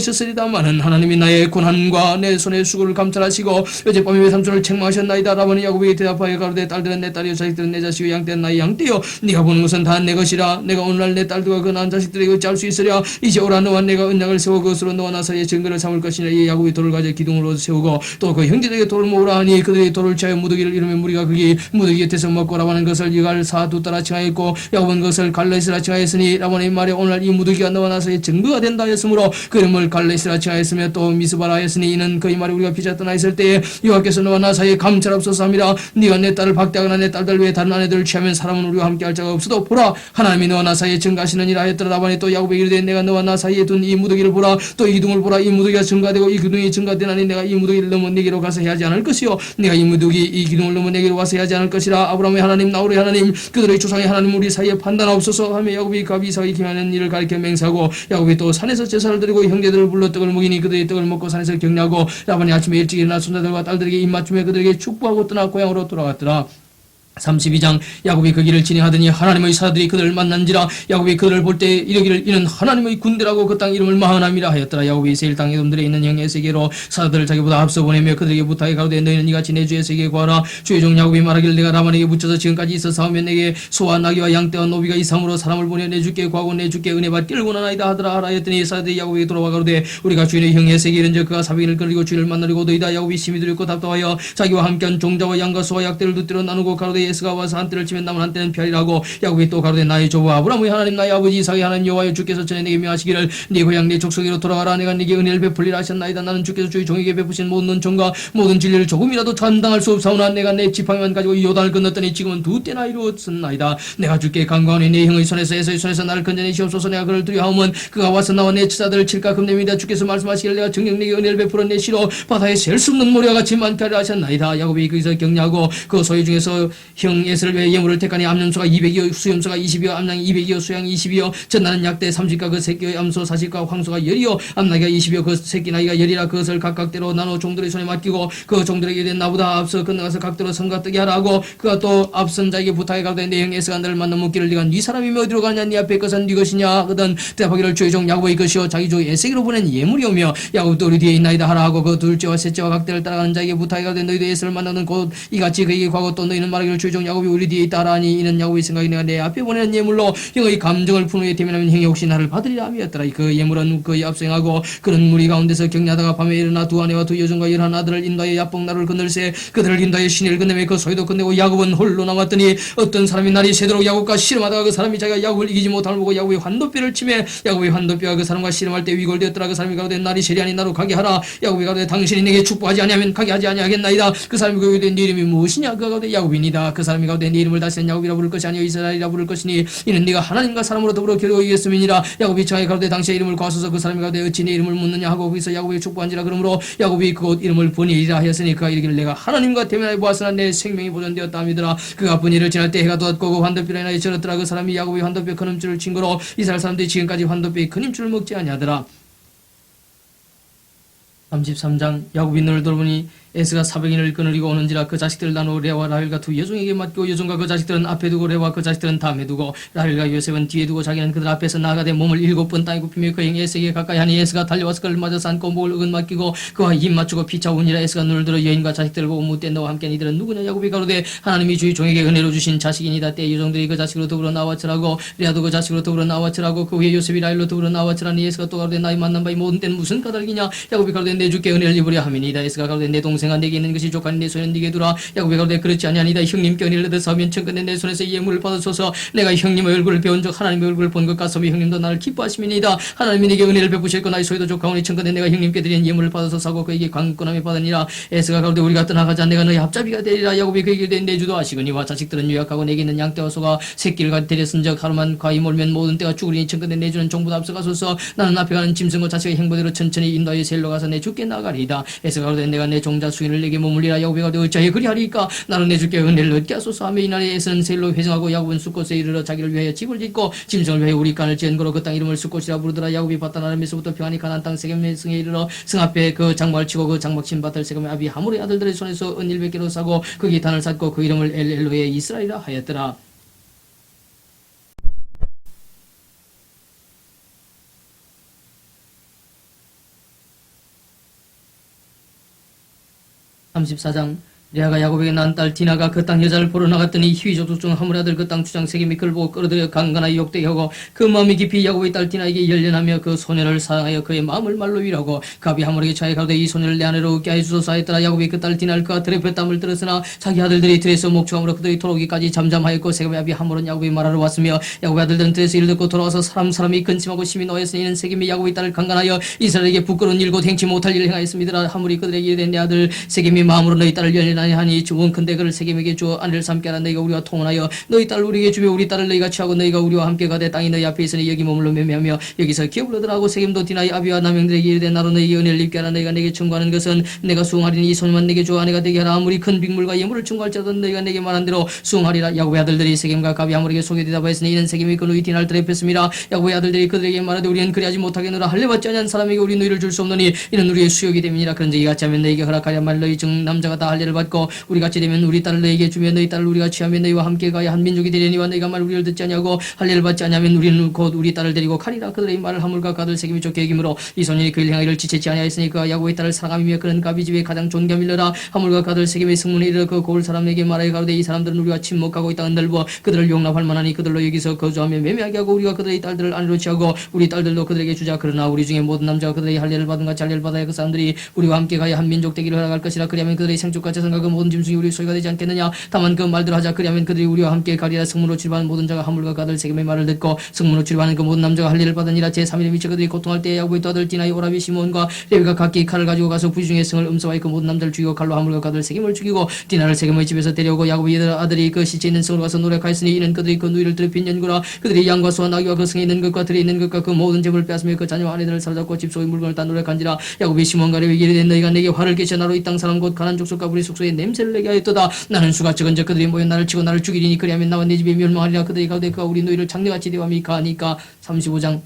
돌려보내셨으리다마는 하나님이 나의 고난과 내 손의 수고를 감찰하시고 어젯밤에 외삼촌을 책망하셨나이다. 라반이 야곱에게 대답하여 가로되 딸들은 내 딸이요 자식들은 내 자식이요 양떼는 나의 양떼요 네가 보는 것은 다 내 것이라. 내가 오늘날 내 딸들과 그 낳은 자식들에게 어찌할 수 있으랴. 이제 오라 너와 내가 언약을 세워 그것으로 너와 나 사이에 증거를 삼을 것이니라. 이 야곱이 돌을 가져 기둥으로 세우고 또 그 형제들에게 돌을 모으라 하니 그들이 돌을 취하여 무더기를 이루며 무리가 그게 무더기 곁에서 먹고 라반은 것을 이갈 사두 따라 칭하였고 야곱은 그것을 갈레스라 칭하였으니 라반의 말에 오늘 이 무더기가 너와 나 사이에 증거가 된다 하였으므로 그 이름을 갈레스라 칭하였으며 또 미스바라 하였으니 이는 그의 말이 우리가 피자 떠나 있을 때에 여호와께서 너와 나 사이에 감찰하옵소서 함이라. 네가 내 딸을 박대하거나 내 딸들 외에 다른 아내들을 취하면 사람은 우리와 함께 할 자가 없어도 보라 하나님이 너와 나 사이에 증가하시느니라 하였더라. 라반이 또 야곱에게 이르되 내가 너와 나 사이에 둔 이 무더기를 보라. 또 이 기둥을 보라. 이 무더기가 증가되고 이 기둥이 증가되나니 내가 이 무더기를 넘어 내게로 가서 해하지 않을 것이요 내가 이 무더기 이 기둥을 넘어 내게로 와서 해하지 않을 것이라. 아브라함의 하나님 나홀의 하나님 그들의 조상의 하나님 우리 사이에 판단하옵소서 하며 야곱이 갑이 이삭이 경하는 일을 가리켜 맹세하고 야곱이 또 산에서 제사를 드리고 형제들을 불러 떡을 먹이니 그들이 떡을 먹고 산에서 격려하고 라반이 아침에 일찍 일어나 손자들과 딸들에게 입맞춤에 그들에게 축복하고 떠나 고향으로 돌아갔더라. 32장 야곱이 그 길을 진행하더니 하나님의 사자들이 그들을 만난지라. 야곱이 그들을 볼 때 이르기를 이는 하나님의 군대라고 그 땅 이름을 마하남이라 하였더라. 야곱이 세일 땅 에돔들에 있는 형 에세게로 사자들을 자기보다 앞서 보내며 그들에게 부탁해 가로되 너희는 이같이 내 주 에세게에 구하라. 주의 종 야곱이 말하기를 내가 라반에게 붙여서 지금까지 있어 싸우며 내게 소와 나귀와 양떼와 노비가 이상으로 사람을 보내 내 주께 구하고 내 주께 은혜받 끌고 나나이다 하더라. 하라 하였더니 사자들이 야곱에게 돌아와 가로되 우리가 주인의 형 에세게에 이른즉 그가 사백인을 끌리고 주인을 만나려고 너희다. 야곱이 심히 두렵고 답답하여 자기와 함께한 종자와 양과 소와 약대를 두띠로 나누고 가로되 에스가 와서 한때를 치면 남은 한때는 피하리라고. 야곱이 또 가로되 나의 조부 아브라함의 하나님 나의 아버지 이삭의 하나님 여호와여 주께서 전에 내게 명하시기를 네 고향 네 족속으로 돌아가라. 내가 네게 은혜를 베풀리라 하셨나이다. 나는 주께서 주의 종에게 베푸신 모든 정과 모든 진리를 조금이라도 감당할 수 없사오나 내가 내 지팡이만 가지고 요단을 건넜더니 지금은 두 때나 이루었나이다. 내가 주께 간구하니 내 형의 손에서 에서의 손에서 나를 건져내시옵소서. 내가 그를 두려워하면 그가 와서 나와 내 처자들을 칠까 금내입니다. 주께서 말씀하시기를 내가 정녕 네게 은혜를 베풀어 내 시로 바다에 셀 수 없는 모래와 같이 많게 하려 하셨나이다. 야곱이 거기서 격려하고 그 소유 중에서 형 에서를 외에 예물을 택하니 암염소가 200이요 수염소가 20이요 암양이 200이요 수양이 20이요 전나는 약대 30가 그 새끼의 암소 40가 황소가 10이요 암나기가 20이요 그 새끼 나이가 10이라 그것을 각각대로 나눠 종들의 손에 맡기고 그 종들에게 이르되 나보다 앞서 건너가서 각대로 성과 뜨게 하라 하고 그가 또 앞선 자에게 부탁해 가로되 내 형 에서가 너를 만나 묻기를 네가 네 사람이며 어디로 가냐 네 앞에 것은 네 것이냐 하거든 대답하기를 주의 종 야곱의 것이요 자기 주 에세게로 보낸 예물이오며 야곱도 우리 뒤에 있나이다 하라 하고 그 둘째와 셋째와 각대를 따라가는 자에게 부탁해 가로되 너희도 에서를 만나는 곧 이같이 그에게 구하고 또 너희는 말하기를 주의 종 야곱이 우리 뒤에 있다 하라니 이는 야곱의 생각이 내가 내 앞에 보내는 예물로 형의 감정을 푼 후에 대면하면 형이 혹시 나를 받으리라 함이었더라. 그 예물은 그의 압생하고 그런 무리 가운데서 격려하다가 밤에 일어나 두 아내와 두 여종과 11아들을 인도하여 야복나루를 건널세 그들을 인도하여 시내를 건너며 그 소유도 건네고 야곱은 홀로 남았더니 어떤 사람이 날이 새도록 야곱과 씨름하다가 그 사람이 자기가 야곱을 이기지 못함을 보고 야곱의 환도뼈를 치매 야곱의 환도뼈가 그 사람과 씨름할 때 위골되었더라. 그 사람이 가로되 날이 세리하니 나로 가게 하라. 야곱이 가로되 당신이 내게 축복하지 아니하면 가게 하지 아니하겠나이다. 그 사람이 가로되 네 이름이 무엇이냐. 그가 가로되 야곱이니이다. 그 사람이 가로되 네 이름을 다시는 야곱이라 부를 것이 아니요 이스라엘이라 부를 것이니 이는 네가 하나님과 사람으로 더불어 겨루어 이겼음이니라. 야곱이 청하게 가로되 당시의 이름을 구하소서. 그 사람이 가로되 어찌 내 이름을 묻느냐 하고 거기서 야곱이 축복한지라. 그러므로 야곱이 그곳 이름을 버니엘이라 하였으니 그가 이르기를 내가 하나님과 대면하여 보았으나 내 생명이 보존되었다 하미더라. 그가 버니엘을 지날 때 해가 돋았고 그 환도뼈로 인하여 절었더라. 그 사람이 야곱의 환도뼈 큰 힘줄을 친 거로 이스라엘 사람들이 지금까지 환도뼈의 큰 힘줄을 먹지 아니하더라. 33장 야곱이 눈을 돌보니 에스가 400인을 거느리고 오는지라 그 자식들을 나누어 레아와 라헬과 두 여종에게 맡기고 여종과 그 자식들은 앞에 두고 레아와 그 자식들은 다음에 두고 라헬과 요셉은 뒤에 두고 자기는 그들 앞에서 나아가되 몸을 7번 땅에 굽히며 그 행이 에스에게 가까이 하니 에스가 달려와서 그를 맞아서 안고 목을 어긋 맡기고 그와 입 맞추고 피차오니라. 에스가 눈을 들어 여인과 자식들을 보고 묻되 너와 함께 이들은 누구냐. 야곱이 가로되 하나님이 주의 종에게 은혜로 주신 자식이니다. 때 여종들이 그 자식으로 더불어 나와치라고 레아도 그 자식으로 더불어 나와치라고 그 후에 요셉이 라헬로 더불어 나와치라니. 에스가 또 가로되 나의 만난 바이 모든 때는 무슨 까닭이냐. 야곱이 가로되 내 주께 은혜를 입으려 함이니이다. 에스가 가로되 내 동생아 내게 있는 것이 족하니 내 손에 네게 두라. 야곱이 가로되 그렇지 아니하니다. 형님께 은혜를 얻어서 하면 청근에 내 손에서 이 예물을 받으소서. 내가 형님의 얼굴을 배운 적 하나님의 얼굴을 본 것 같으며 형님도 나를 기뻐하심이니이다. 하나님이 내게 은혜를 베푸실고 나의 소유도 족하오니 청근에 내가 형님께 드린 예물을 받아서 하고 그에게 관건함에 받으니라. 에스가 가로되 우리가 떠나가자. 내가 너희 합잡이가 되리라. 야곱이 그에게 이르되 내 주도 아시거니와 자식들은 유약하고 내게 있는 양떼와 소가 새끼를 데렸은적 하루만 과히 몰면 모든 때가 죽으리니 청근에 내 주는 종보다 앞서가소서. 나는 앞에 가는 짐승과 자식의 행보대로 천천히 인도하여 셀로 가서 내 주께 나가리이다. 에스가 가로되 내가 내 종자 수인을 내게 머물리라. 야곱이 가로되 어찌하여 그리하리까. 나는 내 주께 은혜를 얻게 하소서 하며 이날에 에서는 셀로 회정하고 야곱은 숫곳에 이르러 자기를 위하여 집을 짓고 짐승을 위하여 우리 간을 지은 거로 그 땅 이름을 숫곳이라 부르더라. 야곱이 바다나름에서부터 평안히 가나안 땅 세겜의 성에 이르러 성 앞에 그 장막을 치고 그 장막 친 밭을 세겜의 아비 하물의 아들들의 손에서 은 100개로 사고 거기 단을 쌓고 그 이름을 엘로에 이스라엘이라 하였더라. (34장) 레아가 야곱에게 낳은 딸 디나가 그 땅 여자를 보러 나갔더니 희위족족 중 하물의 아들 그 땅 주장 세겜이 그를 보고 끌어들여 강간하여 욕되게 하고 그 마음이 깊이 야곱의 딸 디나에게 열련하며 그 소녀를 사랑하여 그의 마음을 말로 위로하고 갑이 하물에게 차에 가로되 이 소녀를 내 아내로 얻게 하여 주소서 하였더라. 야곱이 그 딸 디나를 그가 들에 뱉담을 들었으나 자기 아들들이 들에서 목축함으로 그들이 돌아오기까지 잠잠하였고 세겜의 아비 하물은 야곱이 말하러 왔으며 야곱의 아들들은 들에서 이를 듣고 돌아와서 사람이 근심하고 심히 노하였으니 이는 세겜이 야곱의 딸을 강간하여 이스라엘에게 부끄러운 일 곧 행치 못할 일을 행하였음이더라. 하물이 그들에게 이르되 내 아들 세겜이 마음으로 너희 딸을 열련하니 하니 원컨대 그를 세겜에게 주어 아내를 삼게 하라. 너희가 우리와 통혼하여 너희 딸을 우리에게 주며 우리 딸을 너희가 취하고 너희가 우리와 함께 가되 땅이 너희 앞에 있으니 여기 머물러 매매하며 여기서 기업을 얻으라고. 세겜도 디나의 아비와 남형들에게 이르되 나로 너희에게 은혜를 입게 하라. 너희가 내게 청구하는 것은 내가 수응하리니 이 소녀만 내게 주어 아내가 되게 하라. 아무리 큰 빅물과 예물을 청구할지라도 너희가 내게 말한 대로 수응하리라. 야곱의 아들들이 세겜과 갑이 하물에게 속여 대답하였으니 이는 세겜이 그 누이 디나를 드레폈습니다. 야곱의 아들들이 그들에게 말하되 우리는 그리하지 못하겠노라. 할례받지 아니한 사람에게 우리 누이를 줄 수 없노니 이는 우리의 수욕이 됨이니라. 그런즉 이같이 하면 너희에게 허락하야말 너희 중 남자가 다 할례를 받고 우리 같이 되면 우리 딸을 너희에게 주며 너희 딸을 우리가 취하면 너희와 함께 가야 한 민족이 되려니와 너희가 말 우리를 듣지 아니하고 할례를 받지 아니하면 우리는 곧 우리 딸을 데리고 가리라. 그들의 말을 하물과 가들 세겜이 좋게 여김으로 이 소년이 그일 행하기를 지체치 아니하였으니 그가 야곱의 딸을 사랑하며 그는 가비 집에 가장 좋은 겸일러라. 하물과 가들 세겜의 성문에 이르러 그 고을 사람에게 말하여 가로되 이 사람들은 우리가 침묵하고 이 땅은 넓어 그들을 용납할 만하니 그들로 여기서 거주하며 매매하게 하고 우리가 그들의 딸들을 아내로 취하고 우리 딸들도 그들에게 주자. 그러나 우리 중에 모든 남자가 그들의 할례를 받은 같이 할례를 받아야 그 사람들이 우리와 함께 가야 한 민족 되기를 허락할 것이라. 그리하면 그들의 생축과 재산과 그 모든 짐승이 우리 소유가 되지 않겠느냐. 다만 그 말대로 하자. 그리하면 그들이 우리와 함께 가리라. 성문으로 출입하는 모든 자가 하물과 가들 세겜의 말을 듣고 성문으로 출입하는 그 모든 남자가 할례를 받으니라. 제3일에 미쳐 그들이 고통할 때에 야곱의 두 아들 디나의 오라비 시몬과 레위가 각기 칼을 가지고 가서 부지중에 성을 음서하여 그 모든 남자를 죽이고 칼로 하물과 가들 세겜을 죽이고 디나를 세겜의 집에서 데려오고 야곱의 아들이 그 시체 있는 성으로 가서 노력하였으니 이는 그들이 그 누이를 더럽힌 연고라. 그들이 양과 소와 나귀와 그 성에 있는 것과 들에 있는 것과 그 모든 재물을 빼앗으며 그 자녀와 아내들을 사로잡고 집 속의 물건을 다 노력한지라. 야곱이 시몬과 레위에게 이르되 너희가 내게 화를 끼쳐 나로 이 땅 사람 곧 가난 족속과 우리 숙소에 냄새를 내게 하였도다. 나는 수가 적은즉 그들이 모여 나를 치고 나를 죽이리니 그리하면 나와 내 집에 멸망하리라. 그들이 가로되 그가 우리 너희를 장래같이 대함이 가하니까. 35장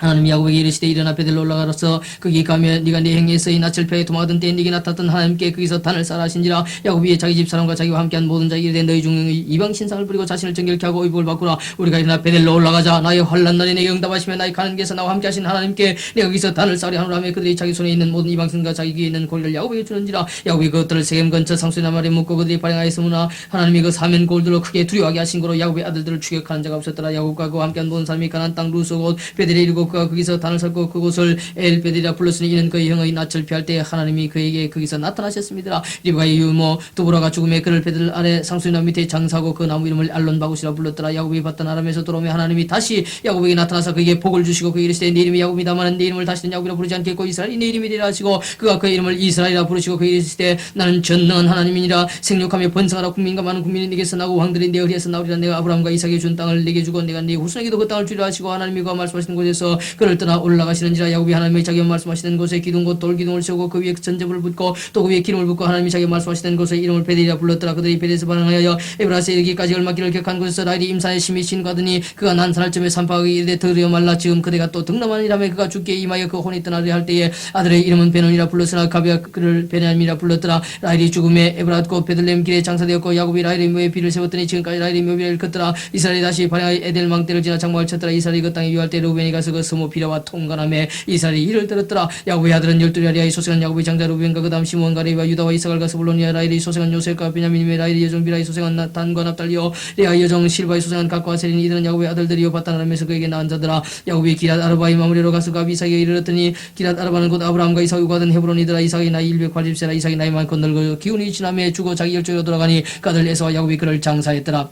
하나님이 야곱에게 이르시되 일어나 베들로 올라가로서 거기 가면 네가 네 행위에서 이 낯을 펴에 도망하던 때에 네게 나타났던 하나님께 거기서 단을 쌓아 하신지라. 야곱이 자기 집 사람과 자기와 함께한 모든 자에게 이르되 너희 중 이방 신상을 부리고 자신을 정결케 하고 의복을 바꾸라. 우리가 일어나 베들로 올라가자. 나의 환난 날에 내게 응답하시며 나의 가는 길에서 나와 함께 하신 하나님께 내가 거기서 단을 쌓으려 하노라 하며 그들이 자기 손에 있는 모든 이방 신과 자기 귀에 있는 고리를 야곱에게 주는지라. 야곱이 그것들을 세겜 근처 상수의 나말에 묻고 그들이 발행하였으므나 하나님이 그 사면 골들로 크게 두려워하게 하신 거로 야곱의 아들들을 추격하는 자가 없었더라. 야곱과 그와 함께한 모든 사람이 가나안 땅 루스 곧 베델에 이르고 그가 거기서 단을 쌓고 그곳을 엘베델이라 불렀으니 이는 그의 형의 낯을 피할 때 하나님이 그에게 거기서 나타나셨습니다. 리브가의 유모 두보라가 죽음에 그를 베델 아래 상수의 나무 밑에 장사하고 그 나무 이름을 알론바굿이라 불렀더라. 야곱이 봤던 아람에서 돌아오며 하나님이 다시 야곱에게 나타나서 그에게 복을 주시고 그에게 이르시되 네 이름이 야곱이다마는 네 이름을 다시는 야곱이라 부르지 않겠고 이스라엘이 네 이름이리라 하시고 그가 그의 이름을 이스라엘이라 부르시고 그에게 이르시되 나는 전능한 하나님이니라. 생육하며 번성하라. 국민과 많은 국민이 네게서 나고 왕들이 네 어리에서 나오리라. 내가 아브라함과 이삭에게 준 땅을 네게 주고 내가 네 후손에게도 그 땅을 주리라 하시고 하나님이 그가 말씀하신 곳에서 그를 떠나 올라가시는지라. 야곱이 하나님의 자기가 말씀하시던 곳에 기둥 곧 돌기둥을 세우고 그 위에 전접을 붓고 또 그 위에 기름을 붓고 하나님이 자기가 말씀하시던 곳에 이름을 베델이라 불렀더라. 그들이 베델에서 반응하여 에브라스에 이르기까지 얼마 길을 격한 곳에서 라헬이 임산에 심히 신고하더니 그가 난산할 쯤에 산파하기 이르되 더러여 말라. 지금 그대가 또 등남하니라며 그가 죽게 임하여 그 혼이 떠나려 할 때에 아들의 이름은 베논이라 불렀으나 가비가 그를 베냐민이라 불렀더라. 라헬이 죽음에 에브라 곧 베들레헴 길에 장사되었고 야곱이 라헬의 묘에 비를 세웠더니 지금까지 라헬의 묘비를 걷더라. 이스라엘이 다시 발행하여 에델 망대를 지나 장막을 쳤더라. 이스라엘이 그 땅에 유할 때 루벤이 가서 그 스모 비라와 통관함에 이스라엘이 이를 들었더라. 야곱의 아들은 12아리야. 이 소생은 야곱의 장자 루벤과 그 다음 시몬과 레위와 유다와 이사갈과 스불론이야. 라헬의 소생은 요셉과 베냐민이며 라헬의 여종 비라의 소생은 단과 납달리요 레아의 여종 실바의 소생은 각과 세린이. 이들은 야곱의 아들들이요 바단아람에서 그에게 낳은 자들아. 야곱이 기랏 아르바의 마무리로 가서 가 이삭에게 이르렀더니 기랏 아르바는 곧 아브라함과 이삭이 구하던 헤브론이더라. 이삭의 나이 180세라. 이삭이 나이 많고 늙어 기운이 지남에 죽어 자기 열조로 돌아가니 그 아들 에서와 야곱이 그를 장사했더라.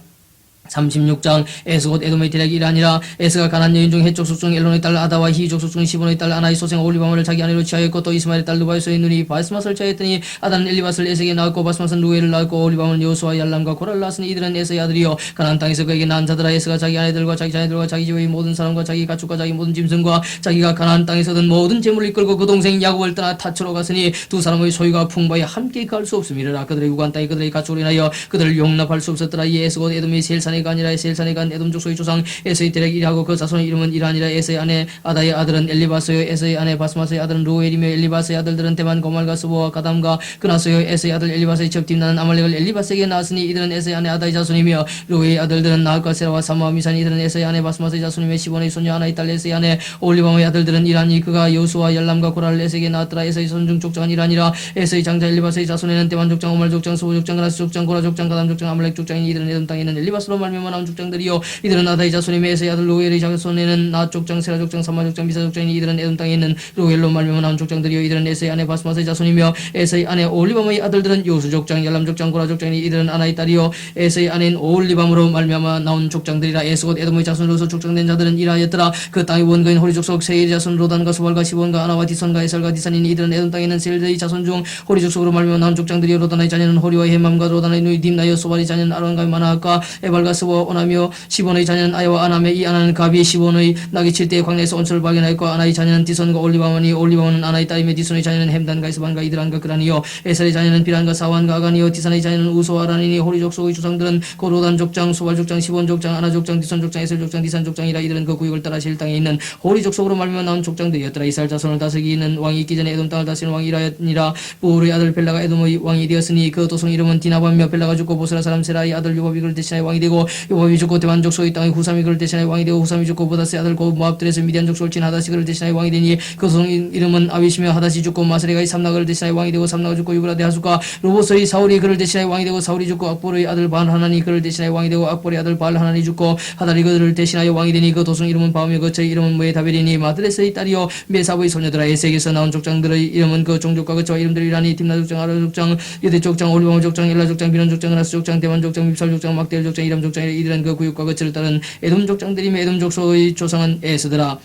36장 에스 곧 에돔의 대략이 이라니라. 에스가 가난 여인 중 해족 속중 엘론의 딸 아다와 히족 속중 시본의 딸 아나의 소생 올리바마를 자기 아내로 취하였고 또 이스마엘의 딸 누바이소의 눈이 바스맛을 취하였더니 아다는 엘리바스를 에스에게 낳았고 바스맛은 루엘을 낳았고 올리바마는 여호수와 얄람과 고라를 낳았으니 이들은 에스의 아들이요 가나안 땅에서 그에게 낳은 자들아. 에스가 자기 아내들과 자기 자녀들과 자기 집의 모든 사람과 자기 가축과 자기 모든 짐승과 자기가 가나안 땅에서 얻은 모든 재물을 이끌고 그 동생 야곱을 떠나 타초로 갔으니 두 사람의 소유가 풍부하여 함께 갈 수 없음이라. 그들의 우간 땅이 그들의 가축으로 인하여 그들을 용납할 수 없었더라. 이 에스 곧 에돔의 세일산의 아니라 세일산에 간 에돔 족속의 조상 에서의 대략 이라고 그 자손의 이름은 이라니라. 에서의 아내 아다의 아들은 엘리바스요 에서의 아내 바스마스의 아들은 루엘이며 엘리바스의 아들들은 대만 고말과 스보와 가담과 그나스요. 에서의 아들 엘리바스의 첩팀나는 아말렉을 엘리바스에게 낳았으니 이들은 에서의 아내 아다의 자손이며 루엘의 아들들은 나학과 세라와 사마와 미산이. 이들은 에서의 아내 바스마스의 자손이며 시본의 손녀 아나의 딸 에서의 아내 올리바마의 아들들은 이라니. 그가 여수와 열람과 고라를 에서에게 낳았더라. 에서의 손중 족장은 이라니라. 에서의 장자 엘리바스의 자손에는 대만 족장 오말 족장 스보 족장 그나스 족장 고라 족장 가담 족장 아말렉 족장이니. 이들은 에돔 땅에 있는 엘리바스로 말미암아 나온 족장들이요 이들은 아다의 자손이며 에서의 아들 로엘의 자손에는 나 족장 세라 족장 사마 족장 미사 족장이니. 이들은 에돔 땅에 있는 로엘로 말미암아 나온 족장들이요 이들은 에서의 아내 바스마스의 자손이며 에서의 아내 올리밤의 아들들은 요수 족장 열람 족장 고라 족장이니. 이들은 아나의 딸이요 에서의 아내인 올리밤으로 말미암아 나온 족장들이라. 에서 곧 에돔의 자손으로서 족장된 자들은 이라였더라. 그 땅의 원거인 호리 족속 세일의 자손 로단과 소발과 시본과 아나와 디손과 에설과 디산이니. 이들은 에돔 땅에 있는 세일의 자손 중 호리 족속으로 말미암아 나온 족장들이요 로단의 자녀는 호리와 헤맘과 로단의 누이 딥나요 소발의 자녀는 아론과 마나학과 에발과 스와 오나며 시본의 자녀는 아야와 아나며 이 아나는 가비 시본의 나귀 칠 때에 광야에서 온수를 발견하였고 아나의 자녀는 디손과 올리바마니. 올리바마는 아나의 딸이며 디손의 자녀는 햄단과 이스반과 이드란과 그라니요 에셀의 자녀는 비란과 사완과 아가니요 디산의 자녀는 우소와 아라니니. 호리 족속의 주상들은 고로단 족장 소발 족장 시본 족장 아나 족장 디손 족장 에셀 족장 디산 족장이라. 이들은 그 구역을 따라 실 땅에 있는 호리 족속으로 말미암아 나온 족장들이었더라. 이스라엘 자손을 다스리는 왕이 있기 전에 에돔 땅을 다스리는 왕이 이라니라. 부울의 아들 벨라가 에돔의 왕이 되었으니 그 도성 이름은 디나바며 벨라가 죽고 보스라 사람 세라의 아들 요밥이 그를 대신하여 왕이 되고 요밥이 죽고 대만 족속의 땅의 후삼이 그를 대신하여 왕이 되고 후삼이 죽고 보다스의 아들 고 모압들에서 미디안 족속을 친 하다시 그를 대신하여 왕이 되니. 그 도성 이름은 아비시며 하다시 죽고 마스레가의 삼나 그를 대신하여 왕이 되고 삼나가 죽고 유브라 대하수가 로보스의 사울이 그를 대신하여 왕이 되고 사울이 죽고 악볼의 아들 바알하나니 그를 대신하여 왕이 되고 악볼의 아들 바알하나니 죽고 하달이 그를 대신하여 왕이 되니. 그 도성 이름은 바오며 그 저의 이름은 모에다벨이니. 마드레스의 딸이요 메사브의 소녀들아. 에색에서 나온 족장들의 이름은 그 종족과 그 저와 이름들이라니. 딥나 족장 아라 족장 유대 족장 올리바마 족장 엘라 족장 비론 족장 그나스 족장 대만 족장 밉살 족장 막델 족장 이람 족장. 이들은 그 구역과 그처를 따른 에돔 족장들이며 에돔 족속의 조상은 에스더라.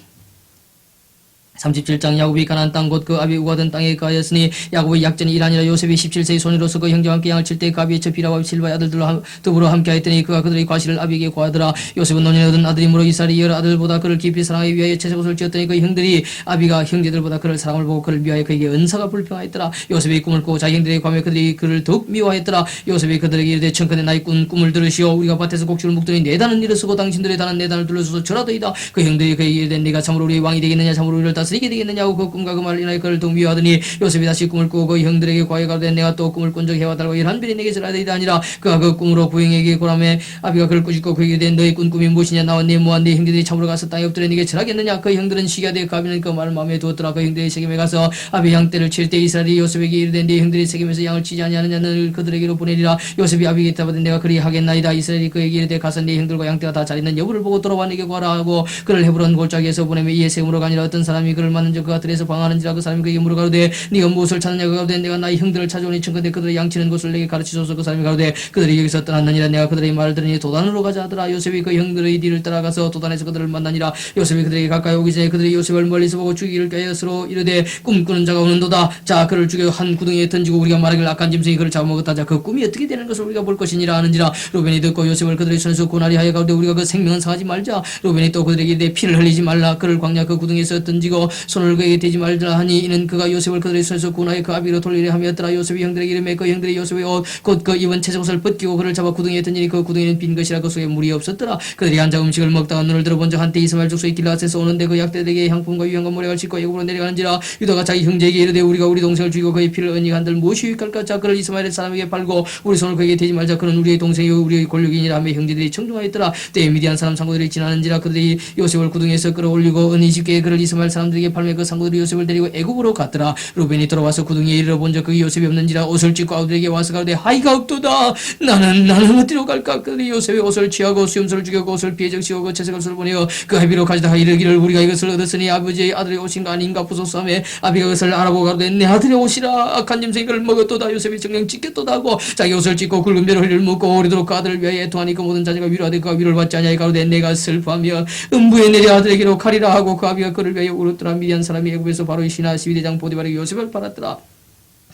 37장 야곱이 가나안 땅 곧 그 아비 우가던 땅에 가였으니 야곱의 약전이 이라니라. 요셉이 17세의 손으로서 그 형제와 함께 양을 칠 때 가비의 첩 비라와 실바의 아들들로 더불어 함께하였더니 그가 그들의 과실을 아비에게 고하더라. 요셉은 논인에 얻은 아들이므로 이스라엘이 여러 아들보다 그를 깊이 사랑하기 위하여 채색옷을 지었더니 그 형들이 아비가 형제들보다 그를 사랑을 보고 그를 미워하여 그에게 은사가 불평하였더라. 요셉이 꿈을 꾸고 자기 형들에게 관하여 그들이 그를 더욱 미워하였더라. 요셉이 그들에게 이르되 청컨대 나의 꾼 꿈을 들으시오. 우리가 밭에서 곡식을 묵더니 네 단은 일을 쓰고 당신들의 단은 네 단을 둘러서서 절하더이다. 그 형들이 그에게 이르되 네가 참으로 우리의 왕이 되겠느냐 참으로 우리를 다스리게 되겠느냐고 그 꿈과 그 말을 인하여 그를 더욱 미워하더니 요셉이 다시 꿈을 꾸고 그 형들에게 과히 가로되 내가 또 꿈을 꾼 적이 해와 달고 11별이 내게 절하되이다 아니라. 그가 그 꿈으로 부형에게 고라매 아비가 그를 꾸짖고 그에게 이르되 너의 꾼 꿈이 무엇이냐. 나와 네 모한 네 형들이 참으로 가서 땅에 엎드려 네게 절하겠느냐. 그 형들은 시기하되 그 아비는 그 말을 마음에 두었더라. 그 형들이 세겜에 가서 아비 양떼를 칠 때 이스라엘이 요셉에게 이르되 네 형들이 세겜에서 양을 치지 아니하느냐. 너를 그들에게로 보내리라. 요셉이 아비에게 답하되 내가 그리 하겠나이다. 이스라엘이 그에게 이르되 가서 네 형들과 양떼가 다 잘 있는 여부를 보고 돌아와 네게 구하라 하고 그를 헤브론 골짜기에서 보내며 이에 세겜으로 가니라. 어떤 사람이 사람이 그를 만난 적 그가 들에서 방하는지라 그 사람이 그에게 물어 가로되 네가 무엇을 찾느냐 그가 가로되 내가 나의 형들을 찾아오니 청컨대 그들의 양치는 곳을 내게 가르치소서. 그 사람이 가로되 그들이 여기서 떠났느니라. 내가 그들의 말을 들으니 도단으로 가자 하더라. 요셉이 그 형들의 뒤를 따라가서 도단에서 그들을 만나니라. 요셉이 그들에게 가까이 오기 전에 그들이 요셉을 멀리서 보고 죽이기를 꾀하여 서로 이르되 꿈꾸는 자가 오는도다. 자 그를 죽여 한 구덩이에 던지고 우리가 말하기를 악한 짐승이 그를 잡아먹었다. 자 그 꿈이 어떻게 되는 것을 우리가 볼 것이니라 하는지라. 루벤이 듣고 요셉을 그들의 손에서 고나리 하여 가로되 우리가 그 생명은 상하지 말자. 루벤이 또 그들에게 이르되 피를 흘리지 말라. 그를 광야 그 구덩이에서 던지고 손을 그에게 대지 말라 하니 이는 그가 요셉을 그들의 손에서 고나에 그 아비로 돌리려 함이었더라. 요셉이 형들에게 이르매 그 형들이 요셉의 옷 곧 그 입은 채색옷을 벗기고 그를 잡아 구덩이에 던지니 그 구덩이는 빈 것이라 그 속에 물이 없었더라. 그들이 앉아 음식을 먹다가 눈을 들어본 적 한때 이스마엘 족속의 길라앗에서 오는데 그 약대들에게 향품과 유향과 모래가 싣고 애굽으로 내려가는지라. 유다가 자기 형제에게 이르되 우리가 우리 동생을 죽이고 그의 피를 언익한들 무엇이 유익할까. 자 그를 이스마엘 사람에게 팔고 우리 손을 그에게 대지 말자. 그는 우리의 동생이요 우리의 권력이니라 하며 형제들이 청중하였더라. 때에 미디안 사람 상고들이 지나는지라. 그들이 요셉을 구덩이에서 끌어올리고 은 20개에 그를 이스마엘 사람들에게 팔매 그 상고들이 요셉을 데리고 애굽으로 갔더라. 루벤이 돌아와서 구덩이에 이르러 본 적 그의 요셉이 없는지라. 옷을 찢고 아우들에게 와서 가로되 하이가 없도다. 나는 어디로 갈까. 그들이 요셉의 옷을 취하고 수염소를 죽여 그 옷을 피해 적시고 그 채색옷을 보내어 그 아비로 가져다가 이르기를 우리가 이것을 얻었으니 아버지의 아들의 옷인가 아닌가 부소서하며 아비가 그것을 알아보고 가로되 내 아들의 옷이라. 악한 짐승이 그를 먹었도다. 요셉이 정령 찢겼도다 하고 자기 옷을 찢고 굵은 벼로 흙을 묻고 오래도록 그 아들을 위하여 애통하니 그 모든 자녀가 위로하되 그가 위로를 받지 아니하여 가로되 내가 슬퍼하며 음부에 내려 아들에게로 가리라 하고 그 아비가 그를 위하여 울었더라. 미디안 사람이 애굽에서 바로 이시나 12대장 보디발에게 요셉을 팔았더라.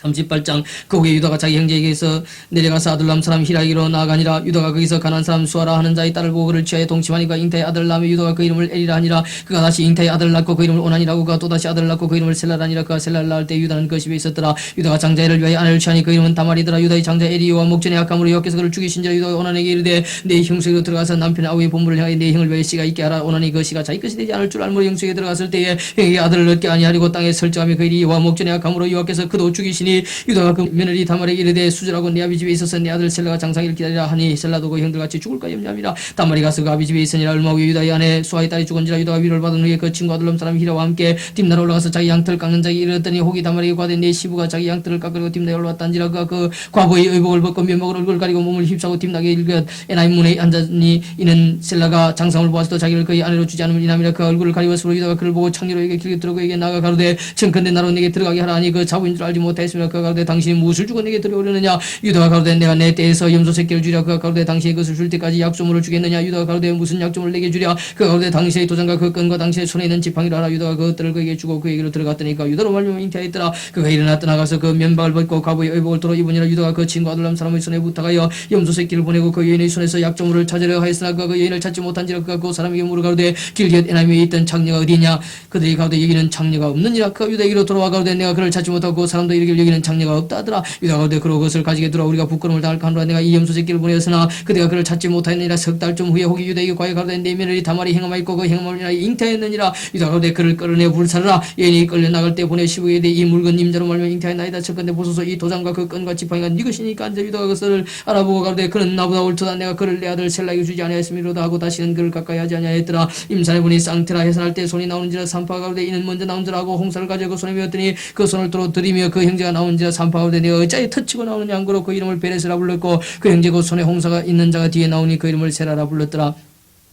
38장 그 후에 유다가 자기 형제에게서 내려가서 아둘람 사람 히라기로 나아가니라. 유다가 거기서 가난 사람 수아라 하는 자의 딸을 보고 그를 취하여 동침하니까 잉타의 아들을 낳으며 유다가 그 이름을 에리라 하니라. 그가 다시 잉타의 아들을 낳고 그 이름을 오난이라고 그가 또다시 아들을 낳고 그 이름을 셀라라 하니라. 그가 셀라를 낳을 때 유다는 그 집에 있었더라. 유다가 장자애를 위하여 아내를 취하니 그 이름은 다말이더라. 유다의 장자 에리와 목전에 악함으로 여호와께서 그를 죽이신지라. 유다가 오난에게 이르되 내 형수에게로 들어가서 남편의 아우의 본부를 향하여 내 형을 위하여 씨가 있게 하라. 오난이 그 씨가 자기 것이 되지 않을 줄 알므로 형수에게 들어갔을 때에 형에게 아들을 얻게 아니하려고 땅에 설정하며 그 일이 여호와 목전에 악함으로 여호와께서 그도 죽이시니. 유다가 그 며느리 다말에게 이르되 수절하고 내 아비 집에 있어서 내 아들 셀라가 장사기를 기다리라 하니 셀라도 그 형들같이 죽을까 염려함이라. 다말이 가서 그 아비 집에 있으니라. 얼마 후에 유다의 아내 수아의 딸이 죽은지라. 유다가 위로를 받은 후에 그 친구 아둘람 사람 히라와 함께 딥나로 올라가서 자기 양털을 깎는 자에게 이르렀더니 혹이 다말에게 과대 내 시부가 자기 양털을 깎으려고 딥나에 올라왔단지라. 그가 그 과부의 의복을 벗고 면목을 얼굴 가리고 몸을 휩싸고 딥나게 일긋 에나임 문에 앉았니. 이는 셀라가 장상을 보아서도 자기를 그의 아내로 주지 않음을 인함이라. 그 얼굴을 가리웠으므로 유다가 그를 보고 창리로 에게 길게 들어 그에게 나가 가로되 청컨대 나로 내게 들어가게 하라 하니 그 자부인 줄 알지 못하였으며 그가 가로되 당신이 무엇을 주고 내게 들어오려느냐. 유다가 가로되 내가 내 때에서 염소 새끼를 주랴. 그가 가로되 당신이 그것을 줄 때까지 약조물을 주겠느냐. 유다가 가로되 무슨 약조물을 내게 주랴. 그가 가로되 당신의 도장과 그 끈과 당신의 손에 있는 지팡이를 하라. 유다가 그것들을 그에게 주고 그에게로 들어갔더니 그가 유다로 말미암아 잉태하였더라. 그가 일어나 떠나가서 그 면박을 벗고 과부의 의복을 도로 입으니라. 유다가 그 친구 아둘람 사람의 손에 부탁하여 염소 새끼를 보내고 그 여인의 손에서 약조물을 찾으려 하였으나 그가 그 여인을 찾지 못한지라. 그가 그 사람에게 물어 가로되 길곁 에나임에 있던 장녀가 어디냐. 그들이 가로되 여기는 장녀가 없느니라. 그가 유다에게로 돌아와 가로되 내가 그를 찾지 못하고 그 사람도 이르길 여기는 장녀가 없다 하더라. 유다가 가로되 그러고 그것을 가지게 들어 우리가 부끄러움을 당할까 하노라. 내가 이 염소 새끼를 보내었으나 그대가 그를 찾지 못하였느니라. 석 달쯤 후에 혹이 유다에게 과연 가로되 내 며느리 다말이 행함하였고 그 행함을 인하여 잉태하였느니라. 유다가 가로되 그를 끌어내 불살라. 여인이 끌려 나갈 때 보내 시부에 대해 이 물건 임자로 말미암아 잉태하였나이다. 첫건데 보소서 이 도장과 그 끈과 지팡이가 네 것이니까. 안자 유다가 그것을 알아보고 가로되 그는 나보다 옳도다. 내가 그를 내 아들 셀라에게 주지 아니하였음이로다 하고 다시는 그를 가까이 하지 아니하였더라. 임산해 보니 쌍테라 해산할 때 손이 나오는지라. 산파가 가로되 이는 먼저 나온 줄 알고 홍사를 가져 그 손에 메었더니 그 손을 도로 들이며 그 형제가 나온지라. 산파가 가로되 내가 어찌하여 터치고 나오느냐. 안 그러 그 이름을 베레스라 불렀고 그 형제 그 손에 홍사가 있는 자가 뒤에 나오니 그 이름을 세라라 불렀더라.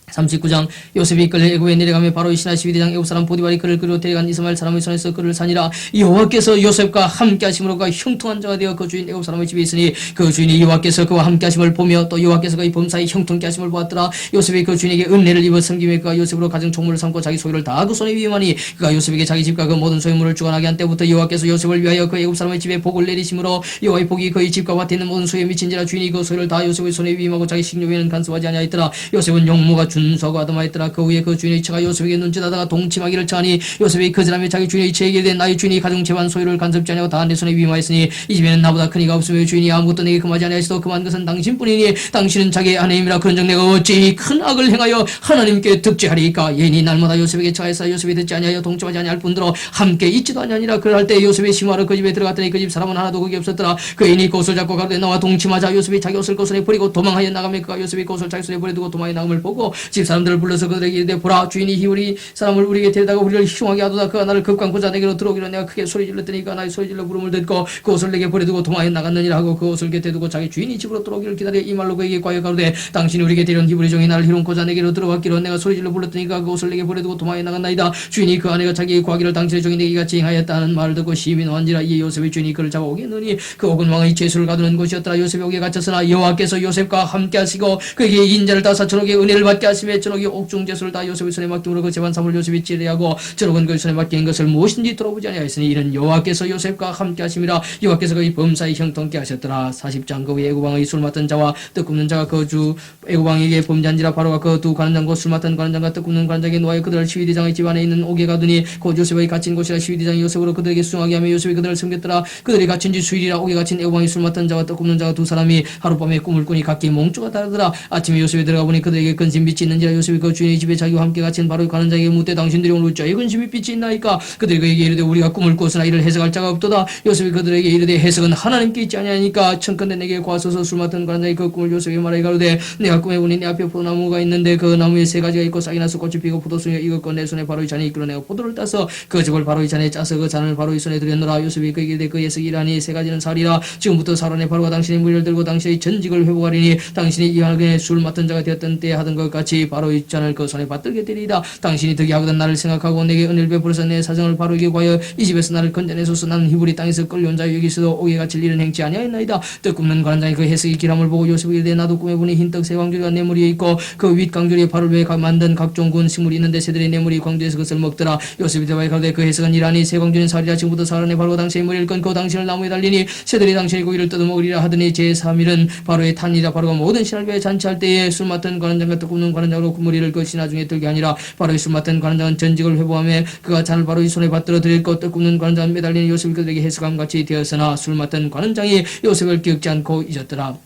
39장 요셉이 끌려 애굽에 내려가며 바로 이시나 12대장 애굽 사람 보디발이 그를 끌어 데려간 이스마엘 사람의 손에서 그를 산이라. 여호와께서 요셉과 함께 하심으로 그가 형통한 자가 되어 그 주인 애굽 사람의 집에 있으니 그 주인이 여호와께서 그와 함께 하심을 보며 또 여호와께서 그의 범사에 형통케 하심을 보았더라. 요셉이 그 주인에게 은혜를 입어 섬김에 그가 요셉으로 가정 총무를 삼고 자기 소유를 다 그 손에 위임하니 그가 요셉에게 자기 집과 그 모든 소유물을 주관하게 한 때부터 여호와께서 요셉을 위하여 그 애굽 사람의 집에 복을 내리심으로 여호와의 복이 그의 집과 밭에 있는 모든 소유에 미친지라. 주인이 그 소유를 다 요셉의 손에 위임하고 자기 식료 외에는 간섭하지 아니하였더라. 요셉은 용모가 준서고 아담하였더라. 그 후에 그 주인의 처가 요셉에게 눈짓하다가 동침하기를 청하니 요셉이 거절하며 자기 주인의 처에게 이르되 나의 주인이 가정 재반 소유를 간섭지 아니하고 다 내 손에 위임하였으니 이 집에는 나보다 큰 이가 없으며 주인이 아무것도 내게 금하지 아니하시도 금한 것은 당신뿐이니 당신은 자기의 아내임이라. 그런즉 내가 어찌 큰 악을 행하여 하나님께 득죄하리이까. 예인이 날마다 요셉에게 처하였으나 요셉이 듣지 아니하여 동침하지 아니할 뿐더러 함께 있지도 아니하니라. 그럴 때 요셉이 심하러 그 집에 들어갔더니 그 집 사람은 하나도 거기 없었더라. 그 애인이 그 옷을 잡고 가로되 나와 동침하자. 요셉이 자기 옷을 그 손에 버리고 도망하여 나가며 그가 요셉이 그 옷을 자기 손에 버려두고 도망하여 나감을 보고 집 사람들을 불러서 그들에게 이르되 보라 주인이 히브리 사람을 우리에게 데려다가 우리를 흉하게 하도다. 그가 나를 급강고자 내게로 들어오기로 내가 크게 소리 질렀더니 그가 나의 소리 질러 부름을 듣고 그 옷을 내게 버려두고 도망에 나갔느니라 하고 그 옷을 곁에 두고 자기 주인이 집으로 들어오기를 기다려 이 말로 그에게 과여 가로되 당신이 우리에게 데려온 히브리 종이 나를 희롱고자 내게로 들어왔기로 내가 소리 질러 불렀더니 그가 그 옷을 내게 버려두고 도망에 나갔나이다. 주인이 그 아내가 자기의 과기를 당신의 종이 내게 같이 행하였다는 말을 듣고 심히 노한지라. 이에 요셉의 주인이 그를 잡아 오겠느니 그 옥은 왕의 죄수를 가두는 곳이었더라. 요셉이 옥에 갇혔으나 여호와께서 요셉과 함께 하시고 그에게 인자를 다 4천억의 은혜를 받게 하시며 천억의 옥중 죄수를 다 요셉의 손에 맡김으로 그 재반 사물 요셉이 지뢰하고 천억은 그 손에 맡긴 것을 무엇인지 돌아보지 아니하였으니 이는 여호와께서 요셉과 함께 하심이라. 여호와께서 그의 범사에 형통케 하셨더라. 40장. 그 후에 애굽왕의 술 맡은 자와 떡 굽는 자가 그 주 애굽왕에게 범죄한지라. 바로가 그 두 관원장과 술 맡은 관원장과 떡 굽는 관원장에게 노하여 그들을 시위대장의 집 안에 있는 옥에 가두니 곧 요셉의 갇힌 곳이라. 시위대장이 요셉으로 그들에게 수용하게 하며 요셉이 그들을 섬겼더라. 그들이 갇힌 지 수일이라. 옥에 갇힌 애굽왕의 술 맡은 자와 떡 굽는 자가 두 사람이 하룻밤에 꿈을 꾸니 각기 몽주가 다르더라. 아침에 요셉이 들어가 보니 그들에게 근심 빛이 있는지라. 요셉이 그 주인의 집에 자기와 함께 갇힌 바로의 관원장에게 묻되 당신들이 오늘 어찌하여 근심이 빛이 있나이까. 그들이 그에게 이르되 우리가 꿈을 꿨으나 이를 해석할 자가 없도다. 요셉이 그들에게 이르되 해석은 하나님께 있지 아니하니까 청컨대 내게 구하소서. 술 맡은 관원장이 그 꿈을 요셉에게 말하여 가로되 내가 꿈에 보니 내 앞에 포도나무가 있는데 그 나무에 세 가지가 있고 싹이 나서 꽃이 피고 포도송이가 익었고 내 손에 바로의 잔이 있기로 내가 포도를 따서 그 즙을 바로의 잔에 짜서 그 잔을 바로의 손에 들였노라. 요셉이 그에게 이르되 그 해석이 이라니 세 가지는 살이라. 지금부터 살아내 바로가 당신의 무리를 들고 당신의 전직을 회복하리니 당신이 이왕에 술 맡은 자가 되었던 때에 하던 것 같이 바로의 잔을 그 손에 받들게 되리이다. 당신이 득이 하거든 나를 생각하고 내게 은혜를 베풀어서 내 사정을 바로에게 구하여 이 집에서 나를 건져내소서. 나는 히브리 땅에서 끌려온 자여 여기서도 옥에 갇힐 일은 행치 아니하였나이다. 떡 굽는 관원장이 그 해석의 기람을 보고 요셉에게 이르되 나도 꿈에 보니 흰떡 세 광주리가 내 머리에 있고 그 윗 광주리에 발을 위해 만든 각종 군 식물이 있는데 새들이 내 머리 광주에서 그것을 먹더라. 요셉이 대답하여 가로되 그 해석은 이라니 세 광주는 살이라. 지금부터 살아내 바로 당신의 머리를 끊고 당신을 나무에 달리니 새들이 당신의 고기를 뜯어먹으리라 하더니 제3일은 바로의 탄이라. 바로가 모든 신을 위해 잔치할 때에 술 맡은 관원장과 떡 굽는 관원장으로 그 머리를 그 신하 중에 들게 하니라. 바로의 술 맡은 관원장은 전직을 회복하며 그가 잔을 바로의 손에 받들어 드렸고 떡 굽는 관원장은 매달리는 요셉이 그들에게 해석함 같이 되었으나 술 맡은 관원장이 요셉을 기억지 않고 잊었더라.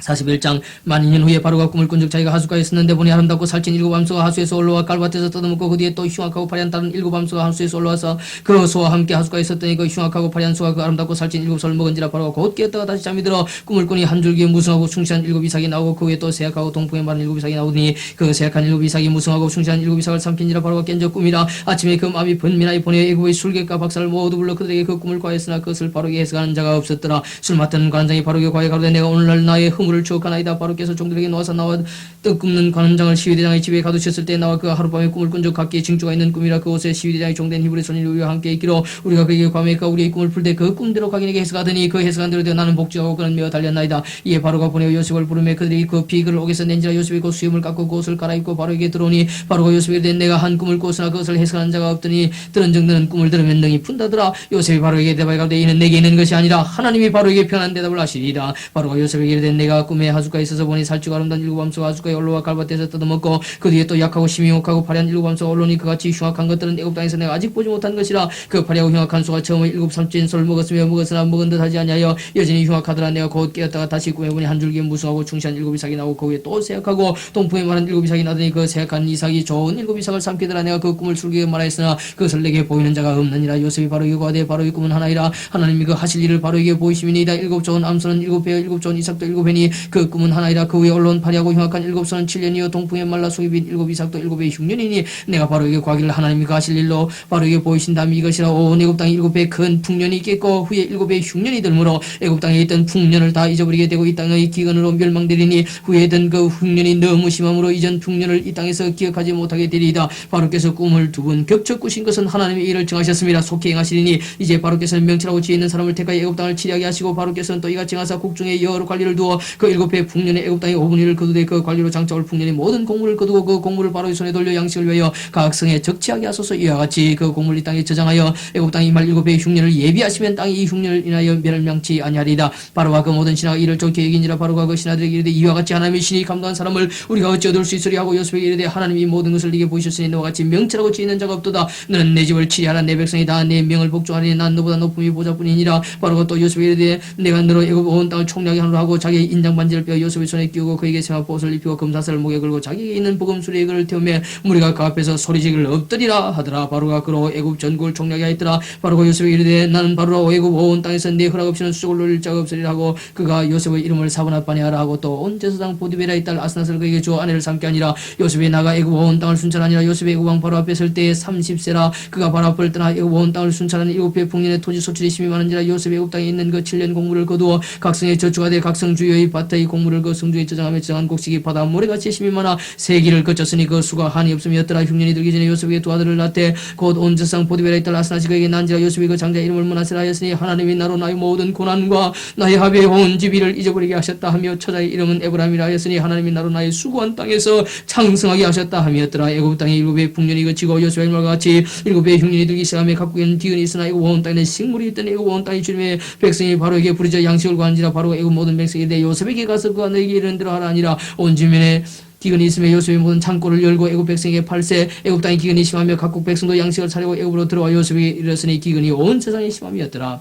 41장. 만 2년 후에 바로가 꿈을 꾼 적 자기가 하수가에 있었는데 보니 아름답고 살찐 일곱 암소가 하수에서 올라와 깔밭에서 뜯어먹고 그 뒤에 또 흉악하고 파리한 다른 일곱 암소가 하수에서 올라와서 그 소와 함께 하수가에 있었더니 그 흉악하고 파리한 소가 그 아름답고 살찐 일곱 소를 먹은지라. 바로가 곧 깨었다가 다시 잠이 들어 꿈을 꾸니 한 줄기에 무성하고 숭실한 일곱 이삭이 나오고 그 위에 또 세약하고 동풍에 마른 일곱 이삭이 나오더니 그 세약한 일곱 이삭이 무성하고 숭실한 일곱 이삭을 삼킨지라. 바로가 깬 적 꿈이라. 아침에 그 마음이 번민하여 보내 애굽의 술객과 박사를 모두 불러 그들에게 그 꿈을 과했으나 그것을 바로게 해석하는 자가 없었더라. 술 맡은 관원장이 바로게 과해 가로되 내가 오늘날 나의 허물을 추억하나이다. 바로께서 종들에게 놓아서 나와 떡 굽는 관원장을 시위대장의 집에 가두셨을 때 나와 그 하룻밤에 꿈을 꾼 적 각기 징조가 있는 꿈이라. 그곳에 시위대장이 종된 히브리 손이 우리와 함께 있기로 우리가 그에게 과메가 우리의 꿈을 풀 때 그 꿈대로 각인에게 해석하더니 그 해석한 대로 되어 나는 복주하고 그는 메어 달렸나이다. 이에 바로가 보내어 요셉을 부르며 그들이 그 비글을 옥에서 낸지라. 요셉이 곧 수염을 깎고 그 옷을 갈아입고 바로에게 들어오니 바로가 요셉에게 이르되 내가 한 꿈을 꿨으나 그것을 해석하는 자가 없더니 들은 정도는 꿈을 들으면 능히 푼다더라. 요셉이 바로에게 대답하여 가로되 이는 내게 있는 것이 아니라 하나님이 바로에게 편한 대답을 하시리라. 바로가 요셉에게 이르되 내가 꿈에 하수가에 있어서 보니 살찌고 아름다운 일곱 암소가 하수가에 올라와 깔밭에서 뜯어먹고 그 뒤에 또 약하고 심히 혹하고 파리한 일곱 암소가 올라오니 그같이 흉악한 것들은 애굽 땅에서 내가 아직 보지 못한 것이라. 그 파리하고 흉악한 소가 처음에 일곱 삼진 소를 먹었으며 먹었으나 먹은 듯 하지 아니하여 여전히 흉악하더라. 내가 곧 깨었다가 다시 꿈에 보니 한 줄기에 무성하고 충실한 일곱 이삭이 나오고 그 위에 또 세약하고 동풍에 마른 일곱 이삭이 나더니 그 세약한 이삭이 좋은 일곱 이삭을 삼키더라. 내가 그 꿈을 술기에 말하였으나 그것을 내게 보이는 자가 없느니라. 요셉이 바로에게 고하되 바로의 꿈은 하나이라. 하나님이 그 하실 일을 바로에게 보이심이니이다. 일곱 좋은 암소는 일곱 배 일곱 좋은 이삭도 일곱 해니 그 꿈은 하나이라. 그 위에 올라온 파리하고 흉악한 일곱 소는 7년이요 동풍에 말라 속이 빈 일곱 이삭도 일곱 배 6년이니 내가 바로에게 구하기를 하나님이 그 하실 일로 바로에게 보이신다면 이것이라. 온 애굽 땅에 일곱 배 큰 풍년이 있겠고 후에 일곱 배 흉년이 들므로 애굽 땅에 있던 풍년을 다 잊어버리게 되고 이 땅의 기근으로 멸망되리니 후에 있던 그 흉년이 너무 심함으로 이전 풍년을 이 땅에서 기억하지 못하게 되리이다. 바로께서 꿈을 두 번 겹쳐 꾸신 것은 하나님의 일을 정하셨습니다. 속히 행하시리니 이제 바로께서는 명철하고 지혜 있는 사람을 택하여 애굽 땅을 치리하게 하시고 바로께서는 또 이같이 하사 국중에 여러 관리를 두어 그 일곱 배 풍년의 애굽 땅의 5분의 1을 거두되 그 관리로 장차올 풍년의 모든 공물을 거두고 그 공물을 바로의 손에 돌려 양식을 위하여 각 성에 적치하게 하소서. 이와 같이 그 공물 이 땅에 저장하여 애굽 땅이 말 일곱 배의 흉년을 예비하시면 땅이 이 흉년을 인하여 멸망치 아니하리이다. 바로와 그 모든 신하가 이를 좋게 여긴지라. 바로가 그 신하들에게 이르되 이와 같이 하나님의 신이 감동한 사람을 우리가 어찌 얻을 수 있으리 하고 요셉에게 이르되 하나님이 모든 것을 네게 보이셨으니 너와 같이 명철하고 지혜 있는 자가 없도다. 너는 내 집을 치리하라. 내 백성이 다 내 명을 복종하리니 난 너보다 높음이 보좌뿐이니라. 바로가 또 요셉에게 이르되 내가 너로 애굽 온 땅을 총리하게 하노라 하고 자기의 연장 반지를 빼어 요셉의 손에 끼우고 그에게 세마포옷을 입히고 금사슬을 목에 걸고 자기에게 있는 복음수레에 그를 태우며 무리가 그 앞에서 소리지기를 엎드리라 하더라. 바로가 그로 애굽 전국을 총략하게 하였더라. 바로가 요셉에게 이르되 나는 바로라 애굽 온 땅에서 네 허락 없이는 수족을 놀릴 자가 없으리라 하고 그가 요셉의 이름을 사브나빠니 하라 하고 또 온 제사장 보디베라의 딸 아스낫을 그에게 주어 아내를 삼게 하니라. 요셉이 나가 애굽 온 땅을 순찰하니라. 요셉이 애굽 왕 바로 앞에 설 때에 30세라. 그가 바로 앞을 떠나 애굽 온 땅을 순찰하는 7배 풍년의 토지 소출이 심히 많은지라. 요셉이 애굽 땅에 있는 그 7년 곡물을 거두어 각성의 저주가 돼 각성 주요의 밭의 곡물을 그 성중에 저장하며 저장한 곡식이 바다 모래같이 심히 많아 세기를 거쳤으니 그 수가 한이 없음이었더라. 흉년이 들기 전에 요셉에게 두 아들을 낳되 곧 온 제사장 보디베라의 딸 아스낫이 그에게 난지라. 요셉이 그 장자 이름을 므낫세라 하였으니 하나님이 나로 나의 모든 고난과 나의 합의 온 집이를 잊어버리게 하셨다 하며 처자의 이름은 에브라임이라 하였으니 하나님이 나로 나의 수고한 땅에서 창성하게 하셨다 함이었더라. 애굽 땅에 7배의 풍년이 그치고 요셉의 말과 같이 7배의 흉년이 들기 시작하며 각국에는 기근이 있으나 애굽 온 땅에는 식물이 있던 애굽 온 땅의 주님의 백성이 바로에게 부르짖어 양식을 구하는지라. 바로 애굽 모든 백성이 내 요셉에게 가서 그가 너에게 이르는 대로 하라 하니라. 온 주민의 기근이 있으며 요셉이 모든 창고를 열고 애굽 백성에게 팔세. 애굽 땅의 기근이 심하며 각국 백성도 양식을 차리고 애굽으로 들어와 요셉이 이르렀으니 기근이 온 세상에 심함이었더라.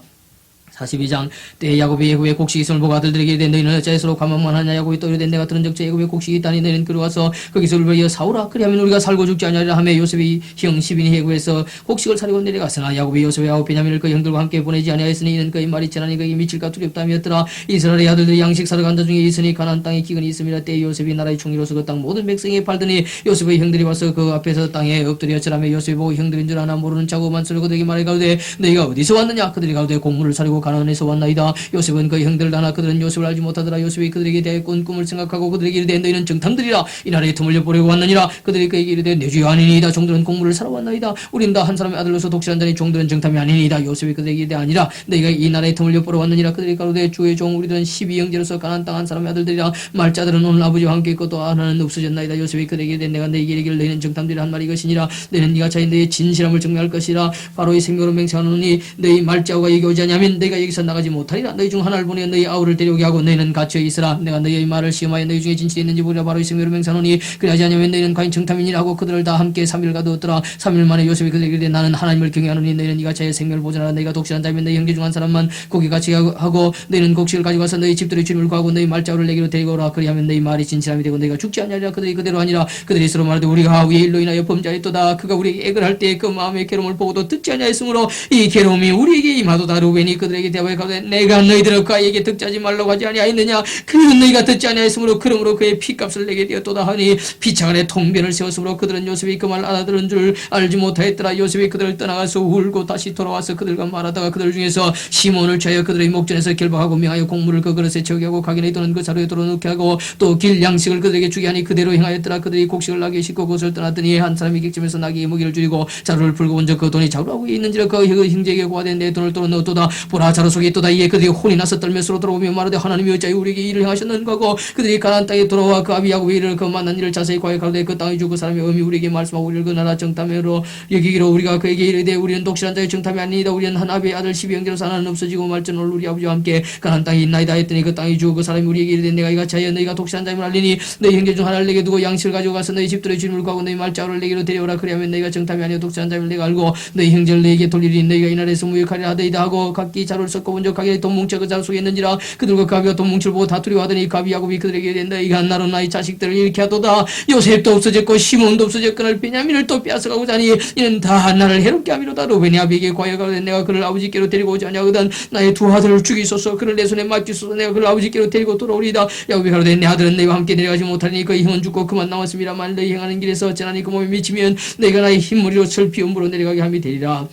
42장 때에 야곱이 애굽의 곡식이 있음을 보고 아들들에게 이르되 너희는 어찌하여 관망만 하냐. 야곱이 또 이르되 내가 들은 적저 애굽의 곡식이 있다니 너희는 그리와서 거기서 울며 사오라. 그리하면 우리가 살고 죽지 아니하리라 하며 요셉이 형 10인이 애굽에서 곡식을 차리고 내려갔으나 야곱이 요셉의 아홉 베냐민을 그 형들과 함께 보내지 아니하였으니 이는 그의 말이 지나니 그에게 미칠까 두렵다함이었더라. 이스라엘의 아들들이 양식 사러 간자 중에 있으니 가나안 땅에 기근이 있음이라. 때에 요셉이 나라의 총리로서 그 땅 모든 백성에게 팔더니 요셉의 형들이 와서 그 앞에서 땅에 엎드려 절하며 요셉이 보고 형들인 줄 아나 모르는 자고만 소리 그들에게 말해 가로되 너희가 어디서 왔느냐. 그들이 가로되 곡물을 사려고 가나안에서 왔나이다. 요셉은 그 형들을 하나 그들은 요셉을 알지 못하더라. 요셉이 그들에게 대해 꾼 꿈을 생각하고 그들에게 이르되 너희는 정탐들이라 이 나라에 틈을 보려고 왔느니라. 그들이 그에게 이르되 내 주여 아니니이다. 종들은 곡물을 사러 왔나이다. 우리는 다 한 사람의 아들로서 독실한 자니 종들은 정탐이 아니니이다. 요셉이 그들에게 이르되 아니라 너희가 이 나라에 틈을 보러 왔느니라. 그들이 가로되 주의 종 우리들은 12형제로서 가나안 땅 한 사람의 아들들이라. 말자들은 오늘 아버지와 함께 있고 또 하나는 없어졌나이다. 요셉이 그들에게 이르되 내가 너희에게 이르기를 너희는 정탐들이라 한 말이 이것이니라. 너희는 네가 차인 너희의 진실함을 증명할 것이라. 바로의 생명으로 맹세하노니 너희 말자오가 여기 오지 아니하면 너희가 여기서 나가지 못하리라. 너희 중 하나를 보내 너희 아우를 데려오게 하고 너희는 갇혀 있으라. 내가 너희의 말을 시험하여 너희 중에 진실이 있는지 보리라. 바로의 생명으로 맹세하노니 그리하지 아니하면 너희는 과연 정탐이니라 하고 그들을 다 함께 3일 가두었더라. 3일 만에 요셉이 그들에게 이르되 나는 하나님을 경외하노니 너희는 네가 자의 생명을 보존하라. 너희가 독실한 자면 너희 형제 중 한 사람만 고기 같이 하고 너희는 곡식을 가지고 와서 너희 집들의 주님을 구하고 너희 말자오를 내게로 데리고 오라. 그리하면 너희 말이 진실함이 되고 너희가 죽지 아니하리라. 그들이 그대로 하니라. 그들이 서로 말하되 우리가 우리의 일로 인하여 범죄하였도다. 그가 우리에게 액을 할 때 그 마음의 괴로움을 보고도 듣지 아니하였으므로 이 괴로움이 우리에게 임하도다. 루벤이 그들에게 대답하여 가로되 내가 너희들을 그에게 득자지 말라고 하지 아니하였느냐. 그는 너희가 듣지 아니하였으므로 그러므로 그의 피값을 내게 되었도다 하니 피차 간에 통변을 세웠으므로 그들은 요셉이 그 말 알아들은 줄 알지 못하였더라. 요셉이 그들을 떠나가서 울고 다시 돌아와서 그들과 말하다가 그들 중에서 시몬을 취하여 그들의 목전에서 결박하고 명하여 곡물을 그 그릇에 채우게 하고 가게에 또는 그 자루에 돌아놓게 하고 또 길 양식을 그들에게 주게 하니 그대로 행하였더라. 그들이 곡식을 나귀에 싣고 그것을 떠났더니 한 사람이 객집에서 나귀의 먹이를 줄이고 자루를 풀고 본적 그 돈이 자루하고 있는지라 그 형제에게 고하되 내 돈을 또는 넣었도다. 보라 자루 속에 있도다. 이에 그들이 혼이 나서 떨면서로 돌아오며 말하되 하나님이 어찌하여 우리에게 일을 행하셨는가 하고 그들이 가나안 땅에 돌아와 그 아비 야곱의 일을 그 만난 일을 자세히 과해 가로되 그 땅의 주 그 사람이 엄히 우리에게 말씀하고 우리를 그 나라 정탐으로 여기기로 우리가 그에게 이르되 우리는 독실한 자의 정탐이 아니이다. 우리는 한 아비의 아들 12형제로서 하나는 없어지고 말전을 우리 아버지와 함께 가나안 땅에 있나이다 했더니 그 땅의 주 그 사람이 우리에게 이르되 내가 이같이 하여 너희가 독실한 자임을 알리니 너희 형제 중 하나를 내게 두고 양식을 가지고 가서 너희 집들의 주님을 구하고 너희 말자오를 내게로 데려오라. 그리하면 너희가 정탐이 아니오 독실한 자임을 내가 알고 너희 형제를 너희에게 돌리리니 너희가 이 나라에서 무역하리라 하더이다 하고 각기 자루를 섞어 본적 가게에 돈 뭉쳐 그 자루 속에 있는지라. 그들과 가비가 돈 뭉치를 보고 다투려 하더니 가비 야곱이 그들에게 이르되 너희가 나로 나의 자식들을 잃게 하도다. 요셉도 없어졌고 시몬도 없어졌거늘 베냐민을 또 빼앗아가고 자니 이는 다 나를 해롭게 함이로다. 루벤이 아비에게 과여가되 내가 그를 아버지께로 데리고 오지 아니하거든 나의 두 아들을 죽이소서. 그를 내 손에 맡기소서. 내가 그를 아버지께로 데리고 돌아오리이다. 야곱이 가로되 내 아들은 너희와 함께 내려가지 못하리니 그 형은 죽고 그만 남았습니다. 만일 너희 행하는 길에서 어찌나니 그 몸에 미치면 너희가 나의 흰머리로 철피 음부로 내려가게 함이 되리라.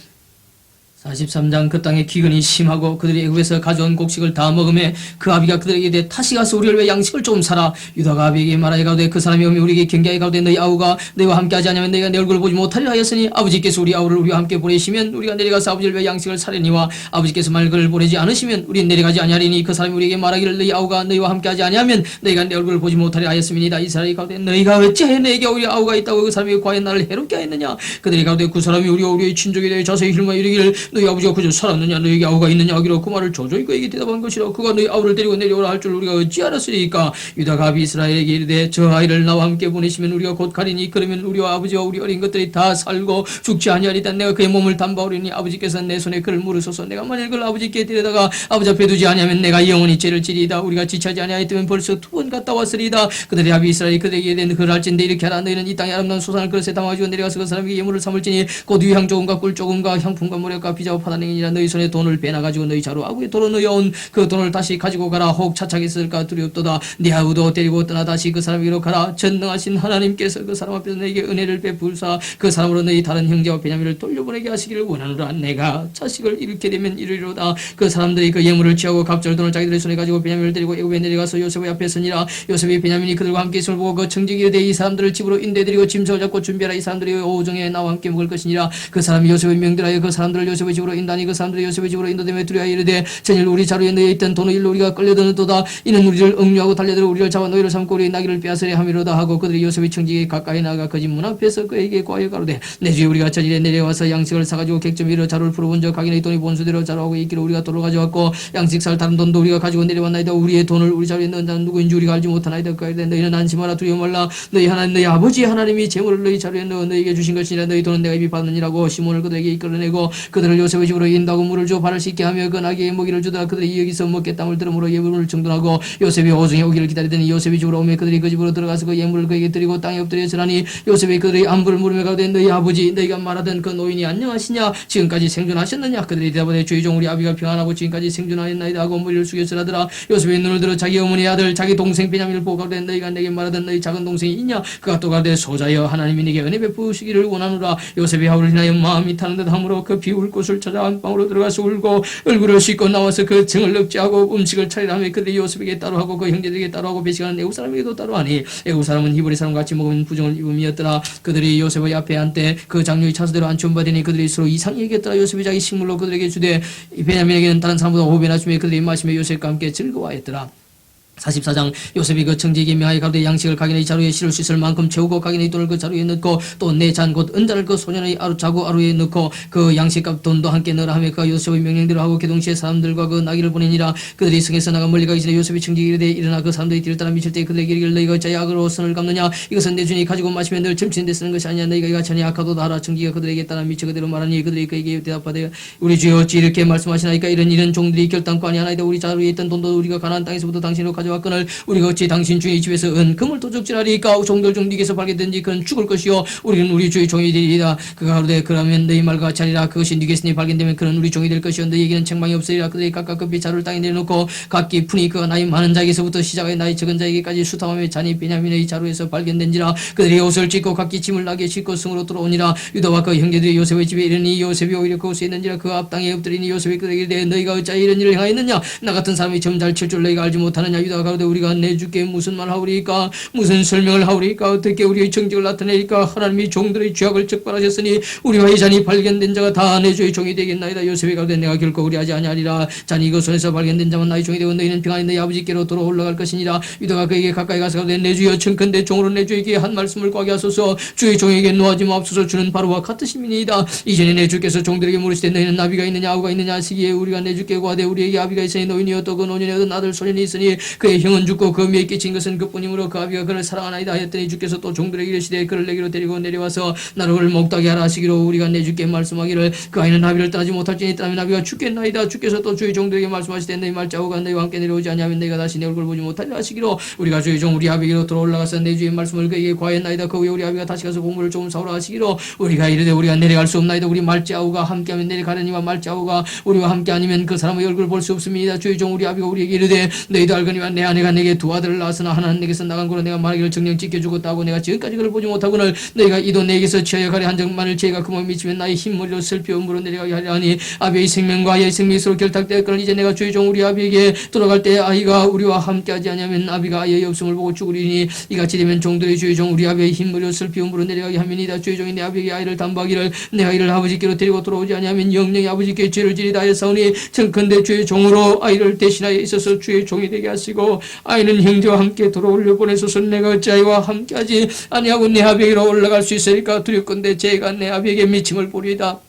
43장 그 땅에 기근이 심하고 그들이 애굽에서 가져온 곡식을 다 먹음에 그 아비가 그들에게 이르되 다시 가서 우리를 위해 양식을 조금 사라. 유다가 아비에게 말하여 가로되 그 사람이 오면 우리에게 경계하여 가로되 너희 아우가 너희와 함께하지 않으면 너희가 내 얼굴을 보지 못하리라 하였으니 아버지께서 우리 아우를 우리와 함께 보내시면 우리가 내려가서 아버지를 위해 양식을 사려니와 아버지께서 만일 그를 보내지 않으시면 우리는 내려가지 아니하리니 그 사람이 우리에게 말하기를 너희 아우가 너희와 함께하지 아니하면 너희가 내 얼굴을 보지 못하리라 하였음이니이다. 이스라엘이 가로되 너희가 어찌하여 내게 우리 아우가 있다고 그 사람이 과연 나를 해롭게 하였느냐. 그들이 가로되 그 사람이 우리와 우리의 친족이 되어 자세히 힐마 이르기를 너희 아버지가 그저 살았느냐 너희에게 아우가 있느냐 하기로 그 말을 조조히 그에게 대답한 것이라. 그가 너희 아우를 데리고 내려오라 할 줄 우리가 어찌 알았으리까. 유다가 아비스라엘에게 이르되 저 아이를 나와 함께 보내시면 우리가 곧 가리니 그러면 우리와 아버지와 우리 어린 것들이 다 살고 죽지 아니하리다. 내가 그의 몸을 담바오리니 아버지께서 내 손에 그를 물으소서. 내가 만일 그를 아버지께 데려다가 아버지 앞에 두지 아니하면 내가 영원히 죄를 지리이다. 우리가 지체하지 아니하였다면 벌써 2번 갔다 왔으리이다. 그들이 아비스라엘이 그들에게 이르되 그를 할진대 이렇게 하라. 너희는 이 땅에 아름다운 소산을 그릇에 담아가지고 내려가서 그 사람에게 예물을 삼을지니 곧 위향 조금과 꿀 조금과 향품과 모략과 비자와 파단행이니라. 너희 손에 돈을 빼놔가지고 너희 자루 아구에 도로 넣어온 그 돈을 다시 가지고 가라. 혹 차차겠을까 두렵도다. 네 아우도 데리고 떠나 다시 그 사람에게로 가라. 전능하신 하나님께서 그 사람 앞에서 너에게 은혜를 베풀사 그 사람으로 너희 다른 형제와 베냐민을 돌려보내게 하시기를 원하노라. 내가 자식을 잃게 되면 이르리로다. 그 사람들이 그 예물을 취하고 갑절 돈을 자기들의 손에 가지고 베냐민을 데리고 애굽에 내려가서 요셉의 앞에 서니라. 요셉이 베냐민이 그들과 함께 있음을 보고 그 청지기에 이르되 이 사람들을 집으로 인도해드리고 짐석을 잡고 준비하라. 이 사람들이 오후정에 나와 함께 먹을 것이니라. 그 사람이 요셉의 명들하여 그 사람들을 요셉의 집으로 인다니 그 사람들이 요셉의 집으로 인도되며 두려워하여 이르되 전일 우리 자루에 너희에 있던 돈의 일로 우리가 끌려드는도다. 이는 우리를 억류하고 달려들어 우리를 잡아 너희를 삼고 우리의 나귀를 빼앗으려 함이로다 하고 그들이 요셉의 청지기에 가까이 나가 그 집 문 앞에서 그에게 과여 가로되 내 주에 우리가 전일에 내려와서 양식을 사가지고 객점 이르러 자루를 풀어본 적 각인의 돈이 본수대로 자루하고 있기를 우리가 돈을 가져왔고 양식 살 다른 돈도 우리가 가지고 내려왔나이다. 우리의 돈을 우리 자루에 넣은 자는 누구인지 우리가 알지 못하나이다. 그러되 너희는 안심하라 두려워 말라. 너희 하나님 너희 아버지 하나님이 재물을 너희 자루에 넣어 너희에게 주신 것이니라. 너희 돈은 내가 입이 받느니라고 시몬을 그들에게 이끌어내고 그들을 요셉의 집으로 인도하고 물을 줘 발을 씻게 하며 그 나귀에 먹이를 주다가 그들이 여기서 먹겠다물 들음으로 예물을 정돈하고 요셉이 오중에 오기를 기다리더니 요셉이 집으로 오며 그들이 그 집으로 들어가서 그 예물을 그에게 드리고 땅에 엎드려 절하니 요셉이 그들의 안부를 물으며 가로되 너희 아버지 너희가 말하던 그 노인이 안녕하시냐 지금까지 생존하셨느냐. 그들이 대답하되 주의 종 우리 아비가 평안하고 지금까지 생존하였나이다 하고 머리를 숙여서라더라. 요셉의 눈을 들어 자기 어머니 아들 자기 동생 베냐민을 보고 가로되 너희가 내게 말하던 너희 작은 동생이 있냐. 그가 또 가로되 소자여 하나님이 네게 은혜 베푸시기를 원하노라. 요셉이 하울을 인하여 마음이 타는 듯 함으로 그 비울 곳을 찾아 안방으로 들어가서 울고 얼굴을 씻고 나와서 그 증을 넉지하고 음식을 차리라 하며 그들이 요셉에게 따로 하고 그 형제들에게 따로 하고 배식하는 애국 사람에게도 따로 하니 애국 사람은 히브리 사람과 같이 먹으면 부정을 입음이었더라. 그들이 요셉의 앞에 앉되 그 장로의 차수대로 앉혀받으니 그들이 서로 이상히 얘기했더라. 요셉이 자기 식물로 그들에게 주되 베냐민에게는 다른 사람보다 5배나 주며 그들이 마시며 요셉과 함께 즐거워하였더라. 44장 요셉이 그 청지기에 명하여 가로되 양식을 각인의 자루에 실을 수 있을 만큼 채우고 각인의 돈을 그 자루에 넣고 또 내 잔 곧 은자를 그 소년의 자구 아루에 넣고 그 양식값 돈도 함께 넣으라 하며 그가 요셉의 명령대로 하고 그 동시에 사람들과 그 나귀를 보내니라. 그들이 성에서 나가 멀리 가기 전에 요셉이 청지기에 이르되 일어나 그 사람들이 뒤를 따라 미칠 때 그들에게 이르기를 너희가 어찌하여 악으로 선을 갚느냐. 이것은 내 주인이 가지고 마시면 늘 점치는 데 쓰는 것이 아니냐. 너희가 이가 전에 악하도다 하라. 청지기가 그들에게 따라 미쳐 그대로 말하니 그들이 그에게 대답하되 우리 주여 어찌 이렇게 말씀하시나이까. 이런 종들이 결단코 아니하나이다. 우리 자루에 있던 돈도 우리가 가나안 땅에서부터 당신으로 가져왔거늘 우리가 어찌 당신 주의 집에서 금을 도둑질하리까. 종들 중 네게서 발견된지 그는 죽을 것이요 우리는 우리 주의 종이 되리이다. 그가 가로되 그러면 너희 말과 같이 하리라. 그것이 네게서 발견되면 그는 우리 종이 될 것이요 너희에게는 책망이 없으리라. 그들이 각각 급히 자루를 땅에 내려놓고 각기 푼이 그가 나이 많은 자에게서부터 시작하여 나이 적은 자에게까지 수탐하며 잔이 베냐민의 자루에서 발견된지라. 그들이 옷을 찢고 각기 짐을 나게 싣고 성으로 돌아오니라. 유다와 그 형제들이 요셉의 집에 이르니 요셉이 오히려 그 옷에 있는지라. 그 앞 땅에 엎드리니 요셉이 그들에게 이르되 너희가 어찌하여 이런 일을 행하였느냐. 나 같은 사람이 점 잘 칠 줄 너희가 알지 못하느냐. 유다가 가로되 우리가 내 주께 무슨 말 하오리까. 무슨 설명을 하오리까. 어떻게 우리의 정직을 나타내리까. 하나님이 종들의 죄악을 적발하셨으니 우리와 이 잔이 발견된 자가 다 내 주의 종이 되겠나이다. 요셉이 가로되 내가 결코 그리하지 아니하리라. 잔이 그 손에서 발견된 자만 나의 종이 되고 너희는 평안히 너희 아버지께로 돌아 올라갈 것이니라. 유다가 그에게 가까이 가서 가로되 내 주여 청컨대 종으로 내 주에게 한 말씀을 구하게 하소서. 주의 종에게 노하지 마옵소서. 주는 바로와 같으심이니이다. 이전에 내 주께서 종들에게 물으시되 너희는 나비가 있느냐 아우가 있느냐 하시기에 우리가 내 주께 구하되 우리에게 아비가 있으니 노인이여 또 그 노년에 얻은 아들 소년이 있으니 그의 형은 죽고 그 미에 끼친 것은 그뿐이므로 그 아비가 그를 사랑하나이다 하였더니 주께서 또 종들에게 이르시되 그를 내게로 데리고 내려와서 나를 먹다게 하라 하시기로 우리가 내 주께 말씀하기를 그 아이는 아비를 떠나지 못할지니 떠나면 아비가 죽겠나이다. 주께서 또 주의 종들에게 말씀하시되 너희 말자우가 너희와 함께 내려오지 아니하면 너희가 다시 내 얼굴 보지 못하리라 하시기로 우리가 주의 종 우리 아비에게로 돌아 올라가서 내 주의 말씀을 그에게 구하였나이다. 그 후에 우리 아비가 다시 가서 곡물을 조금 사오라 하시기로 우리가 이르되 우리가 내려갈 수 없나이다. 우리 말자우가 함께하면 내려가려니와 말자우가 우리와 함께 아니면 그 사람의 얼굴을 볼 수 없습니다. 주의 종 우리 아비가 우리에게 이르되 너희도 알거니와 내 아내가 내게 두 아들을 낳았으나 하나는 내게서 나간 거로 내가 말하기를 정령 지켜 죽었다고 내가 지금까지 그를 보지 못하거늘 너희가 이도 내게서 취하여 가려 한 적만을 죄가 그 몸에 미치면 나의 흰머리로 슬피 음으로 내려가게 하려 하니 아비의 생명과 아이의 생명이 서로 결탁되었거늘 이제 내가 주의 종 우리 아비에게 돌아갈 때 아이가 우리와 함께하지 아니하면 아비가 아이의 없음을 보고 죽으리니 이같이 되면 종들의 주의 종 우리 아비의 흰머리로 슬피 음으로 내려가게 하면이다. 주의 종이 내 아비에게 아이를 담보하기를 내가 이를 아버지께로 데리고 돌아오지 아니하면 영영이 아버지께 죄를 지리다 하였사오니 청컨대 주의 종으로 아이를 대신하여 있어서 주의 종이 되게 하시고 아이는 형제와 함께 돌아올려 보내소서. 내가 어찌아이와 함께하지 아니하고 내 아비에게로 올라갈 수 있으리까. 두렵건대 죄가 내 아비에게 미침을 보리이다.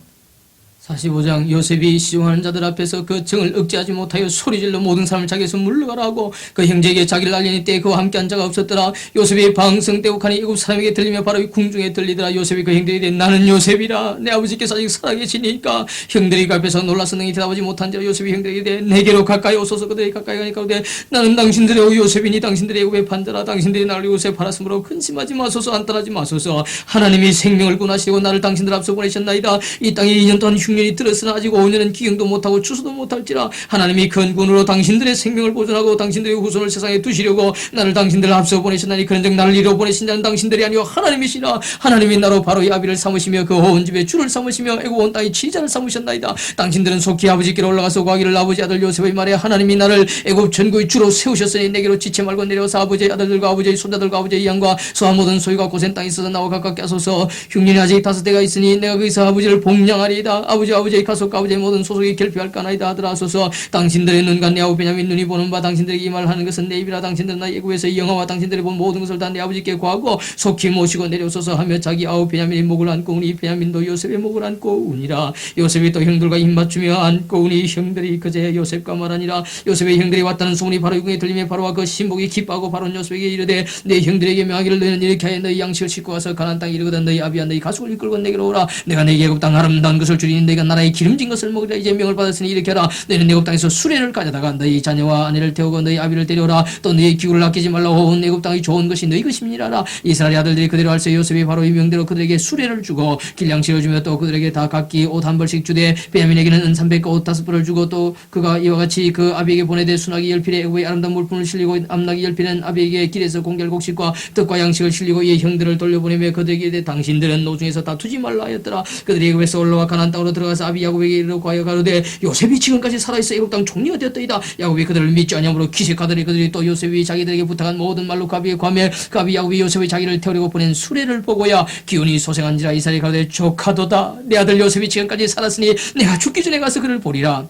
45장 요셉이 시종하는 자들 앞에서 그 정을 억제하지 못하여 소리질러 모든 사람을 자기에서 물러가라 하고 그 형제에게 자기를 알리니 때에 그와 함께한 자가 없었더라. 요셉이 방성대곡하니 일곱 사람에게 들리며 바로 이 궁중에 들리더라. 요셉이 그 형들에게 나는 요셉이라 내 아버지께서 아직 살아계시니까 형들이 그 앞에서 놀라서 능히 대답하지 못한지라. 요셉이 형들에게 내게로 가까이 오소서. 그들이 가까이 가니까 나는 당신들의 요셉이니 당신들의 애굽의 판자라. 당신들이 나를 요셉 팔았으므로 근심하지 마소서. 안달하지 마소서. 하나님이 생명을 구원하시고 나를 당신들 앞서 보내셨나이다. 이 땅에 2년 동안 흉년이 들었으나 아직 5년은 기경도 못하고 추수도 못할지라. 하나님이 큰 군으로 당신들의 생명을 보존하고 당신들의 후손을 세상에 두시려고 나를 당신들 앞서 보내셨나니 그런즉 나를 이루어 보내신 자는 당신들이 아니요 하나님이시라. 하나님이 나로 바로의 아비를 삼으시며 그 온 집에 주를 삼으시며 애굽 온 땅의 지자를 삼으셨나이다. 당신들은 속히 아버지께로 올라가서 구하기를 아버지 아들 요셉의 말에 하나님이 나를 애굽 전국의 주로 세우셨으니 내게로 지체 말고 내려와서 아버지의 아들들과 아버지의 손자들과 아버지의 양과 소와 모든 소유가 고센 땅에 있어서 나와 가깝게 하소서. 흉년이 아직 5대가 있으니 내가 거기서 아버지를 복량하리이다. 아버지의 가속과 아버지의 모든 소속이 결핍할까나이다 하더라. 하소서. 당신들의 눈과 내 아우 베냐민 눈이 보는 바 당신들에게 이 말을 하는 것은 내 입이라. 당신들은 나의 애굽에서 영화와 당신들이 본 모든 것을 다 내 아버지께 구하고 속히 모시고 내려오소서 하며 자기 아우 베냐민의 목을 안고 우니 베냐민도 요셉의 목을 안고 우니라. 요셉이 또 형들과 입맞추며 안고 우니 형들이 그제 요셉과 말하니라. 요셉의 형들이 왔다는 소문이 바로 이궁에 들리며 바로와 그 신복이 기뻐하고 바로 요셉에게 이르되 내 형들에게 명하기를 너희는 이렇게 하여 너희 양식을 싣고 와서 가나안 땅에 이르거든 너희 아비와 너희 가축을 이끌고 내게로 오라. 내가 너희 애굽 땅 아름다운 것을 주리니 너희가 나라의 기름진 것을 먹으리라. 이제 명을 받았으니 이렇게 하라. 너희는 애굽 땅에서 수레를 가져다가 너희 자녀와 아내를 태우고 너희 아비를 데려오라. 또 너희 기구를 아끼지 말라. 온 애굽 땅이 좋은 것이 너희 것임이니라. 이스라엘 아들들이 그대로 할세. 요셉이 바로 이 명대로 그들에게 수레를 주고 길양식을 주며 또 그들에게 다 각기 옷 한 벌씩 주되 베냐민에게는 은 300과 옷 5벌을 주고 또 그가 이와 같이 그 아비에게 보내되 순하기 10필에 애굽의 아름다운 물품을 실리고 암나기 10필은 아비에게 길에서 공결곡식과 떡과 양식을 실리고 이 형들을 돌려보내며 그들에게 이르되 당신들은 노중에서 다투지 말라 하였더라. 그들이 애굽에서 올라와 가나안 땅으로 들어가서 아비 야곱에게 이르러 가여 가로되 요셉이 지금까지 살아있어 애굽 땅 총리가 되었더이다. 야곱이 그들을 믿지 아니하므로 기색하더니 그들이 또 요셉이 자기들에게 부탁한 모든 말로 그 아비에 구하며 그 아비 야곱이 요셉의 자기를 태우려고 보낸 수레를 보고야 기운이 소생한지라. 이스라엘이 가로되 조카도다. 내 아들 요셉이 지금까지 살았으니 내가 죽기 전에 가서 그를 보리라.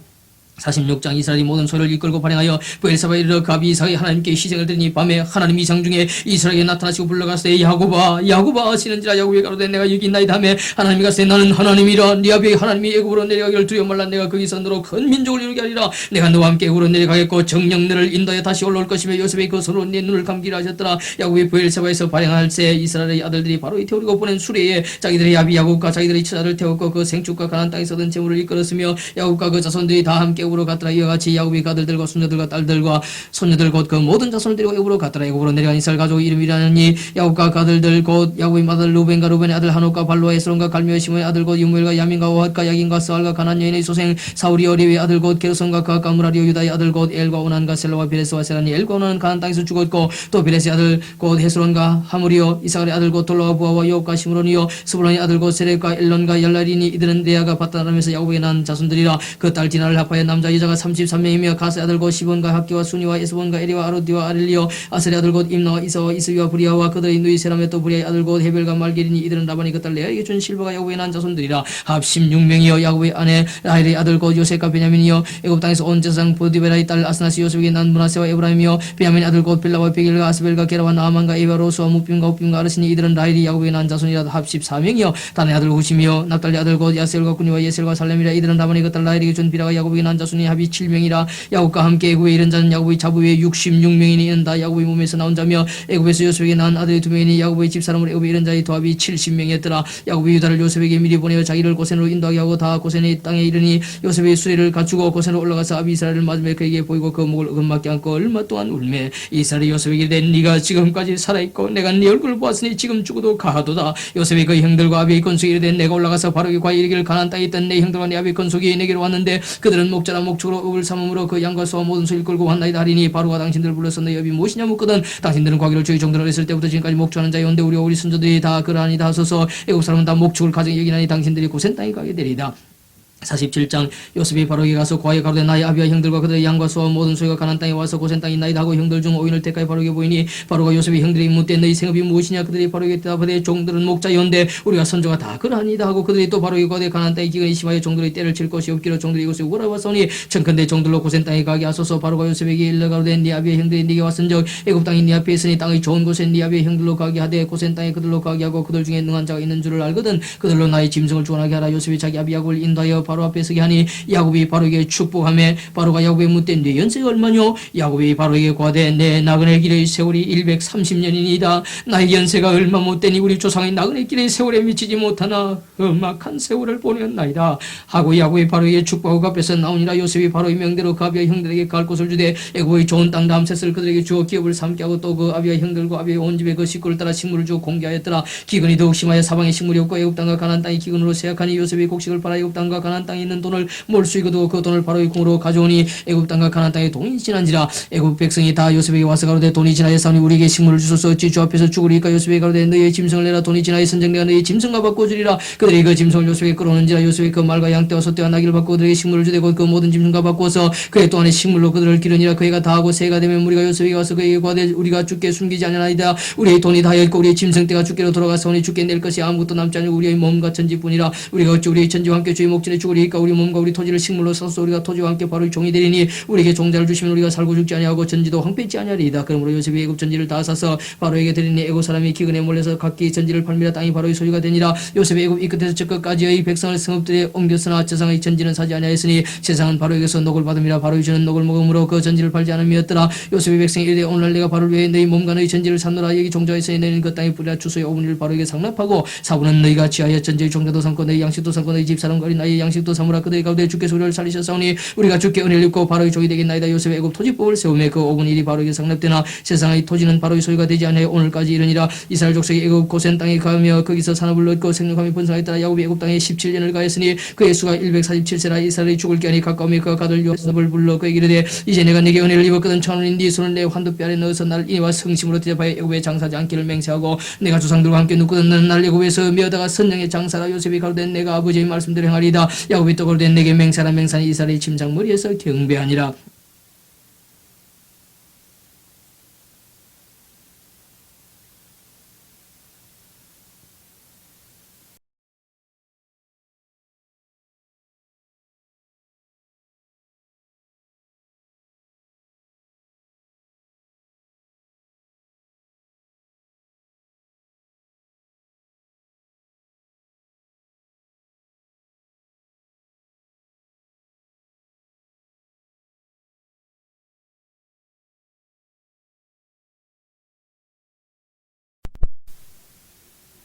46장 이스라엘이 모든 소를 이끌고 발행하여 브엘사바에 이르러 그 아비 이삭이 하나님께 희생을 드리니 밤에 하나님 이상 중에 이스라엘에게 나타나시고 불러가시되 야곱아 야곱아 하시는지라. 야곱이 가로되 내가 여기 있나이다 하며 하나님이 가시되 나는 하나님이라. 네 아비 하나님이 애굽으로 내려가기를 두려워 말라. 내가 거기서 너로 큰 민족을 이루게 하리라. 내가 너와 함께 애굽으로 내려가겠고 정녕 너를 인도하여 다시 올라올 것이며 요셉이 그 손으로 네 눈을 감기라 하셨더라. 야곱이 브엘사바에서 발행할새 이스라엘의 아들들이 바로 이 태우리고 보낸 수레에 자기들의 아비 야곱과 자기들의 처자를 태웠고 그 생축과 가나안 땅에서 얻은 재물을 이끌었으며 야곱과 그 자손들이 다 함께 애굽으로 갔더라. 이와 같이 야곱이 그 아들들과 손녀들과 딸들과 손녀들 곧 그 모든 자손을 데리고 애굽으로 갔더라. 애굽으로 내려간 이스라엘 가족 이름이라니 야곱과 그 아들들 곧 야곱의 아들 루벤과 루벤의 아들 한옥과 발로와 에스론과 갈미와 시몬의 아들 곧 유무엘과 야민과 오핫과 야긴과 스알과 가난 여인의 소생 사울이 어리의 아들 곧 게르손과 그아까 무라리오 유다의 아들 곧 엘과 오난과 셀라와 비레스와 세라니. 엘과 오난은 가나안 땅에서 죽었고 또 비레스의 아들 곧 헤스론과 하무리오 이사갈의 아들 곧 돌라와 부하와 여옥과 시므론이요 스불론의 아들 곧 세렉과 엘론과 열라리니. 이들은 레아가 바다나면서 야곱에게 난 자손들이라. 그 딸 디나를 합하여 남자 여자가 33명이며 가스의 아들 곧 시본과 학기와 순이와 에스본과 에리와 아로디와 아렐리오 아셀의 아들 곧 임나와 이사와 이스위와 브리아와 그들의 누이 세라메 또 브리아의 아들 곧 헤벨과 말게리니. 이들은 라반이 그 딸 레아에게 준 실버가 야곱의 난 자손들이라. 합 16명이요 야곱의 아내 라헬의 아들 곧 요셉과 베냐민이요 애굽 땅에서 온 제사장 보디베라의 딸 아스나시 요셉에게 난 문하세와 에브라임이요 베냐민의 아들 곧 빌라와 베길과 아스벨과 게라와 나아만과 에바 로스와 무빔과 우빔과 아르시니. 이들은 라헬이 야곱의 난 자손이라. 합 14명이요 단의 아들 후심이요 납달리 아들 곧 야셀과 꾸니와 예셀과 살렘이라. 이들은 라반이 그 딸 라헬에게 준 비라가 야곱에게 난 자손이 합이 7명이라. 야곱과 함께 애굽에 이른 자는 야곱의 자부에 66명이니 이는 다 야곱의 몸에서 나온 자며 애굽에서 요셉에게 낳은 아들이 2명이니 야곱의 집사람으로 애굽에 이른 자의 도합이 70명이었더라. 야곱이 유다를 요셉에게 미리 보내어 자기를 고센으로 인도하게 하고 다 고센의 땅에 이르니 요셉의 수레를 갖추고 고센으로 올라가서 아비 이스라엘을 맞으며 그에게 보이고 그 목을 금맞게 안고 얼마 동안 울매. 이스라엘이 요셉에게 이르되 네가 지금까지 살아있고 내가 네 얼굴을 보았으니 지금 죽어도 가하도다. 요셉이 그 형들과 아비의 건속이 이르되 내가 올라가서 바로에게 과히 이르기를 가나안 땅에 있던 내 형들과 내 아비의 건속이 내게로 왔는데 그들은 목자라 목축으로 읍을 삼음으로 그 양과 소와 모든 소를 끌고 왔나이다 하리니. 바로가 당신들을 불러서 너희 업이 무엇이냐 묻거든 당신들은 과기를 저희 종들을 했을 때부터 지금까지 목축하는 자였는데 우리와 우리 손자들이 다 그러하니다 하소서. 애국 사람은 다 목축을 가정 여기나니 당신들이 고센 땅에 가게 되리이다. 47장 요셉이 바로에게 가서 고하여 가로되 나의 아비와 형들과 그들의 양과 소와 모든 소유가 가나안 땅에 와서 고센 땅에 있나이다 하고 형들 중 5인을 택하여 바로에게 보이니. 바로가 요셉이 형들에게 묻되 너희 생업이 무엇이냐. 그들이 바로에게 대답하되 종들은 목자였는데 우리가 선조가 다 그러하니다 하고 그들이 또 바로에게 가되 가나안 땅에 기근이 심하여 종들의 때를 칠 것이 없기로 종들이 이곳에 오라 왔사오니 청컨대 종들로 고센 땅에 가게 하소서. 바로가 요셉에게 일러 가로되 네 아비의 형들이 네게 왔은즉 애굽 땅이 네 앞에 있으니 땅의 좋은 곳에 네 아비의 형들로 가게 하되 고센 땅에 그들로 가게 하고 그들 중에 능한 자가 있는 줄을 알거든. 그들로 나의 짐승을 주원하게 하라. 요셉이 자기 아비 야곱을 인도하여 바로 앞에 서게 하니 야곱이 바로에게 축복하며 바로가 야곱에 묻되 네 연세가 얼마뇨? 야곱이 바로에게 고하되 내 나그네 길의 세월이 130년이니이다. 나의 연세가 얼마 못되니 우리 조상의 나그네 길의 세월에 미치지 못하나 험악한 세월을 보냈나이다 하고 야곱이 바로에게 축복하고 값에서 나오니라. 요셉이 바로의 명대로 그 아비와 형들에게 갈 곳을 주되 애굽의 좋은 땅 다음 셋을 그들에게 주어 기업을 삼게 하고 또 그 아비와 형들과 아비의 온 집에 그 식구를 따라 식물을 주어 공개하였더라. 기근이 더욱 심하여 사방에 식물이 없고 애굽 땅과 가나안 땅이 기근으로 쇠약하니 요셉이 곡식을 팔아 애굽 땅과 가나안 땅에 있는 돈을 몰수 이거도 그 돈을 바로의 궁으로 가져오니 애굽 땅과 가나안 땅에 돈이 지난지라. 애굽 백성이 다 요셉에게 와서 가로되 돈이 지나였사오니 우리에게 식물을 주소서 어찌 주 앞에서 죽으리까? 요셉에게 가로되 너희의 짐승을 내라. 돈이 지나였은 내가 너희 짐승과 바꿔주리라. 그들이 그 짐승을 요셉에게 끌어오는지라. 요셉이 그 말과 양떼와 소떼와 나귀를 바꾸어 그들에게 식물을 주되 곧 그 모든 짐승과 바꾸어서 그의 또 안에 식물로 그들을 기르니라. 그애가 다하고 새해가 되면 무리가 요셉에게 와서 그에게 고하되 우리가 주께 숨기지 아니하나이다. 우리의 돈이 다하였고 우리의 짐승떼가 주께로 돌아가사오니 주께 낼 것이 아무것도 남지 않고 우리의 몸과 천지뿐이라. 우리가 어찌 우리의 천지와 함께 주의 목전에 죽으리까? 우리 몸과 우리 토지를 식물로 사서 우리가 토지와 함께 바로의 종이 되리니 우리에게 종자를 주시면 우리가 살고 죽지 아니하고 전지도 황폐치 아니하리이다. 그러므로 요셉이 애굽 전지를 다 사서 바로에게 드리니 애굽 사람이 기근에 몰려서 각기 전지를 팔미라. 땅이 바로의 소유가 되니라. 요셉이 애굽 이 끝에서 저 끝까지의 백성을 성읍들에 옮겼으나 세상의 전지는 사지 아니하였으니 세상은 바로에게서 녹을 받음이라. 바로의 주는 녹을 먹음으로 그 전지를 팔지 않음이었더라. 요셉이 백성이 이르되 오늘 내가 바로를 위해 너희 몸과 너희 전지를 샀노라. 여기 종자에서 너희는 그 땅에 뿌리라. 주소의 5분의 1을 바로에게 상납하고 4분은 너희가 취하여 전지의 종자도 삼고 너희 양식도 삼고 너희 집사람과 어린 나의 양식도 삼으라. 그들의 가운데 주께서 우리를 살리셨사오니 우리가 주께 은혜를 입고 바로의 종이 되겠나이다. 요셉의 애굽 토지법을 세우며 그 5분의 1이 바로에게 상납되나 세상의 토지는 바로의 소유가 되지 아니하여 오늘까지 이르니라. 이스라엘 족속이 애굽 고센 땅에 가며 거기서 산업을 얻고 생육하며 번성하였더라. 야곱이 애굽 땅에 17년을 가했으니 그의 수가 147세라. 이스라엘이 죽을 기한이 가까우며 그가 가들 요셉을 불러 그에게 이르되 이제 내가 네게 은혜를 입었거든 천원인 네 손을 내 환도뼈 아래 넣어서 나를 이와 성심으로 대접하여 애굽에 장사하지 않기를 맹세하고 내가 조상들과 함께 눕거든 너는 날 애굽에서 메어다가 선영의 장사라. 요셉이 가로되 내가 아버지의 말씀대로 행하리이다. 야곱이 또 가로되 내게 맹세하라. 맹세하니 이스라엘의 침상머리에서 경배하니라.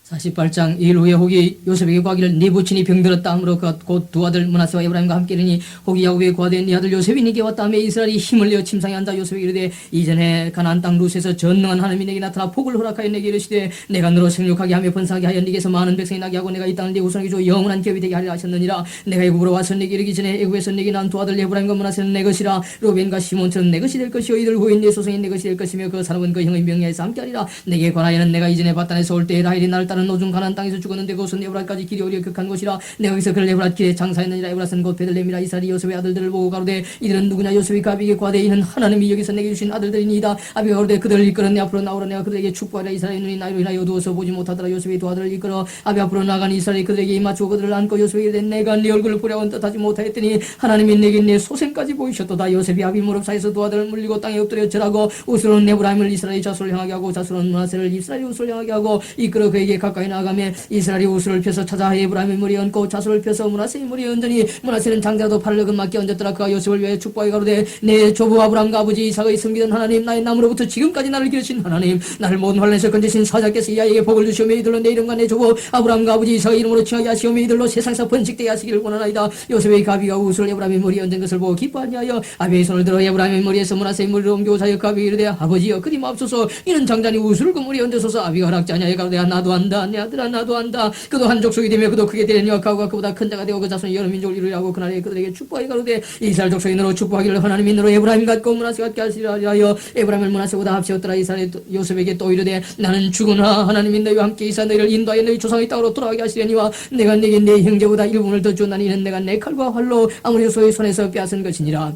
사십팔 장 2일 후에 혹이 요셉에게 구하기를 네 부친이 병들었다 하므로 그 곧 두 아들 므낫세와 에브라임과 함께 이르니 혹이 야곱에게 구하되 네 아들 요셉이 네게 왔다 하며 이스라엘이 힘을 내어 침상에 앉아 요셉에게 이르되 이전에 가나안 땅 루스에서 전능한 하나님이 내게 나타나 복을 허락하여 내게 이르시되 내가 너로 생육하게 하며 번성하게 하여 네게서 많은 백성이 나게 하고 내가 이 땅을 네 후손에게 주어 영원한 기업이 되게 하리라 하셨느니라. 내가 애굽으로 와서 네게 이르기 전에 애굽에서 네게 난 두 아들 에브라임과 므낫세는 내 것이라. 로벤과 시몬처럼 내 것이 될 것이요 이들 후인 네 소송이 내 것이 될 것이며 그 사람은 그 형의 명예에서 함께 하리라. 내게 관하여는 내가 이전에 바단에서 올 때에 라헬이 나를 따른 노중 가나안 땅에서 죽었는데 그것은 에브라까지 길이 어려 극한 곳이라. 내가 거기서 그를 에브라 길에 장사했느니라. 에브라는 곧 베들레헴이라. 이스라엘이 요셉의 아들들을 보고 가로되 이들은 누구냐? 요셉이 그 아비에게 구하되 이는 하나님이 여기서 내게 주신 아들들이니이다. 아비가 가로되 그들을 이끌어 내 앞으로 나오라. 내가 그들에게 축복하라. 이스라엘의 눈이 나로 인하여 어두워서 보지 못하더라. 요셉이 두 아들을 이끌어 아비 앞으로 나간 이스라엘이 그들에게 입맞추고 그들을 안고 요셉에게 이르되 내가 네 얼굴을 보려온 뜻하지 못하였더니 하나님이 내게 내 소생까지 보이셨도다. 요셉이 아비 무릎 사이에서 두 아들을 물리고 땅에 엎드려 절하고 우스로는 에브라임을 이스라엘의 자손을 향하게 하고 자손은 므낫세를 이스라엘의 우스를 향하게 하고 이끌어 그에게 가까이 나아가며 이스라엘이 우스를 펴서 찾아 에브라임의 머리에 얹고 자손을 펴서 므낫세의 머리에 얹으니 므낫세는 장자도 팔을 금맞게 얹었더라. 그가 요셉을 위해 축복하여 가로되 내 조부 아브라함과 아버지 이삭의 섬기던 하나님 나의 남으로부터 지금까지 나를 기르신 하나님 나를 모든 환난에서 건지신 사자께서 이 아이에게 복을 주시오며 이들로 내 이름과 내 조부 아브라함과 아버지 이삭의 이름으로 칭하게 하시오며 이들로 세상에서 번식되게 하시기를 원하나이다. 요셉의 가비가 우스를 에브라임의 머리에 얹은 것을 보고 기뻐하니하여 아비의 손을 들어 에브라임의 머리에서 므낫세의 머리를 옮겨 사여 가비 이르되 아버지여 그리 마옵소서 이는 장자니 우스를 그 머리에 얹으소서. 아비가 허락지 아니하여 가로되 나도 안다 내 아들아 나도 안다. 그도 한 족속이 되며 그도 크게 되려니와 가우가 그보다 큰 자가 되고 그 자손이 여러 민족을 이루려 하고 그날에 그들에게 축복하여 가로되 이스라엘 족속이 너로 축복하기를 하나님이 너로 에브라임 같고 므낫세 같게 하시리라 하여 에브라임을 므낫세보다 합시었더라. 이스라엘 요셉에게 또 이르되 나는 죽으나 하나님이 너희와 함께 있어 너희를 인도하여 너희 조상의 땅으로 돌아가게 하시려니와 내가 네게 내 형제보다 1분을 더 주었나니 이는 내가 내 칼과 활로 아무리 소의 손에서 빼앗은 것이니라.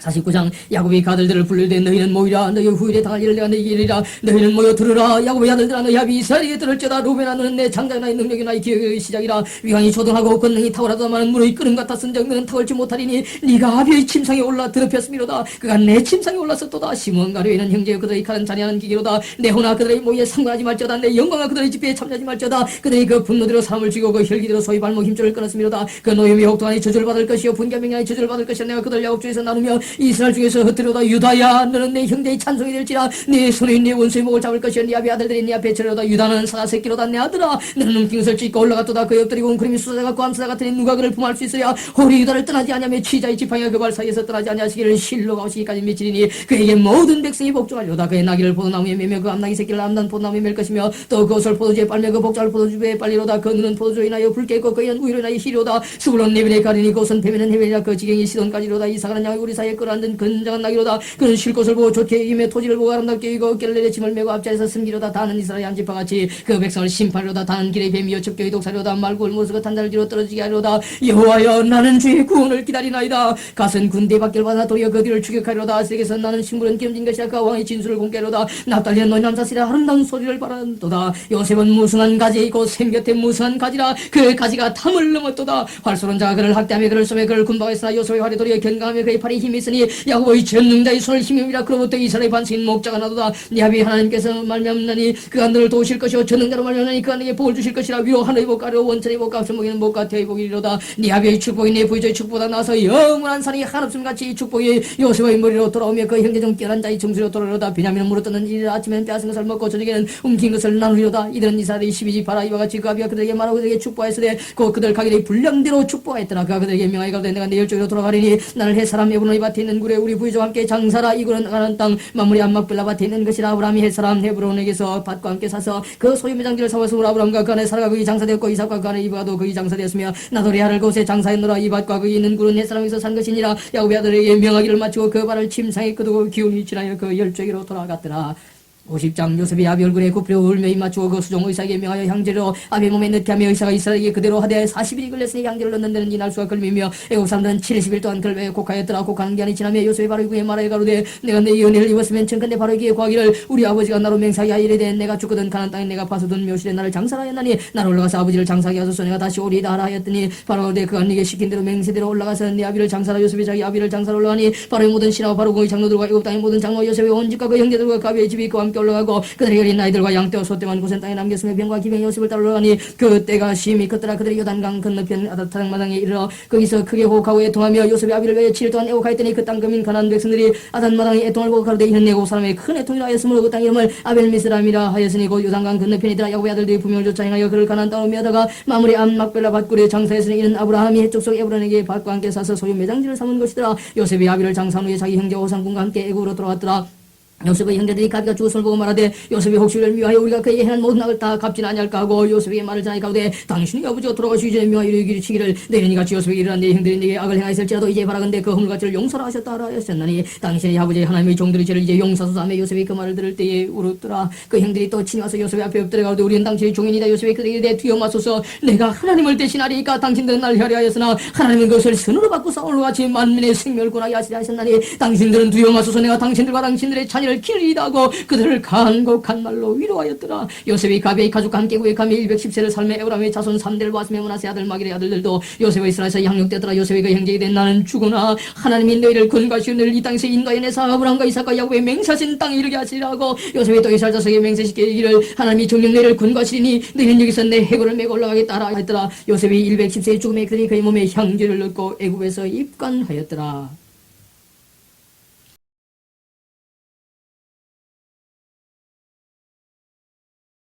49장 야곱이 그 아들들을 부르되 너희는 모이라 너희 후일에 당할 일을 내가 너희에게 이르리라 너희는 모여 들으라 야곱의 아들들아 너희 아비 이스라엘에게 들을지어다 루벤아 너는 내 장자요 나의 능력이 나의 기억의 시작이라 위강이 조동하고 권능이 탁월하다마는 무너이 끄는 같았은즉 너는 탁월지 못하리니 네가 아비의 침상에 올라 더럽혔음이로다 그가 내 침상에 올랐었도다 시몬 가룟이는 형제여 그들의 칼은 자리하는 기계로다 내 호나 그들의 모에 상관하지 말지어다 내 영광아 그들의 집회에 참여하지 말지어다 그들이 그 분노대로 사람을 죽이고 그 혈기대로 소위 발목 힘줄을 끊었음이로다 그 노염이 혹독하니 저주를 받을 것이요 분개명령이 저주를 받을 것이야 내가 그들 야곱 중에서 나누며 이스라엘 중에서 흩뜨려다 유다야 너는 내 형제의 찬송이 될지라 네 손이 네 원수의 목을 잡을 것이여 네 아비 아들들이 네 앞에 처려다 유다는 사자 새끼로다 내 아들아 너는 움킹을 찢고 올라갔도다 그 옆들이고 웅크림이 수사자 같고 암사자 같으니 누가 그를 품할 수 있으랴 호리 유다를 떠나지 아니하며 취자의 지팡이가 그 발 사이에서 떠나지 아니하시기를 실로가 오시기까지 미치리니 그에게 모든 백성이 복종하려다 그의 나귀를 포도나무에 매며 그 암나귀 새끼를 암단 포도나무에 맬 것이며 또 그것을 포도주에 빨며 그 복자를 포도주에 빨리로다 그 눈은 포도주에 인하여 붉게 있고 그의 우유로 인하여 희로다 수불론 네벨에 가리니 그것은 베면은 헤벨이라 그 지경이 시돈까지로다 이사가는 양이 우리 사이에 끌어앉은 근장한 나귀로다 그는 쉴 것을 보고 좋게 이며 토지를 보고 아름답게 이고 어깨를 내려 짐을 메고 앞자리에서 숨기로다 다는 이스라엘 한 지파같이 그 백성을 심판하로다 다는 길의 뱀이여 첩경이 독사리로다 말고 울모스가 탄자를 뒤로 떨어지게 하리로다 여호와여 나는 주의 구원을 기다리나이다 갓은 군대 밖을 받아 도리어 그 뒤를 추격하리로다 아색에서 나는 식물은 기름진 것이라 그 왕의 진술을 공개하리로다 납달리는 너희 남자시라 아름다운 소리를 바란도다 요셉은 무성한 가지에 있고 샘 곁에 무성한 가지라 그 가지가 탐을 넘었도다 활쏘는 자가 그를 학대하며 그를 쏘며 그를 군박했으나 요셉의 활이 도리어 견강하며 그의 팔이 힘이 있으니 야곱의 전능자의 손을 힘입니다 그로부터 이스라엘의 반석인 목자가 나도다 네 아비 하나님께서 말미암나니 그가 너를 도우실 것이요 전능자로 말미암나니 그가 너에게 복을 주실 것이라 위로 하늘의 복과 아래로 원천의 복과 앞서먹이는 복과 태의 복이리로다 네 아비의 축복이 내 부의조의 축복보다 나서 영원한 산이 한없음같이 이 축복이 요셉의 머리로 돌아오며 그 형제 중 깨어난 자의 정수로 돌아오리로다 베냐민은 물어뜯는 일이라 아침에는 빼앗은 것을 먹고 저녁에는 움킨 것을 나누리로다 이들은 이스라엘의 12지파라 이와 같이 그 아비가 그들에게 말하고 그들에게 축복하였으되 곧 그들 가게의 분량대로 축복하였더라 그가 그들에게 명하여 가로되 내가 내 열조로 돌아가리니 나를 햇사람 에브론의 밭에 있는 굴에 우리 부의조와 함께 장사라 이 굴은 가나안 땅 만물이 암막벨라 밭에 있는 것이라 아브라함이 햇사람 헤브론에게서 밭과 함께 사서 그 소유 매장지를 사와서 우리 아브라함과 그 안에 사라가 거기 장사되었고 이삭과 그 안에 이브가도 거기 장사되었으며 나도 레아를 그곳에 장사했노라 이 밭과 거기 있는 굴은 햇사람에서 산 것이니라 야곱의 아들에게 명하기를 마치고 그 발을 침상에 끄두고 기운이 지나여 그 열조에게로 돌아갔더라 50장 요셉이 아비 얼굴에 굽려 울며 입맞추고 그 수종 의사에게 명하여 향제로 아비 몸에 넣게 하며 의사가 이스라엘에게 그대로 하되 40일이 걸렸으니 향제를 넣는 데는 이 날수가 걸리며 애국 사람들은 70일 동안 그를 곡하였더라 곡하는 기한이 지나며 요셉이 바로 이구에 말하여 가로되 내가 내 연애를 입었으면 청컨대 바로 이기에 구하기를 우리 아버지가 나로 맹세하여 이르되 내가 죽거든 가나안 땅에 내가 파서든 묘실에 나를 장사하였나니 나를 올라가서 아버지를 장사하게 하소서 내가 다시 오리이다 하라 하였더니 바로 내 그가 네게 시킨 대로 맹세대로 올라가서 내 아비를 장사하라 요셉이 자기 아비를 장사로 올라가니 바로의 모든 신하와 바로 공의 장로들과 애국 땅의 모든 장로 요셉의 온 집과 그 형제들과 그 아비의 집이 그와 함께 올라가고 그들의 어린 아이들과 양떼와 소떼만 고센 땅에 남겼으며 병과 기병이 요셉을 따라 올라가니 그 때가 심히 컸더라 그들이 요단강 건너편 아다타장 마당에 이르러 거기서 크게 호흡하고 애통하며 요셉의 아비를 위해 7일 동안 애곡하였더니 그 땅 거민 가나안 백성들이 아단 마당에 애통을 보고 가로되 이는 애국 사람의 큰 애통이라 하였으므로 그 땅 이름을 아벨미스람이라 하였으니 곧 요단강 건너편이더라 야곱의 아들들이 부명을 조차 행하여 그를 가나안 땅으로 메어다가 마무리 암막벨라 밭굴에 장사했으니 이는 아브라함이 해쪽 속 에브론에게 밭과 함께 사서 소유 매장지를 삼은 것이더라 요셉이 아비를 장사한 후에 자기 형제 호상군과 함께 애국으로 돌아왔더라 요셉의 형제들이 가비가 죽었음을 보고 말하되 요셉이 혹시 우리를 미워하여 우리가 그에게 행한 모든 악을 다 갚지는 아니할까 하고 요셉에게 말을 전하여 가로되 당신이 아버지가 돌아가시기 전에 미워하여 이르기를 내는 이같이 요셉에게 이르란 내 형들이 내게 악을 행하였을지라도 이제 바라건대 그 허물같이를 용서라 하셨다 하였었나니 당신의 아버지 하나님의 종들의 죄를 이제 용서하소서 하며 요셉이 그 말을 들을 때에 울었더라 그 형들이 또 친히 와서 요셉의 앞에 엎드려 가로되 우리는 당신의 종인이다 요셉이 그들에게 이르되 뒤어 맞소서 내가 하나님을 대신하리이까 당신들은 날 혈해 하였으나 하나님은 그것을 선으로 바꾸 사울과 같이 만민의 생명을 구하게 하시리 하셨나니 당신들은 뒤어 맞소서 내가 당신들과 당신들의 자녀를 기르리이다 하고 그들을 간곡한 말로 위로하였더라 요셉이 가비의 가족과 함께 구획하며 110세를 삶에 에브라임의 자손 3대를 보았으며 문하세 아들 마길의 아들들도 요셉의 이스라엘에서 양육되더라 요셉의 그 형제에 된 나는 죽으나 하나님이 너희를 근거하시오 너희를 이 땅에서 인도하여 내사 아브라함과 이삭과 야곱의 맹세하신 땅에 이르게 하시리라 하고 요셉이 또 이스라엘 자손에게 맹세시켜 이르기를 하나님이 정녕 너희를 근거하시리니 너희는 여기서 내 해골을 메고 올라가겠다 하라 했더라 요셉이 110세의 죽음에 그들이 그의 몸에 향기를 넣고 애굽에서 입관하였더라.